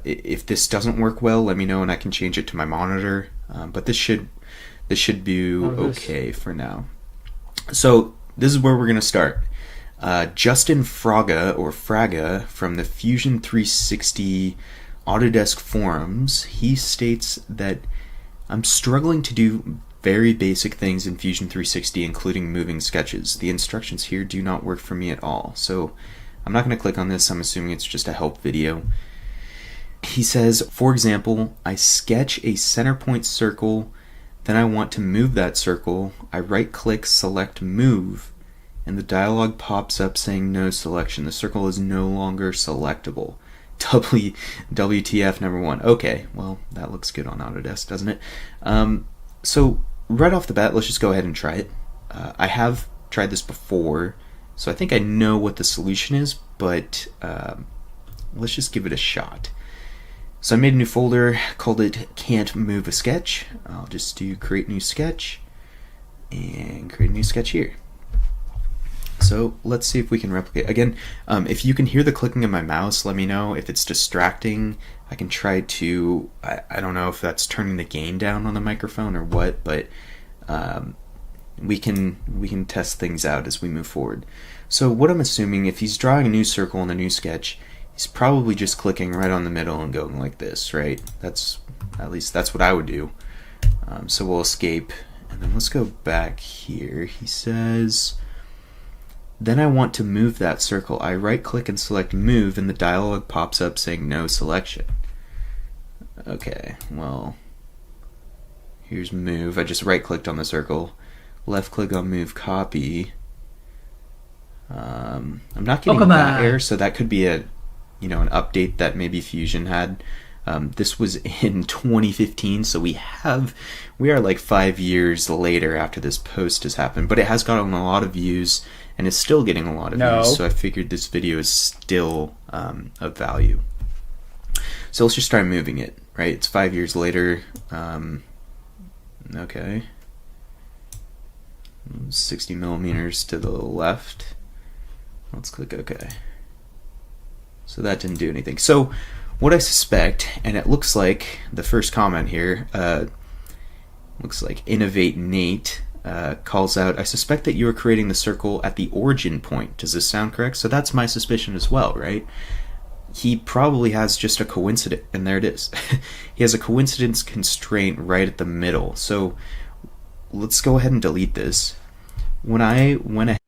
if this doesn't work well, let me know and I can change it to my monitor. But this should be okay for now. So this is where we're going to start. Justin Fraga from the Fusion 360 Autodesk forums, he states that I'm struggling to do very basic things in Fusion 360, including moving sketches. The instructions here do not work for me at all. So I'm not going to click on this. I'm assuming it's just a help video. He says, for example, I sketch a center point circle, then I want to move that circle. I right click, select move, and the dialog pops up saying no selection. The circle is no longer selectable. WTF number one. Okay, well, that looks good on Autodesk, doesn't it? So right off the bat, let's just go ahead and try it. I have tried this before, So I think I know what the solution is, but let's just give it a shot. So I made a new folder, called it Can't Move a Sketch. I'll just do create new sketch and create a new sketch here. So let's see if we can replicate. Again, if you can hear the clicking of my mouse, let me know. If it's distracting, I can try to, I don't know if that's turning the gain down on the microphone or what, but we can test things out as we move forward. So what I'm assuming, if he's drawing a new circle in a new sketch, he's probably just clicking right on the middle and going like this, right? At least that's what I would do. So we'll escape, and then let's go back here. He says, then I want to move that circle. I right click and select move, and the dialog pops up saying no selection. Okay, well, here's move. I just right clicked on the circle, left click on move copy. I'm not getting that error, so that could be an update that maybe Fusion had. This was in 2015, so we are like 5 years later after this post has happened, but it has gotten a lot of views and is still getting a lot of views, so I figured this video is still of value. So let's just try moving it, right? It's 5 years later. Okay. 60 millimeters to the left. Let's click OK. So that didn't do anything. So what I suspect, and it looks like the first comment here, looks like Innovate Nate calls out, I suspect that you are creating the circle at the origin point. Does this sound correct? So that's my suspicion as well, right? He probably has just a coincidence, and there it is. He has a coincidence constraint right at the middle. So let's go ahead and delete this. When I went ahead...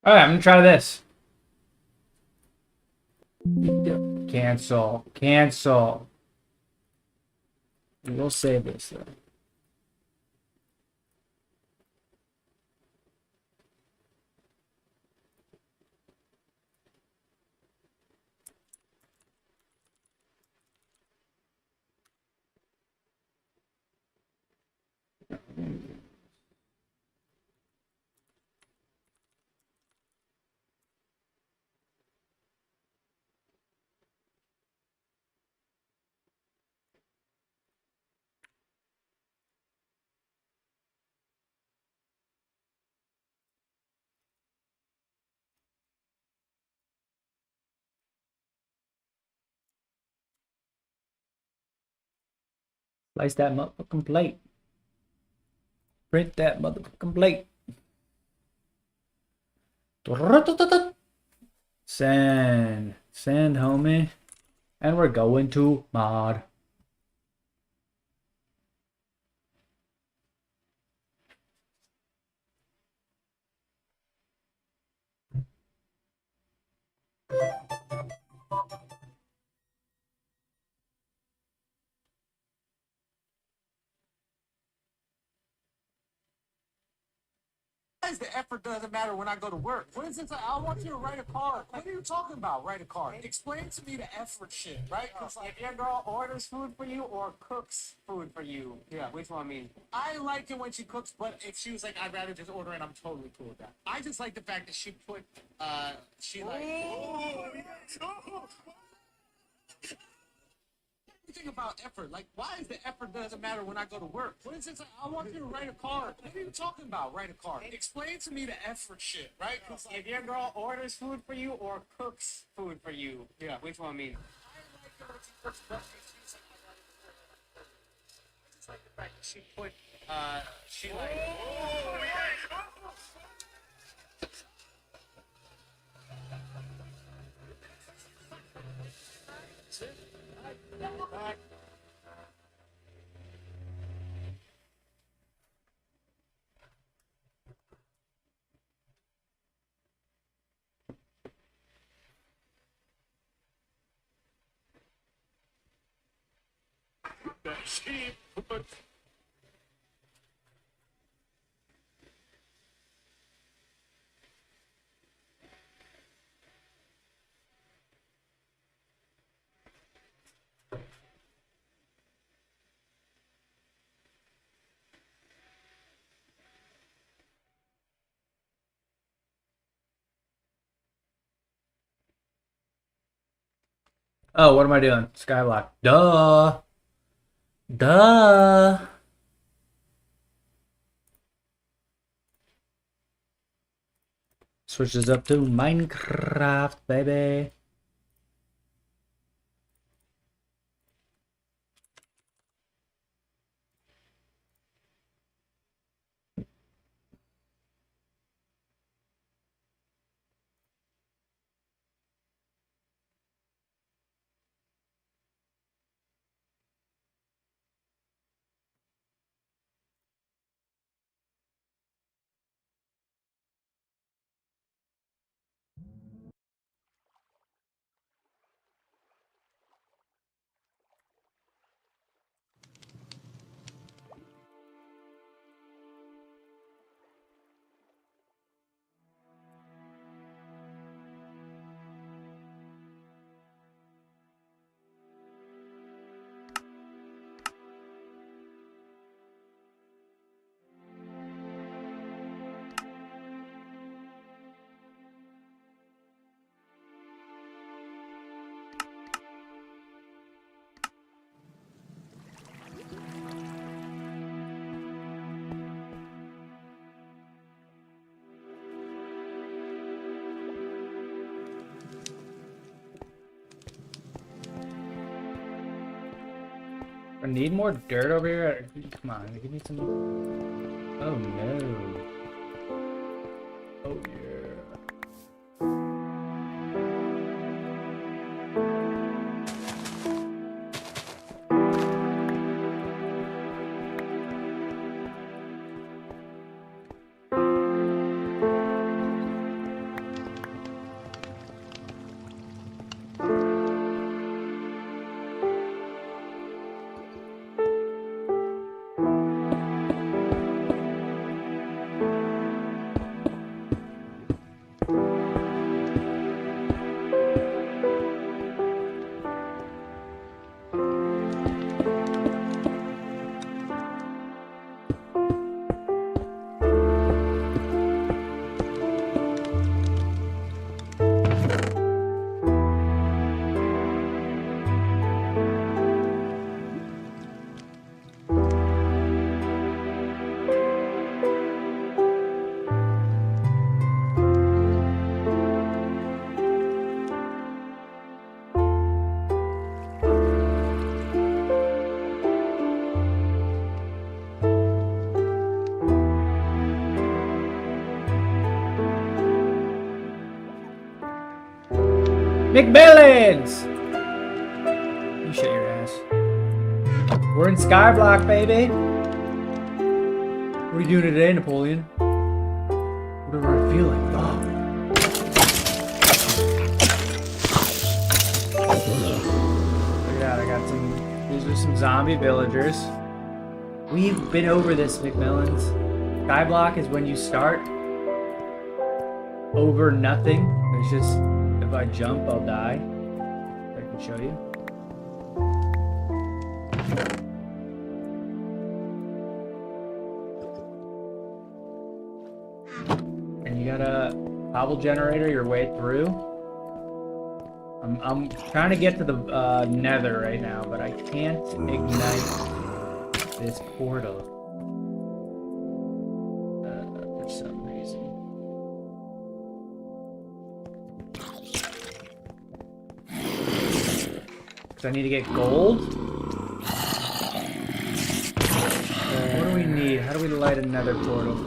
Alright, I'm gonna try this. Cancel. We'll save this though. Slice that motherfucking plate. Print that motherfucking plate. Send, homie. And we're going to mod. The effort doesn't matter when I go to work. For instance, I want you to write a card. What are you talking about? Write a card. Explain to me the effort shit, right? Because like your girl orders food for you or cooks food for you. Yeah, which one? I mean, I like it when she cooks, but if she was like, I'd rather just order it, I'm totally cool with that. I just like the fact that she put, she like. Oh, yes. Oh. Think about effort. Like, why is the effort doesn't matter when I go to work? For instance, I want you to write a card. What are you talking about? Write a card. Explain to me the effort shit, right? Because like, if your girl orders food for you or cooks food for you, yeah, which one? I mean, I like it when she cooks, but she's like, I just like the fact that she put, she like. Oh, yes. That she put. Oh, what am I doing? Skyblock. Duh. Duh. Switches up to Minecraft, baby. I need more dirt over here. Come on, give me some. Oh no. Oh yeah. McMillans! You shut your ass. We're in Skyblock, baby. What are you doing today, Napoleon? Whatever I feel like. Look at that, I got some. These are some zombie villagers. We've been over this, McMillans. Skyblock is when you start over nothing. It's just. If I jump, I'll die. I can show you. And you gotta cobble generator your way through. I'm trying to get to the nether right now, but I can't ignite this portal for some reason. So I need to get gold. What do we need? How do we light another portal?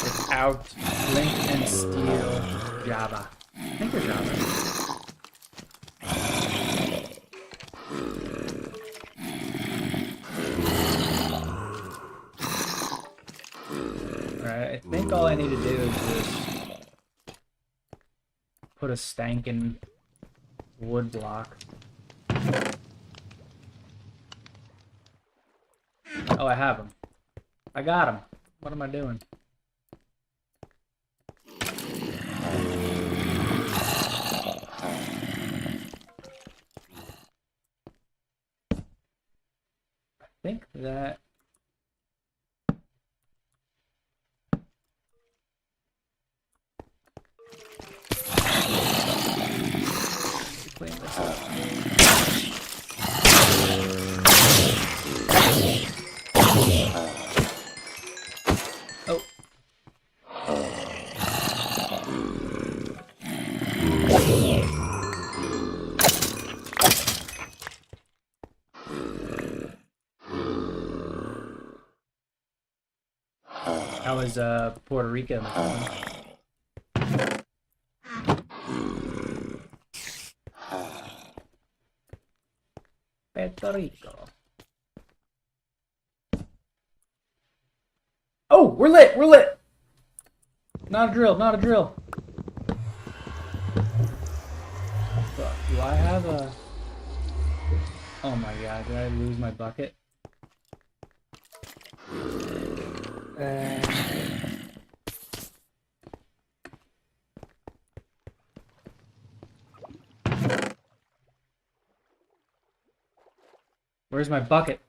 It's out. Link and Steel. Java. I think they're Java. I think all I need to do is just put a stankin' wood block. Oh, I have him. I got him. What am I doing? think that clean this up. Oh. How was Puerto Rico? Puerto Rico. Oh, we're lit! We're lit! Not a drill, not a drill. Fuck, do I have a... Oh my god, did I lose my bucket? Where's my bucket?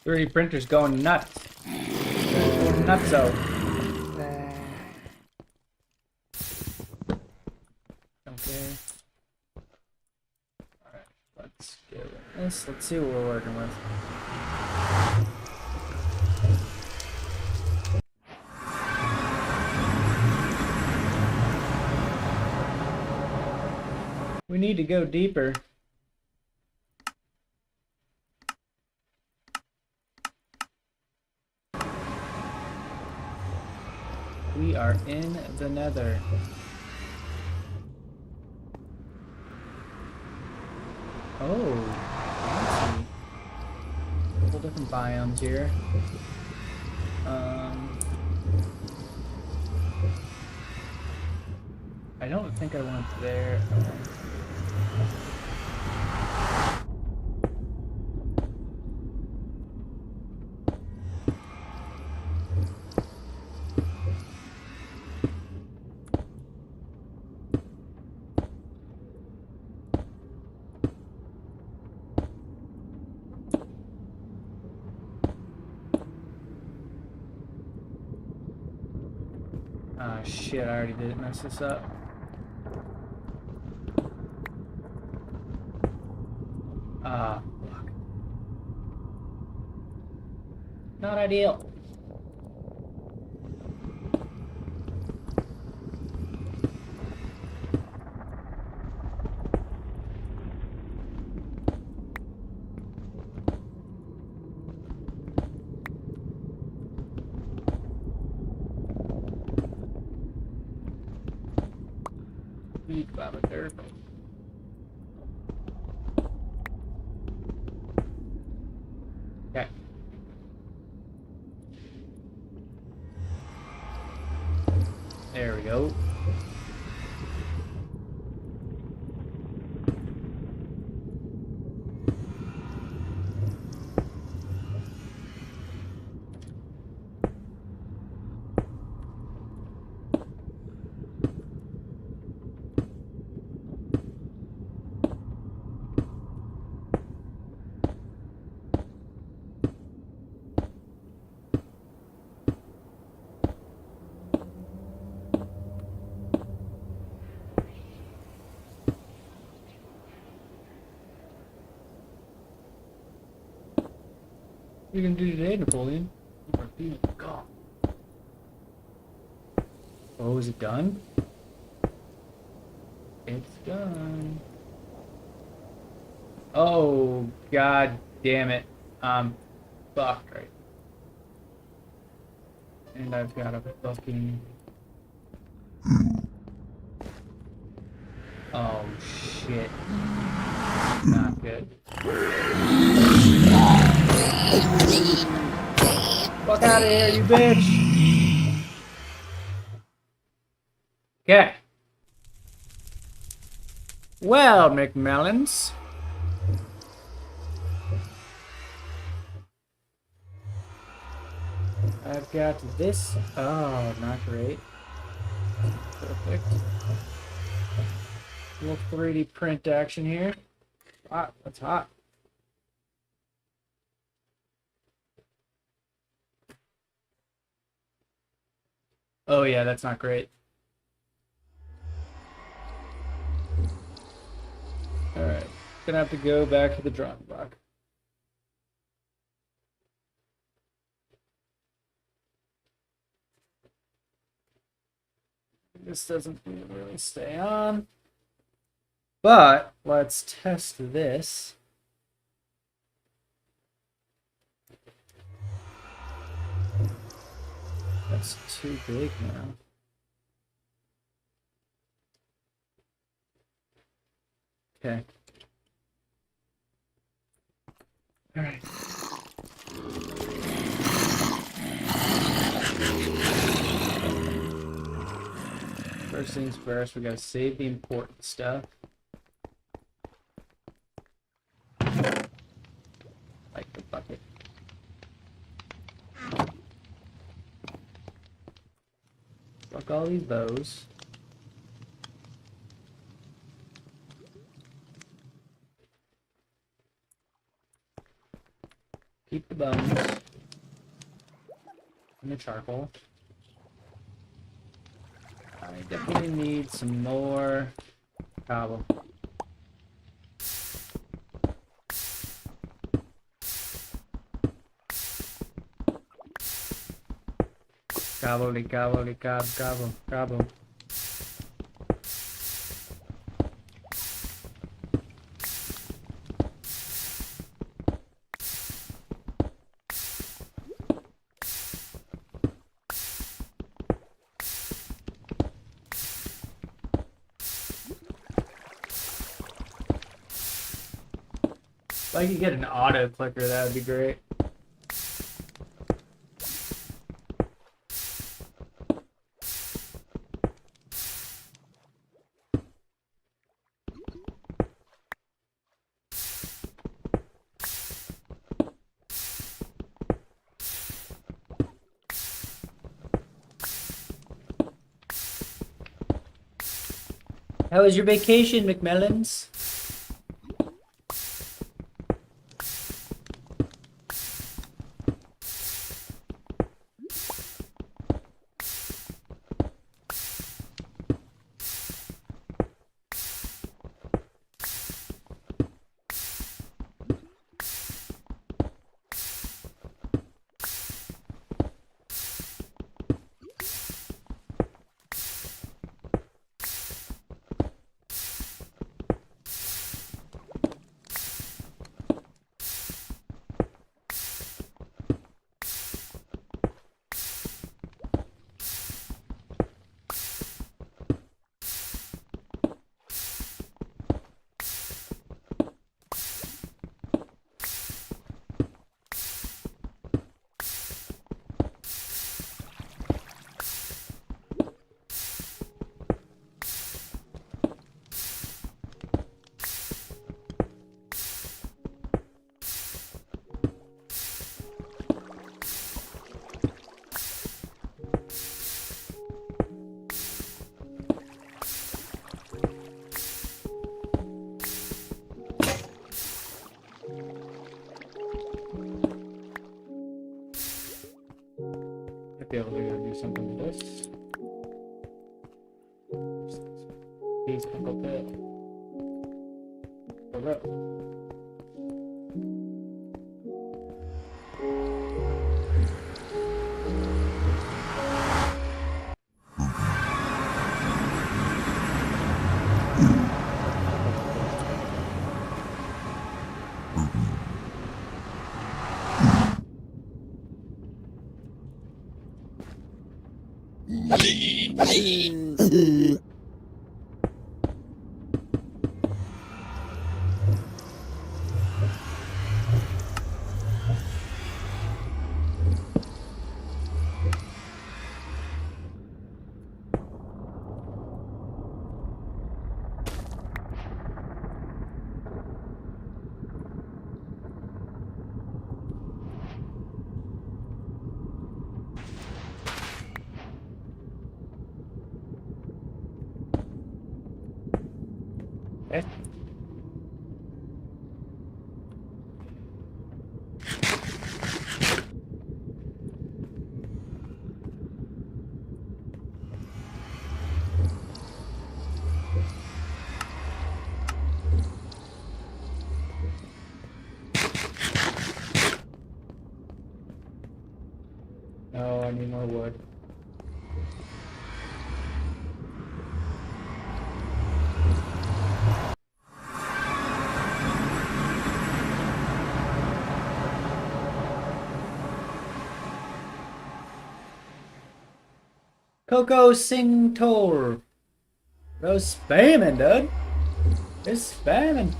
Three printers going nuts. Nutso. Okay. Alright, let's get this. Let's see what we're working with. We need to go deeper. We are in the Nether. Oh, fancy. A couple different biomes here. I don't think I went there. Ah, shit, I already did mess this up. Ah, fuck. Not ideal. Beat by the dirt. Okay. There we go. What are you gonna do today, Napoleon? God. Oh, is it done? It's done. Oh, god damn it. I'm fucked right. And I've got a fucking... Oh, shit. Not good. Fuck out of here, you bitch! Okay. Well, McMellons. I've got this. Oh, not great. Perfect. A little 3D print action here. Hot. That's hot. Oh yeah, that's not great. Alright. Gonna have to go back to the drawing block. This doesn't really stay on. But let's test this. That's too big now. Okay. All right. First things first, we gotta save the important stuff. Like the bucket. Fuck all these bows. Keep the bones. And the charcoal. I definitely need some more cobble. Cobble. If I could get an auto clicker, that would be great. How was your vacation, McMellons? Might be able to do something with this. These Uncle Bill. The rope. Okay. No, I need more wood. Coco Sing Tor. Those spamming, dude. They're spamming.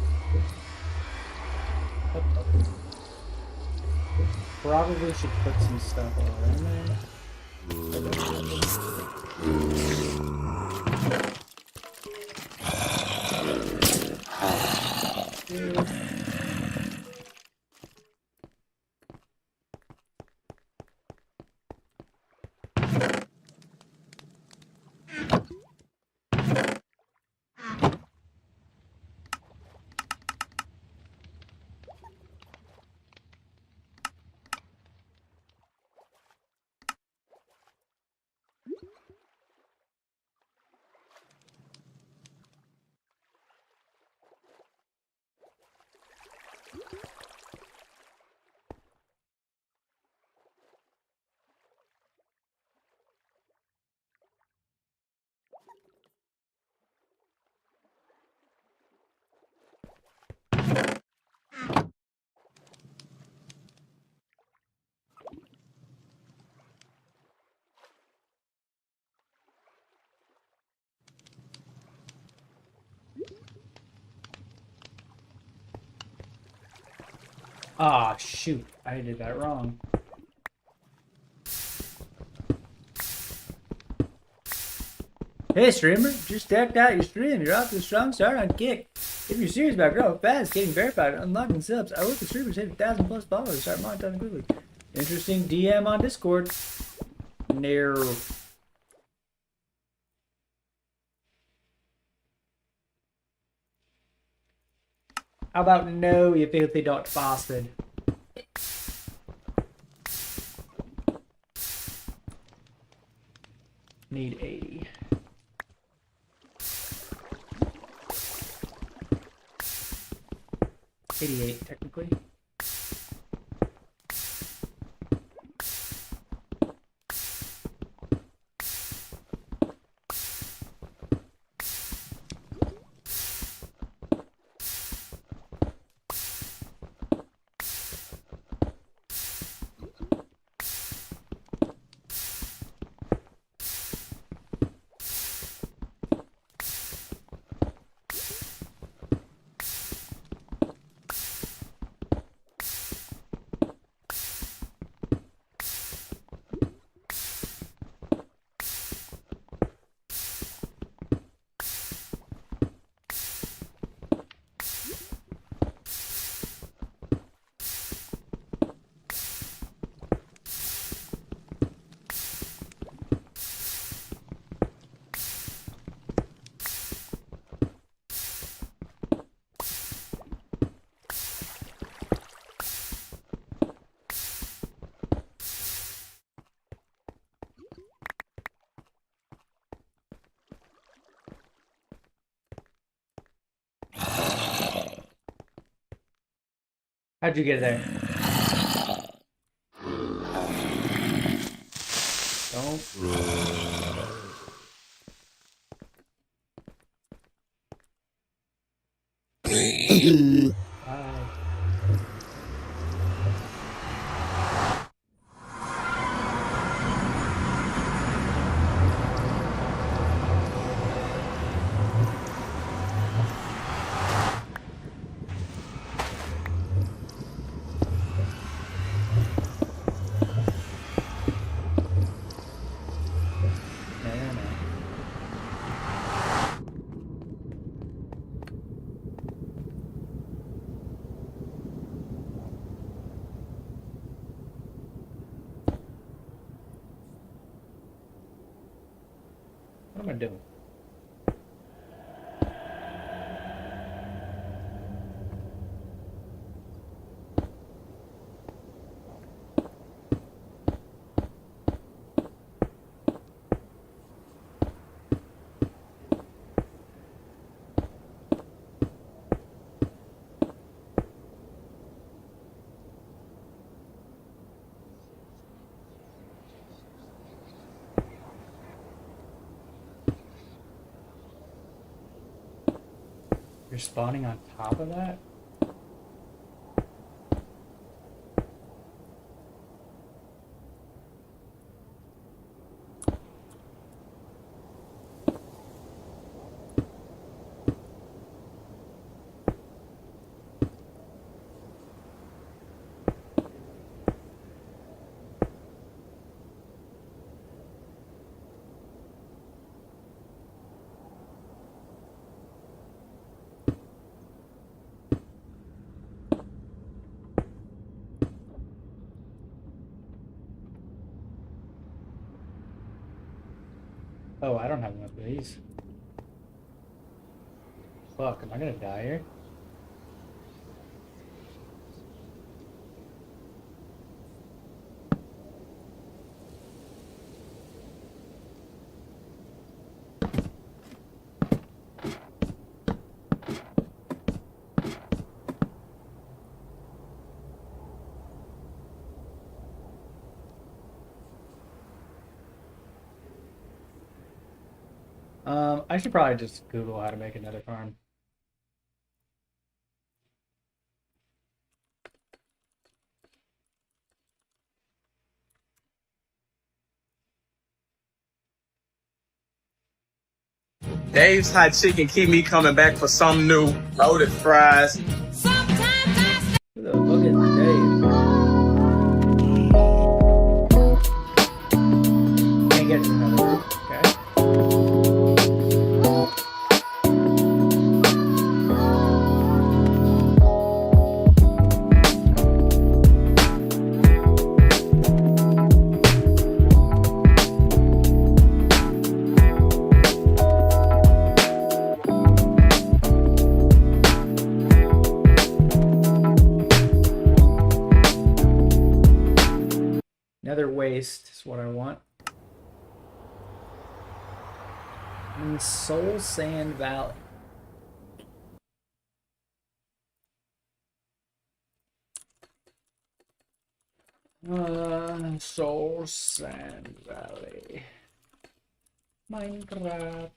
Probably should put some stuff around there. Ah, shoot. I did that wrong. Hey, streamer. Just decked out your stream. You're off to a strong start on Kick. If you're serious about growing fast, getting verified, and unlocking subs, I work with streamers hitting 1,000+ followers. Start monetizing quickly. Interesting DM on Discord. No. How about no, you filthy dot bastard? Need 80. 88, technically. How'd you get there? Don't. Bye. What am I doing? You're spawning on top of that? Oh, I don't have enough of these. Fuck, am I gonna die here? I should probably just Google how to make another farm. Dave's Hot Chicken keep me coming back for some new loaded fries. Who the fuck is Dave? Can't get to another room, okay? Nether waste is what I want. In Soul Sand Valley. Soul Sand Valley. Minecraft.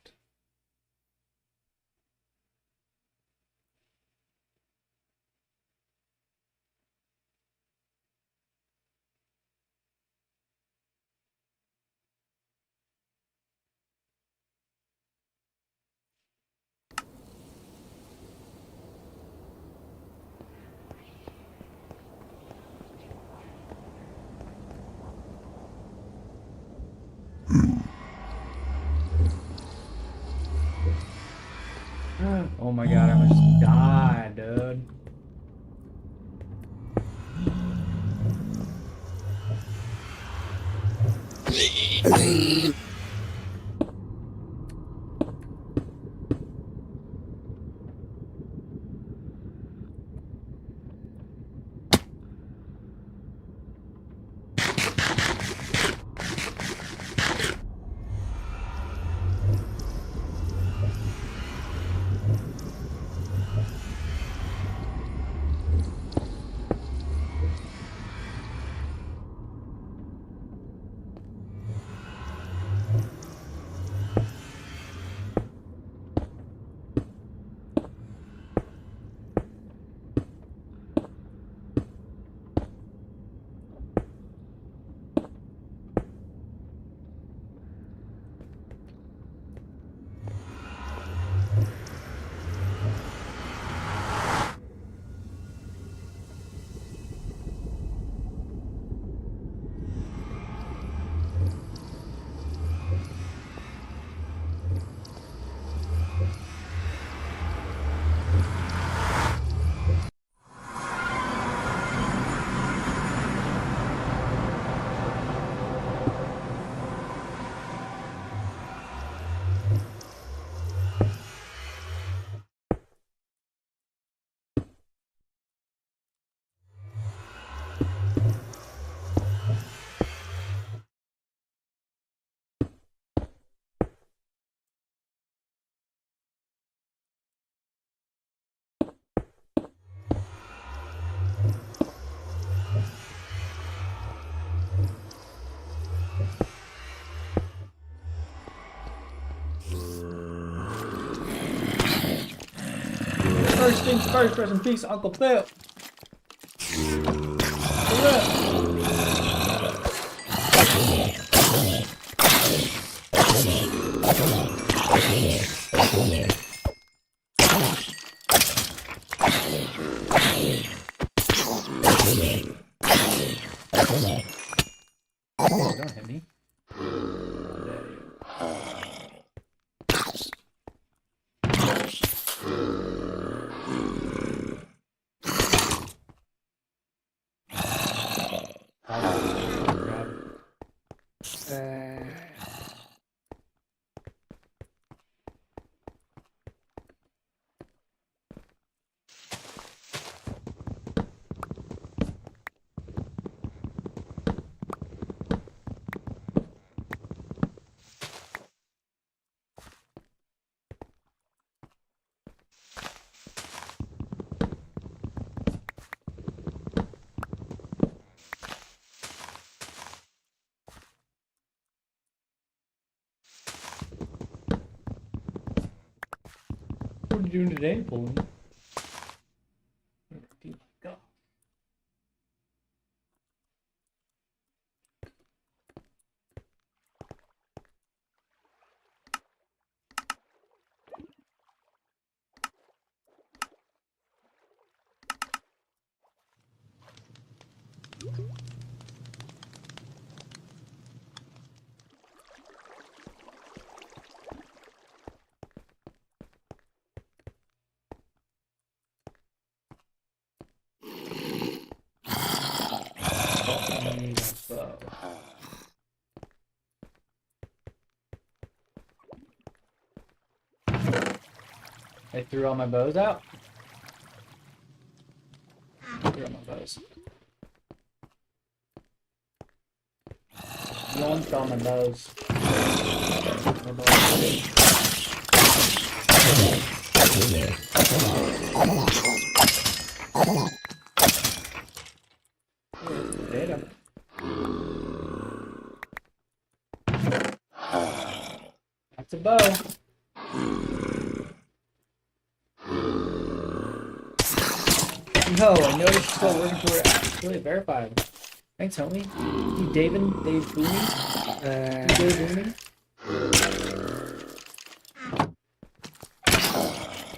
Oh my god, I almost died, dude. First things first, rest in peace, Uncle Phil. Oh, don't hit me. What are you doing today, Pauline? Go. I threw all my bows out. I threw all my bows. Yoinked all my bows. Data. That's a bow. No, I noticed you're still working for it. Really verified. Thanks, homie. You Dave Booney? Dave Booney?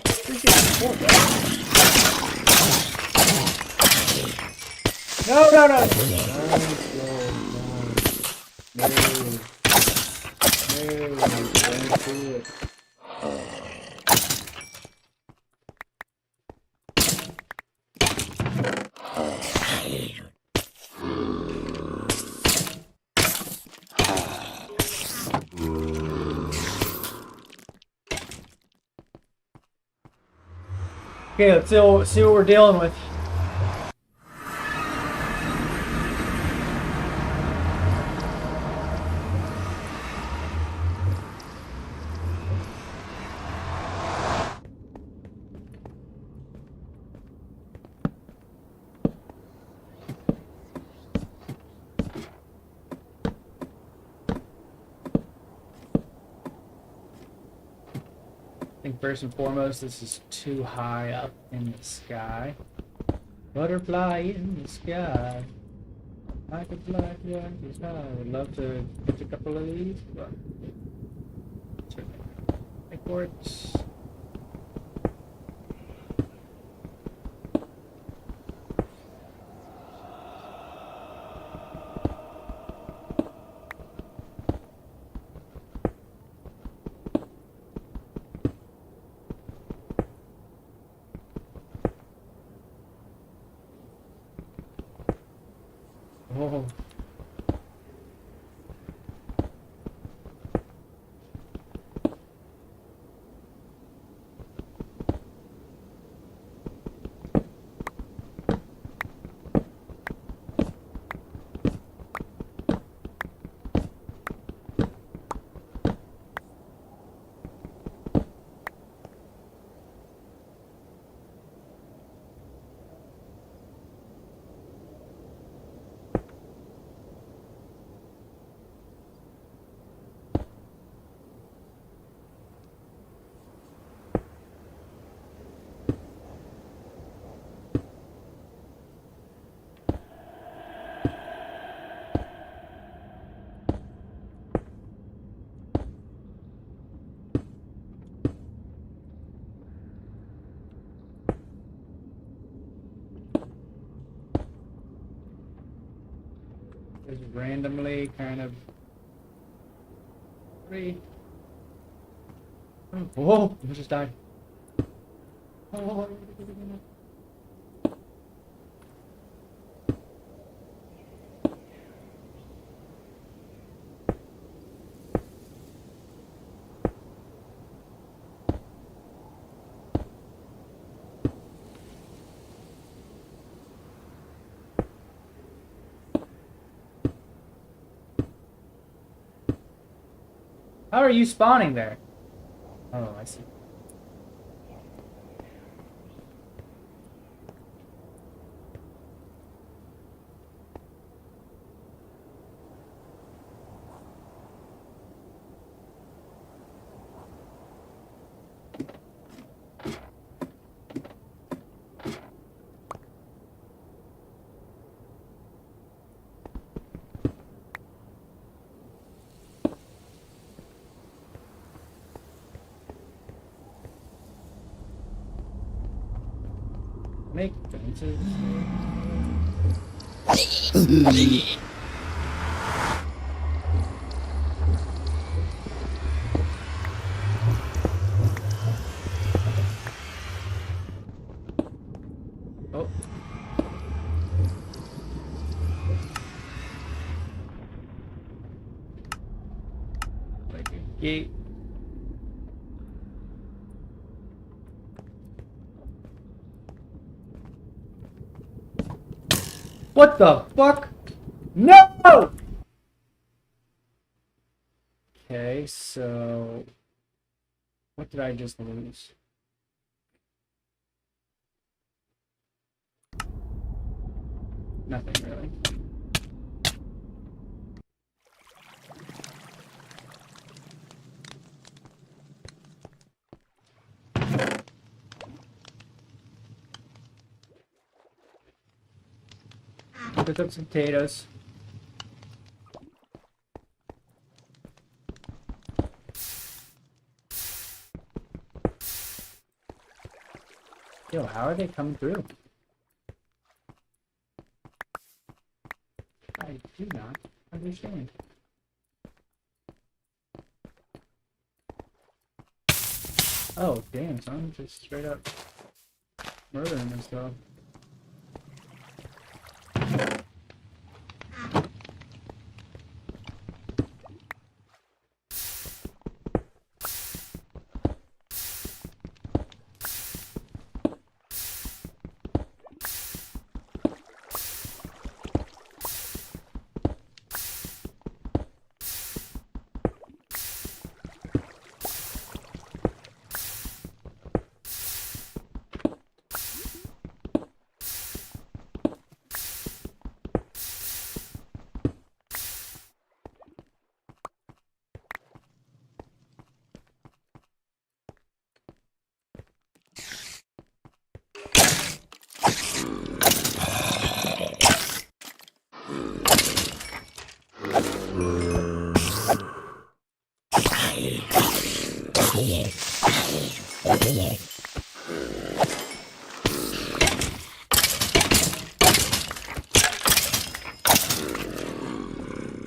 Appreciate the support, bro. No. No, don't do it. Okay, let's see what we're dealing with. I think first and foremost, this is too high up in the sky. Butterfly in the sky. I could fly like the sky. I would love to catch a couple of these, but make for it. Oh. Just randomly kind of... Three. Whoa! I just died. Oh. How are you spawning there? Oh, I see. Make fences. Oh. Like a gate. What the fuck? No! Okay, so... What did I just lose? Nothing, really. Pick up some potatoes. Yo, how are they coming through? I do not understand. Oh, damn, so I'm just straight up murdering myself.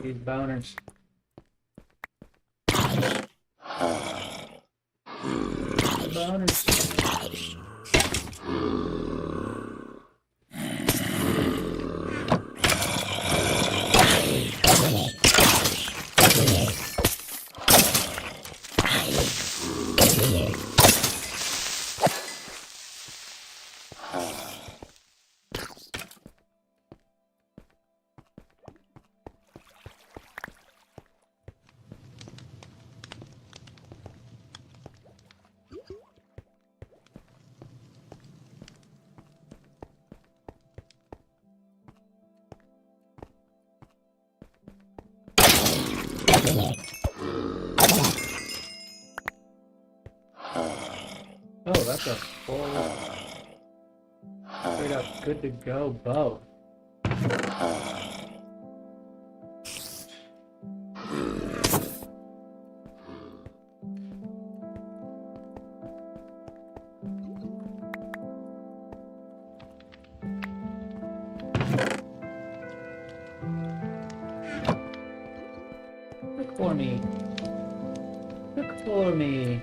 These boners. Boners. Oh, that's a full, straight up good to go bow. me.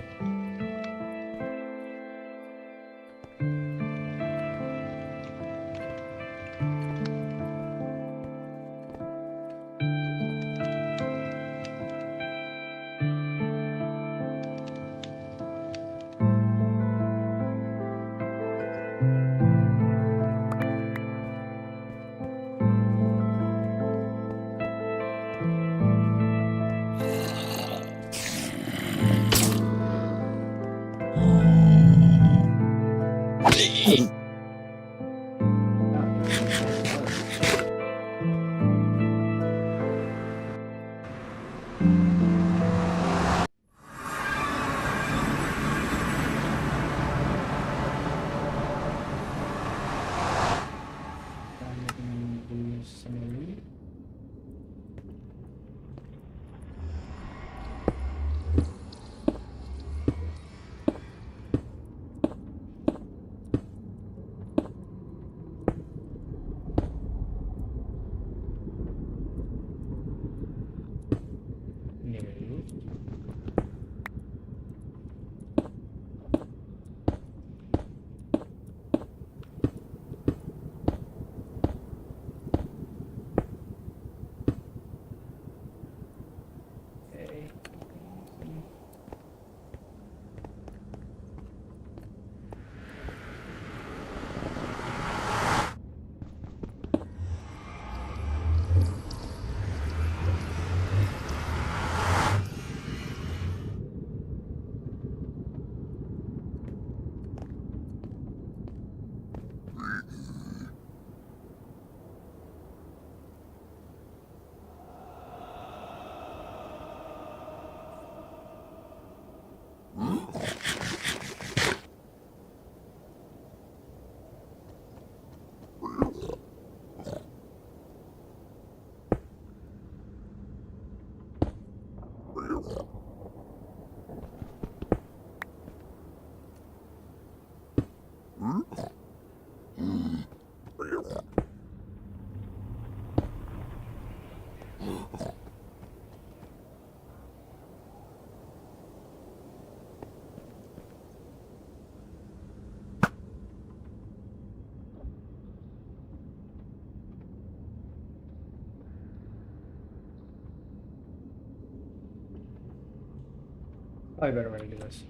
Probably a better way to do this.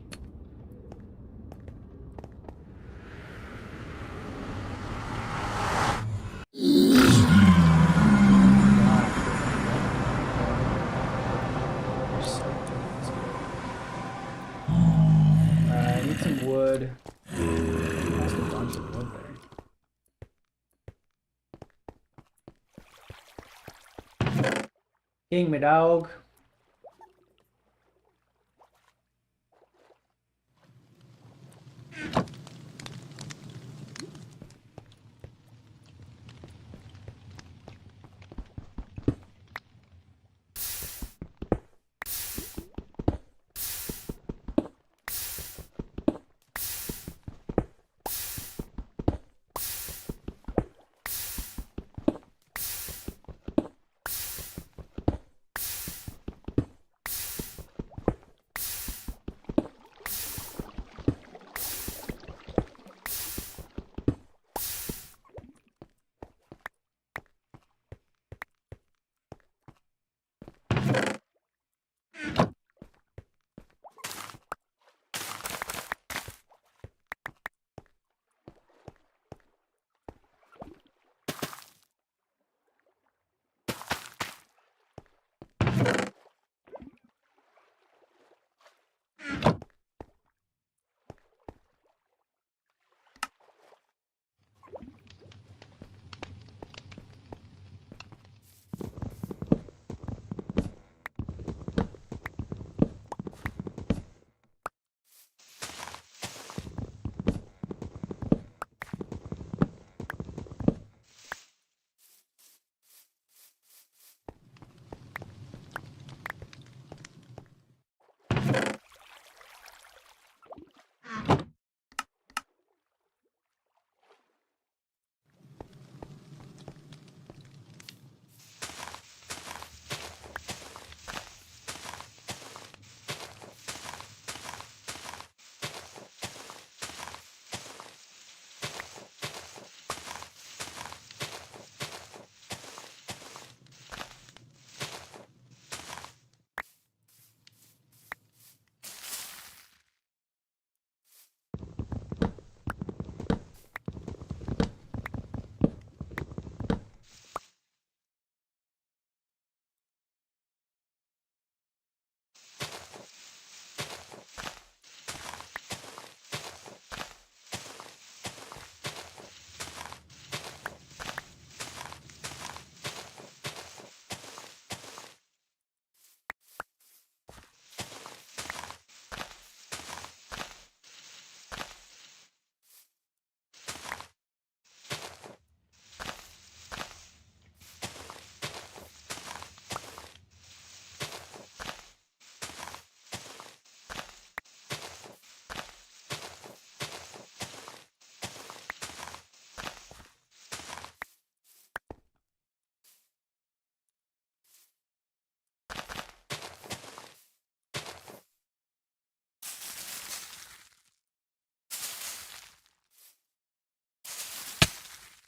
I need some wood. Lost a bunch of wood there. King, my dog.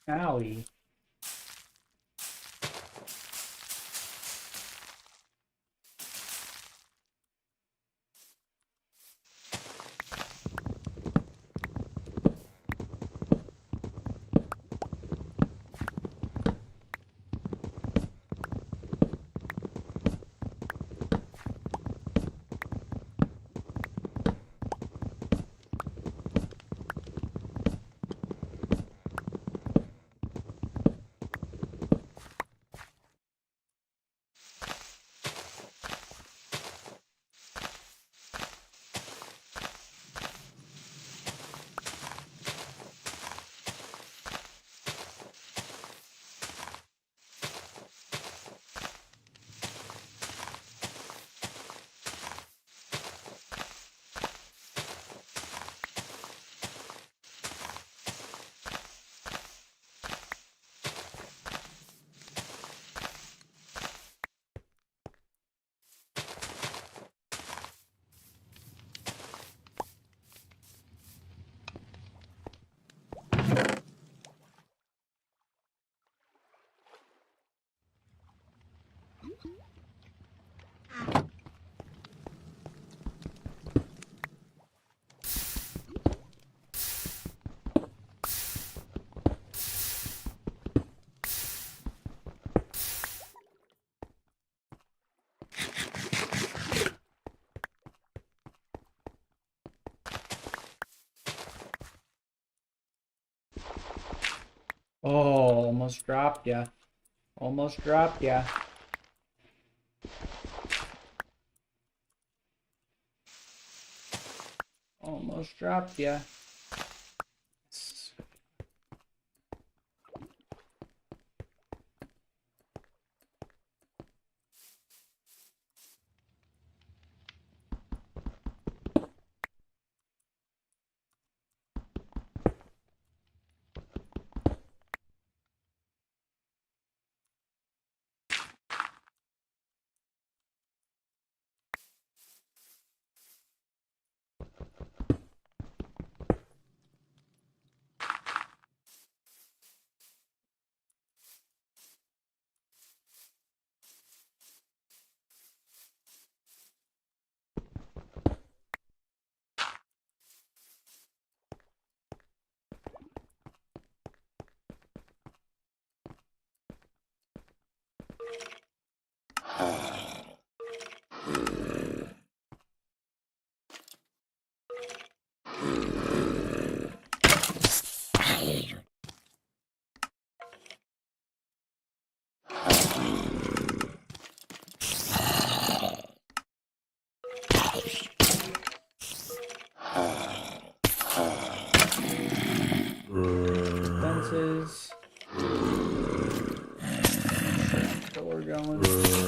Owie. Oh, almost dropped ya. Almost dropped ya. Almost dropped ya. Fences. Door going.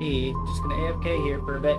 AFK. Just gonna AFK here for a bit.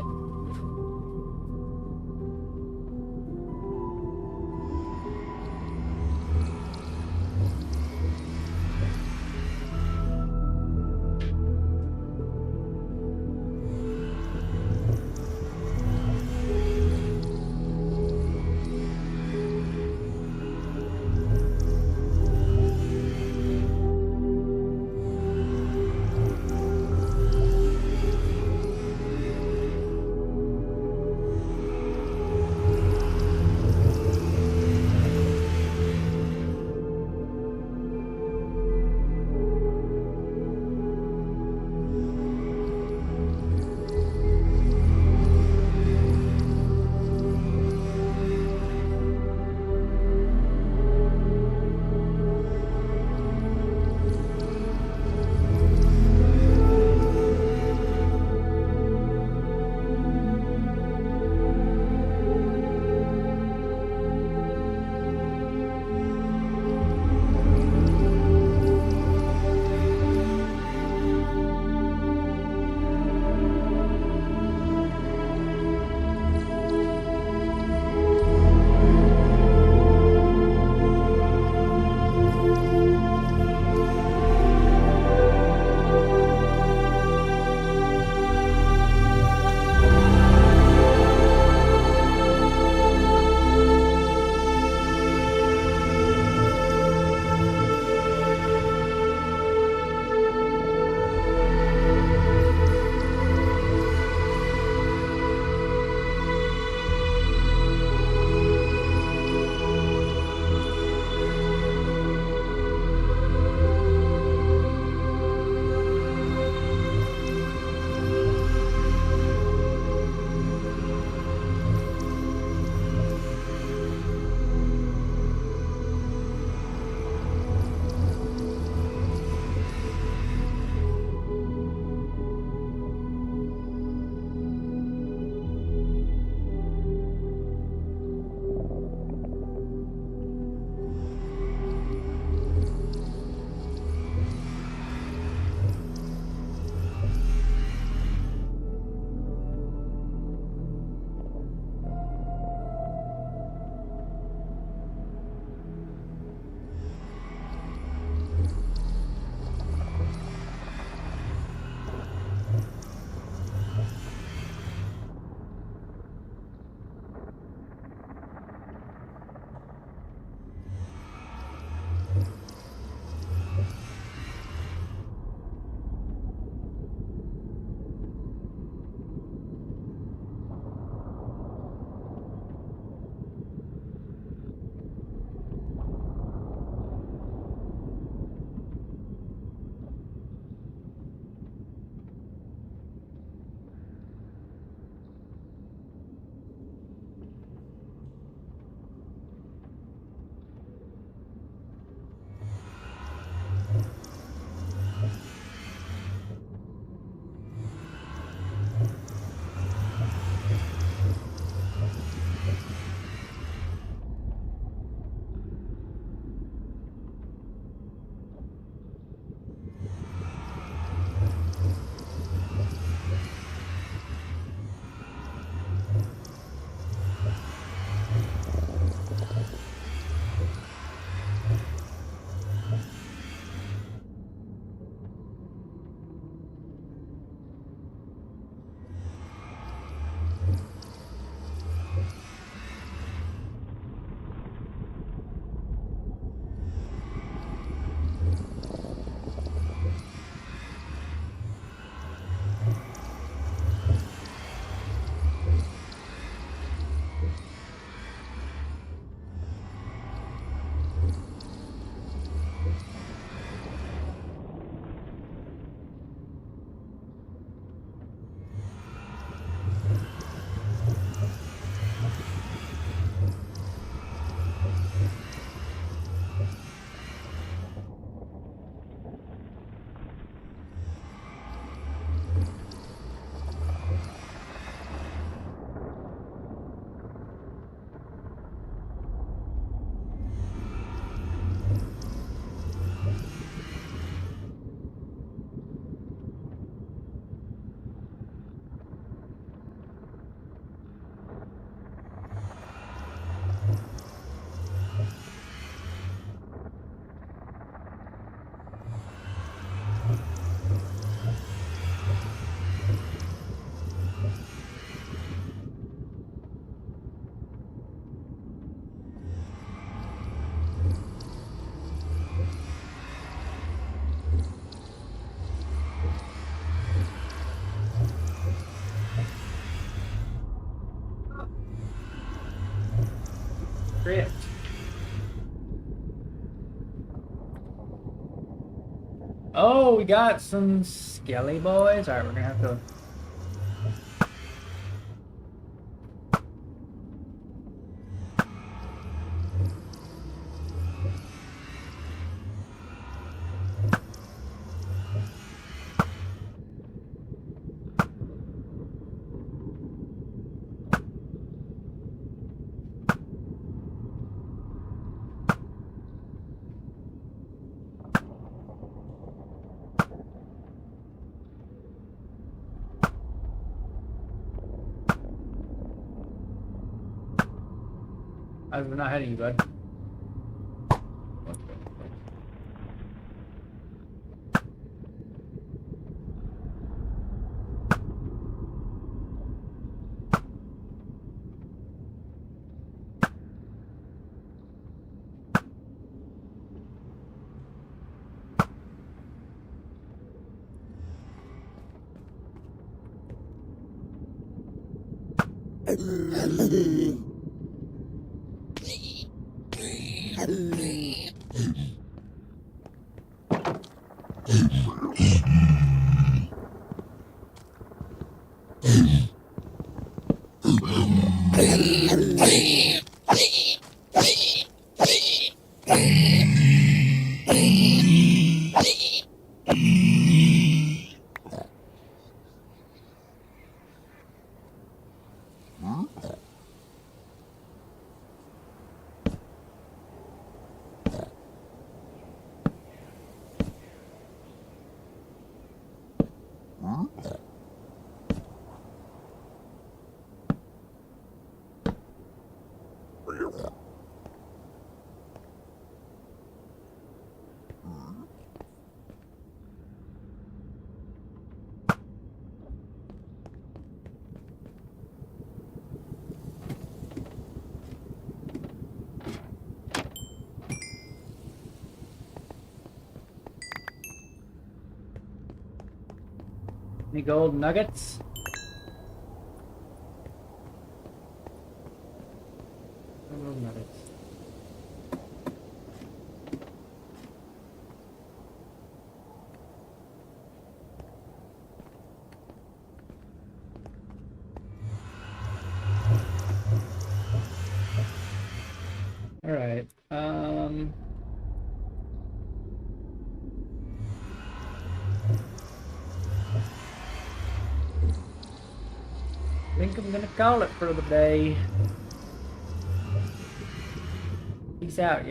Great. Oh, we got some skelly boys. Alright, we're gonna have to... I'm not hitting you, bud. Any gold nuggets? Gold nuggets. All right. I think I'm gonna call it for the day. Peace out, y'all.